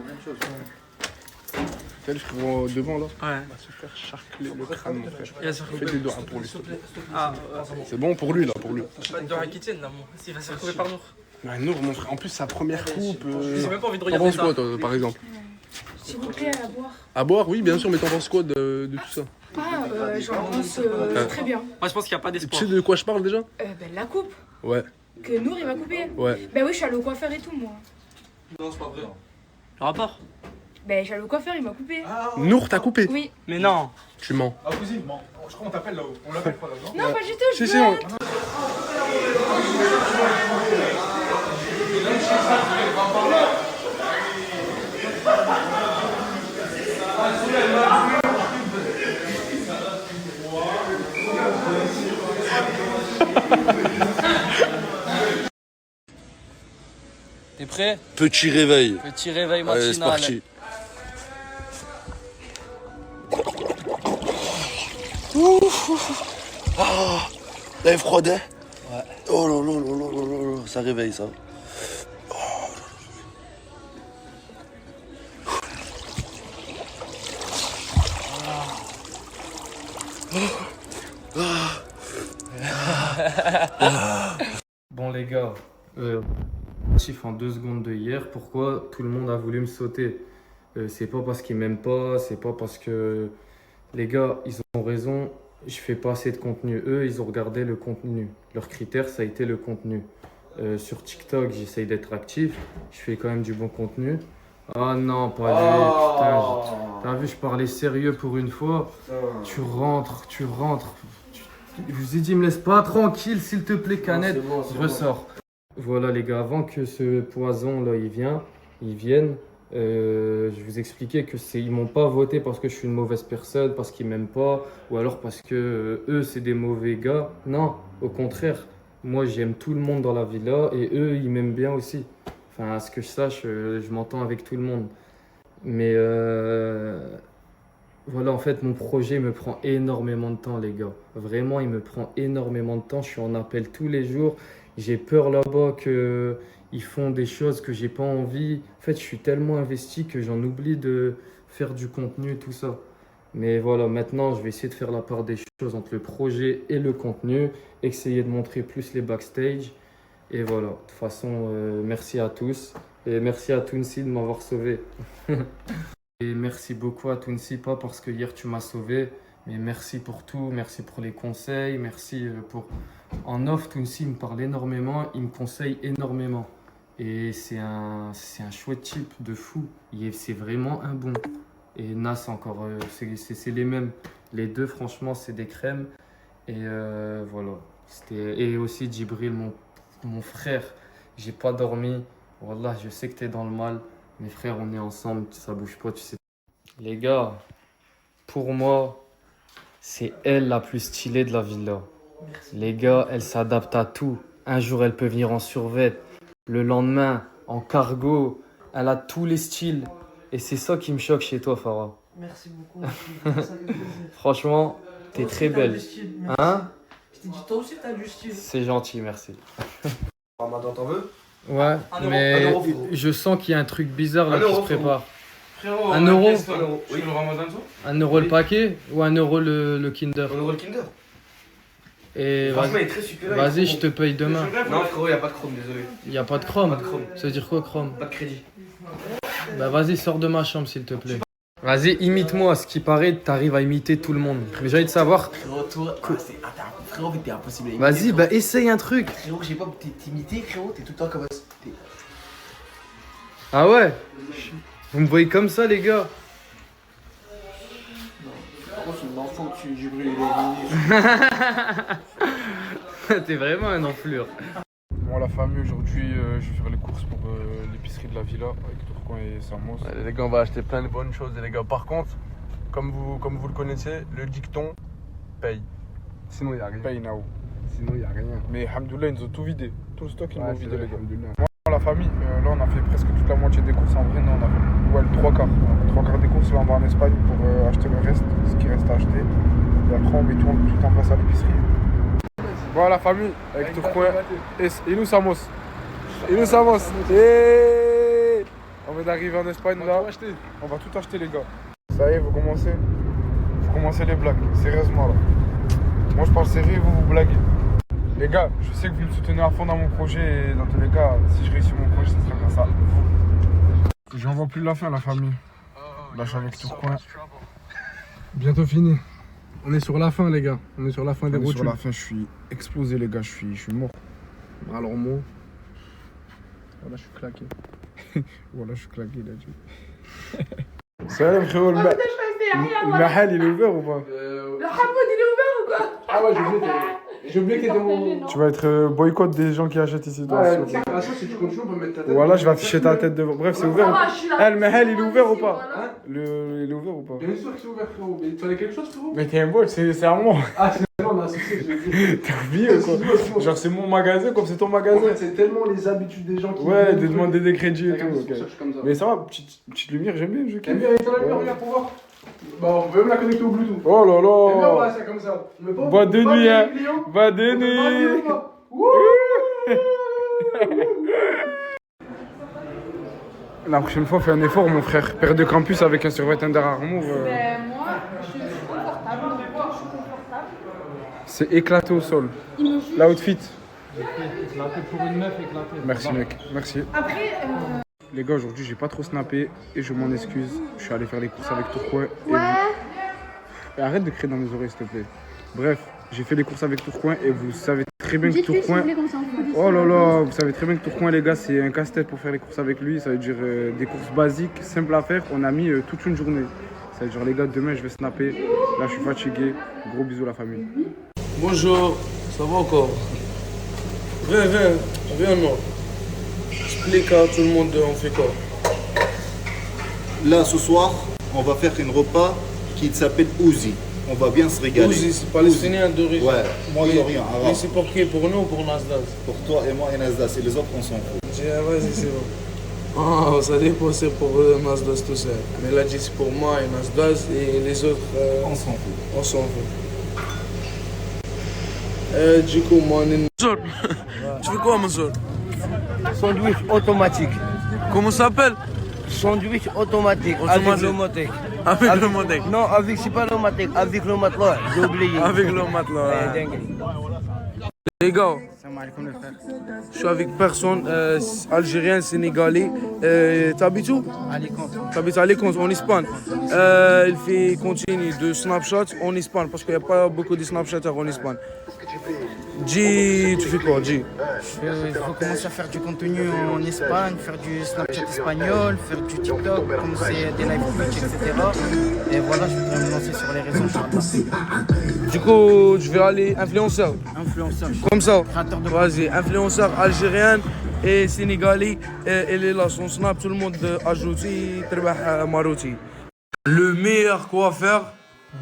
T'as le frérot devant là? Ouais. On va se faire charcler le crâne, mon frère. Fais des doigts pour lui. Ah, c'est bon pour lui là, pour lui. Pas de doigts qui tiennent là, moi. S'il va se retrouver par Nour. Ouais, Nour, mon frère, en plus sa première coupe. J'ai même pas envie de T'en regarder penses ça. quoi, toi, par exemple? S'il vous plaît, à boire. À boire, oui, bien sûr, mais t'en penses quoi de tout ça? Ah, j'en pense très bien. Moi, je pense qu'il n'y a pas d'espoir. Tu sais de quoi je parle déjà? La coupe. Ouais. Que Nour, il va couper. Ouais. Ben oui, je suis allée au coiffeur et tout, moi. Non, c'est pas vrai. Le rapport? Ben, je suis allée au coiffeur, il m'a coupé. Nour t'a coupé? Oui. Mais non. Tu mens. Ah, cousine, bon, je crois qu'on t'appelle là-haut. On l'appelle pas là-haut. Non, pas du tout, je Si, veux on... être. T'es prêt? Petit réveil. Petit réveil Allez, matinal. c'est parti. Ah, t'as froid, hein? Ouais. Oh là là là là là là, ça réveille ça. Bon les gars, chiffre en 2 secondes de hier, pourquoi tout le monde a voulu me sauter? C'est pas parce qu'ils m'aiment pas, c'est pas parce que les gars, ils ont raison, je fais pas assez de contenu. Eux, ils ont regardé le contenu. Leur critère, ça a été le contenu. Sur TikTok, j'essaye d'être actif, je fais quand même du bon contenu. Ah non, pas lui, putain, t'as vu, je parlais sérieux pour une fois. Tu rentres. Je vous ai dit, me laisse pas tranquille, s'il te plaît, Canette. Je ressors. Voilà, les gars, avant que ce poison-là, il vienne, je vous expliquais que ils m'ont pas voté parce que je suis une mauvaise personne, parce qu'ils m'aiment pas, ou alors parce que eux, c'est des mauvais gars. Non, au contraire. Moi, j'aime tout le monde dans la villa et eux, ils m'aiment bien aussi. Enfin, à ce que je sache, je m'entends avec tout le monde. Mais voilà, en fait, mon projet me prend énormément de temps, les gars. Vraiment, il me prend énormément de temps. Je suis en appel tous les jours. J'ai peur là-bas qu'ils font des choses que j'ai pas envie. En fait, je suis tellement investi que j'en oublie de faire du contenu, tout ça. Mais voilà, maintenant, je vais essayer de faire la part des choses entre le projet et le contenu. Essayer de montrer plus les backstage. Et voilà, de toute façon, merci à tous. Et merci à Tounsi de m'avoir sauvé. Et merci beaucoup à Tounsi, pas parce que hier tu m'as sauvé, mais merci pour tout, merci pour les conseils, merci pour... En off, Tounsi me parle énormément, il me conseille énormément. Et c'est un chouette type de fou. C'est vraiment un bon. Et Nas encore, c'est les mêmes. Les deux, franchement, c'est des crèmes. Et voilà. Et aussi Djibril, mon frère. J'ai pas dormi. Wallah, je sais que t'es dans le mal. Mes frères, on est ensemble. Ça bouge pas, tu sais. Les gars, pour moi, c'est elle la plus stylée de la villa. Merci. Les gars, elle s'adapte à tout. Un jour, elle peut venir en survêt. Le lendemain, en cargo. Elle a tous les styles. Et c'est ça qui me choque chez toi, Farah. Merci beaucoup. Merci. Franchement, t'es très belle. Hein? Je t'ai dit, toi aussi, t'as du style. C'est gentil, merci. Ramadan, t'en veux? Ouais, mais je sens qu'il y a un truc bizarre là qui se prépare. Frérot, 1 euro? Oui, le Ramadan, toi? 1 euro le paquet ou 1 euro le Kinder? 1 euro le Kinder. Et franchement, il est très super. Vas-y, je te paye demain. Non, frérot, il n'y a pas de chrome, désolé. Il n'y a pas de chrome? Pas de chrome. Ça veut dire quoi, chrome? Pas de crédit. Bah vas-y, sors de ma chambre s'il te plaît. Vas-y, imite-moi. Ce qui paraît, t'arrives à imiter tout le monde. Mais j'ai envie de savoir. Frérot, toi, frérot, t'es impossible à imiter. Vas-y, bah essaye un truc. Frérot, j'ai pas t'imiter, frérot, t'es tout le temps comme ça. Ah ouais? Vous me voyez comme ça, les gars? Par contre, c'est une enfant que tu Djibril, T'es vraiment un enflure. Bon, la famille, aujourd'hui, je vais faire les courses pour l'épicerie de la villa avec Tourcoing et Samos. Ouais, les gars, on va acheter plein de bonnes choses. Et les gars, par contre, comme vous le connaissez, le dicton paye. Sinon, il n'y a rien. Paye now. Sinon, il n'y a rien. Mais alhamdoulilah, ils nous ont tout vidé. Tout le stock, ils m'ont vidé, les gars. Moi, la famille, là, on a fait presque toute la moitié des courses. En vrai, non, on a fait le 3 quarts. 3 quarts des courses, là, on va en Espagne pour acheter le reste, ce qui reste à acheter. Et après, on met tout en place à l'épicerie. Voilà la famille, avec Tourcoing et nous Samos. Et nous Samos. Et on vient d'arriver en Espagne là. On va tout acheter les gars. Ça y est, vous commencez les blagues, sérieusement là. Moi je parle sérieux et vous blaguez. Les gars, je sais que vous me soutenez à fond dans mon projet et dans tous les cas, si je réussis mon projet, ce sera grâce à vous. J'en vois plus la fin la famille. Là je suis avec Tourcoing. Bientôt fini. On est sur la fin les gars, on est sur la fin des rotules. Sur la fin, je suis explosé les gars, je suis mort. Alors moi, voilà je suis claqué. Voilà je suis claqué là. Salam frérot, le mahal il est ouvert ou pas? Le hamoud il est ouvert ou quoi? Ah ouais j'ai oublié que t'étais mon... Tu vas être boycott des gens qui achètent ici toi. Ouais, tu sais que la chose, si tu continues, on peut mettre ta tête. Voilà, je vais afficher ta tête devant. Bref, c'est ouvert. Le mahal il est ouvert ou pas? Il est ouvert ou pas? Bien sûr que c'est ouvert frérot, mais tu as quelque chose frérot? Mais t'es un bol, c'est à moi. Ah c'est non, on a associé, j'ai T'as oublié ou quoi? Genre c'est mon magasin comme c'est ton magasin. En fait, c'est tellement les habitudes des gens qui... Ouais, de demander des crédits et tout. Comme ça. Mais ça va, petite lumière, j'aime bien. T'aimes bien éteindre la lumière pour voir? Bah on peut même la connecter au Bluetooth. Oh là là. T'aimes bien pas ça comme ça? Boîte de nuit hein. Boîte de nuit. La prochaine fois, fais un effort mon frère. Paire de campus avec un survêt Under Armour. Ben moi, je suis confortable. Donc moi, je suis confortable. C'est éclaté au sol. L'outfit. Éclaté pour une meuf, éclaté. Merci mec, merci. Après, Les gars, aujourd'hui j'ai pas trop snappé et je m'en excuse. Je suis allé faire les courses avec Tourcoing. Et arrête de crier dans mes oreilles s'il te plaît. Bref, j'ai fait les courses avec Tourcoing et vous savez très bien que Tourcoing... Oh là là, vous savez très bien que Tourcoing les gars c'est un casse-tête pour faire les courses avec lui. Ça veut dire des courses basiques, simples à faire. On a mis toute une journée. Ça veut dire les gars, demain je vais snapper. Là je suis fatigué. Gros bisous la famille. Bonjour, ça va encore? Viens non. Explique à tout le monde on fait quoi. Là, ce soir, on va faire un repas qui s'appelle Ouzi. On va bien se régaler. Ouzi, c'est palestinien d'origine. Ouais, moyen-orient, arabe. Mais c'est pour qui? Pour nous ou pour Nasdaq? Pour toi et moi et Nasdaq, et les autres, on s'en fout. Vas-y, c'est bon. Ah, ça dépend, c'est pour Nasdaq tout ça. Mais là, c'est pour moi et Nasdaq et les autres. On s'en fout. On s'en fout. Du coup, moi, tu fais quoi, Mansour? Sandwich automatique. Comment ça s'appelle? Sandwich automatique. Avec le motek. Avec le motek? Non, avec, c'est pas le motek, avec le matelas. J'ai oublié. Avec le matelas. Ouais, dingue. Les gars, Je suis avec personne, algérien, sénégalais. T'habites où? Alicante. T'habites à Alicante, en Espagne. Il fait contenu de Snapchat en Espagne, parce qu'il n'y a pas beaucoup de Snapchatters en Espagne. Dis, tu fais quoi, Dis? Il faut commencer à faire du contenu en Espagne, faire du Snapchat espagnol, faire du TikTok, commencer des live Twitch, etc. Et voilà, je voudrais me lancer sur les réseaux. Du coup, je vais aller influenceur. Influenceur. Comme ça. Créateur de Vas-y, influenceur algérien et sénégalais. Elle est là, son snap, tout le monde ajouté, Marouti. Le meilleur coiffeur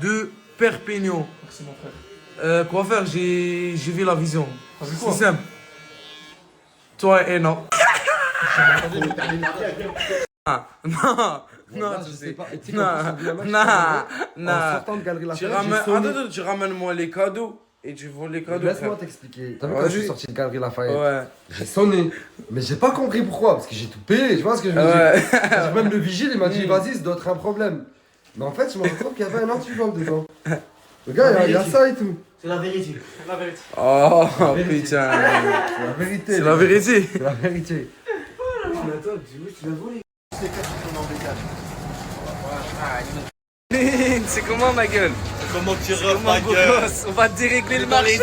de Perpignan. Merci mon frère. Coiffeur, j'ai vu la vision. C'est C'est simple. Toi et non. Non, tu sais pas. Non. Tu ramènes-moi les cadeaux et tu vends les cadeaux. Laisse-moi t'expliquer. T'as vu quand je suis sorti de Galerie Lafayette? Ouais. J'ai sonné. Mais j'ai pas compris pourquoi. Parce que j'ai tout payé. Tu vois ce que je veux dire? Même le vigile, il m'a dit vas-y, ça doit être un problème. Mais en fait, je me rends compte qu'il y avait un anti-vent dedans. Le gars, il y a ça et tout. C'est la vérité. C'est la vérité. Oh putain. C'est la vérité. C'est la vérité. C'est la vérité. Tu l'as volé. C'est comment ma gueule? Comment tu rêves ma gueule? On va dérégler le marché.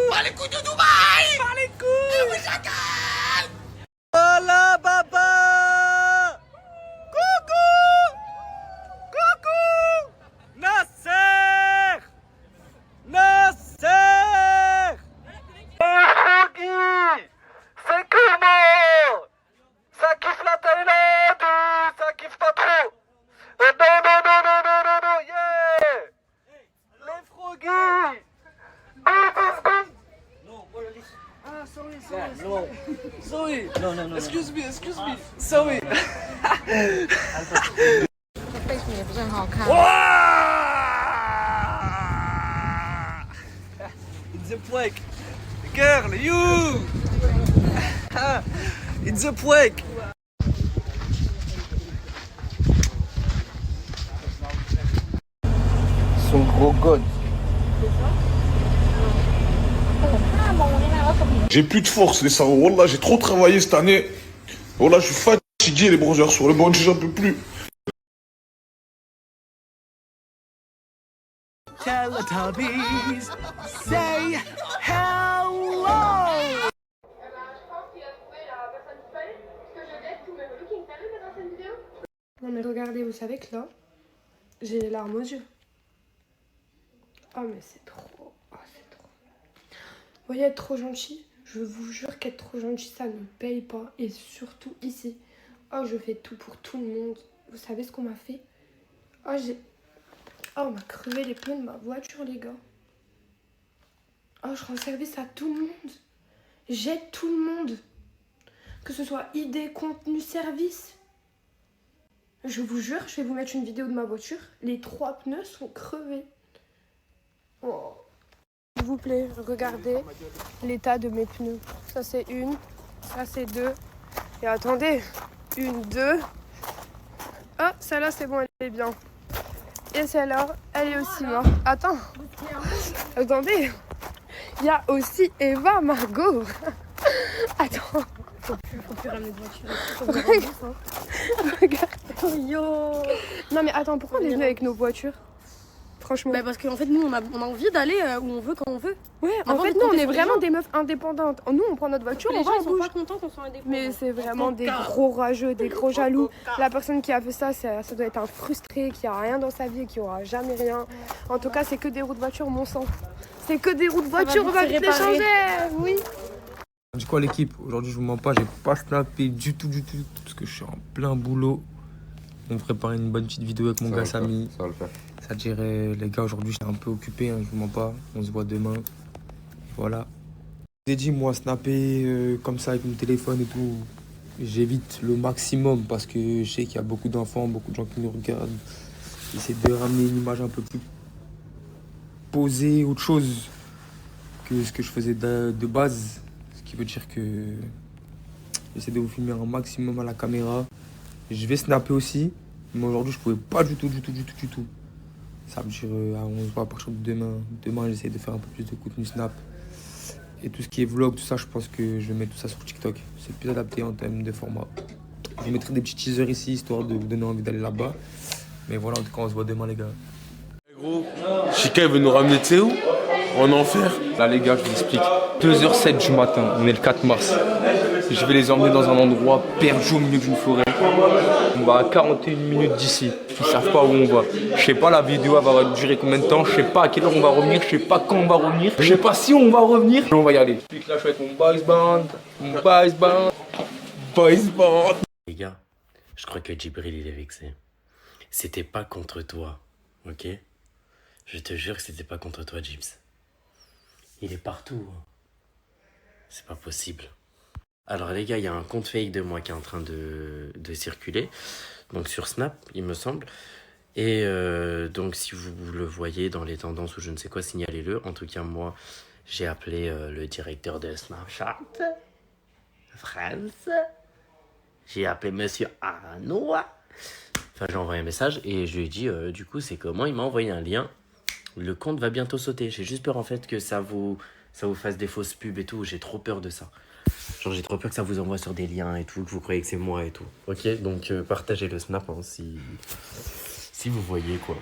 Pas les coups de Dubaï. Pas les coups. Le chacal. Voilà baba. Coucou. Coucou. Nasser. Nasser. C'est comment? Ça kiffe la Thaïlande, ça kiffe pas trop. Non, yeah. Les froggies. 10 secondes. Ah, sorry. No. Excuse me. Sorry. 背景也不是很好看。 It's a prank. Girl, you. It's a prank. Son gros god. J'ai plus de force, les salauds. Wallah, j'ai trop travaillé cette année. Wallah, je suis fatigué, les bronzeurs sur le banc, j'en peux plus. Teletubbies, say hello. Non mais regardez, vous savez que là, j'ai les larmes aux yeux. Oh mais c'est trop, c'est trop. Vous voyez, être trop gentil, je vous jure qu'être trop gentil, ça ne paye pas. Et surtout ici. Oh, je fais tout pour tout le monde. Vous savez ce qu'on m'a fait? Oh, on m'a crevé les pneus de ma voiture, les gars. Oh, je rends service à tout le monde. J'aide tout le monde. Que ce soit idée, contenu, service. Je vous jure, je vais vous mettre une vidéo de ma voiture. Les 3 pneus sont crevés. Oh. S'il vous plaît, regardez l'état de mes pneus. Ça c'est une, ça c'est 2. Et attendez, 1, 2. Ah, celle-là c'est bon, elle est bien. Et celle-là, elle est aussi morte. Attends. Attendez. Il y a aussi Eva Margot. Attends. Faut plus ramener de voiture. Regarde. Yo. Non mais attends, pourquoi on est venu avec nos voitures? Franchement. Bah parce qu'en fait nous on a envie d'aller où on veut quand on veut. Ouais, en fait nous on est vraiment des meufs indépendantes. Nous on prend notre voiture, les on gens va, ils on sont bouge. pas contents qu'on soit indépendants. Mais c'est vraiment des gros rageux, des gros jaloux. La personne qui a fait ça, ça doit être un frustré qui a rien dans sa vie, qui aura jamais rien. En tout cas, c'est que des roues de voiture, mon sang. C'est que des roues de voiture, on va vite les changer. Oui. Du coup l'équipe, aujourd'hui je vous mens pas, j'ai pas snappé du tout, parce que je suis en plein boulot. On préparait une bonne petite vidéo avec mon gars Samy. Ça va le faire. Ça dirait, les gars, aujourd'hui j'étais un peu occupé, hein, je vous mens pas, on se voit demain. Voilà. Je vous ai dit, moi, snapper comme ça avec mon téléphone et tout, j'évite le maximum parce que je sais qu'il y a beaucoup d'enfants, beaucoup de gens qui nous regardent. J'essaie de ramener une image un peu plus posée, autre chose que ce que je faisais de base. Ce qui veut dire que j'essaie de vous filmer un maximum à la caméra. Je vais snapper aussi, mais aujourd'hui je pouvais pas du tout. Ça veut dire, on se voit à partir de demain. Demain j'essaie de faire un peu plus de contenu snap. Et tout ce qui est vlog, tout ça, je pense que je vais mettre tout ça sur TikTok. C'est plus adapté en termes de format. Je mettrai des petits teasers ici, histoire de vous donner envie d'aller là-bas. Mais voilà, en tout cas, on se voit demain, les gars. Gros, Chika veut nous ramener, tu sais où? En enfer. Là, les gars, je vous explique. 2h07 du matin, on est le 4 mars. Je vais les emmener dans un endroit perdu au milieu d'une forêt. On va à 41 minutes d'ici. Ils savent pas où on va. Je sais pas la vidéo elle va durer combien de temps. Je sais pas à quelle heure on va revenir. Je sais pas quand on va revenir. Je sais pas si on va revenir. Mais on va y aller. Puis là, je vais être mon boys band. Mon boys band. Boys band. Les gars, je crois que Djibril il est vexé. C'était pas contre toi, ok? Je te jure que c'était pas contre toi, Gibbs. Il est partout. C'est pas possible. Alors les gars, il y a un compte fake de moi qui est en train de circuler. Donc sur Snap, il me semble. Et donc si vous le voyez dans les tendances ou je ne sais quoi, signalez-le. En tout cas, moi, j'ai appelé le directeur de Snapchat France. J'ai appelé Monsieur Arnaud. Enfin, j'ai envoyé un message et je lui ai dit, du coup, c'est comment? Il m'a envoyé un lien. Le compte va bientôt sauter. J'ai juste peur en fait que ça vous fasse des fausses pubs et tout. J'ai trop peur de ça. Genre j'ai trop peur que ça vous envoie sur des liens et tout, que vous croyez que c'est moi et tout. Ok, donc partagez le snap hein, si vous voyez quoi.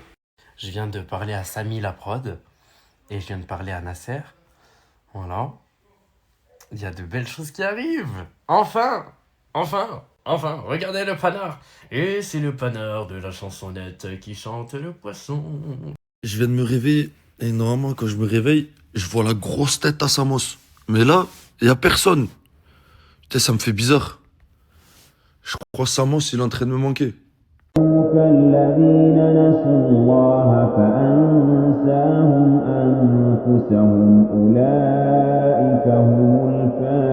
Je viens de parler à Samy la prod et je viens de parler à Nasser. Voilà. Il y a de belles choses qui arrivent. Enfin, regardez le panard. Et c'est le panard de la chansonnette qui chante le poisson. Je viens de me réveiller et normalement quand je me réveille, je vois la grosse tête à Samos. Mais là, il n'y a personne. Putain, ça me fait bizarre. Je crois que Samos, il est en train de me manquer. أنفسهم أولئك هم الفاسقون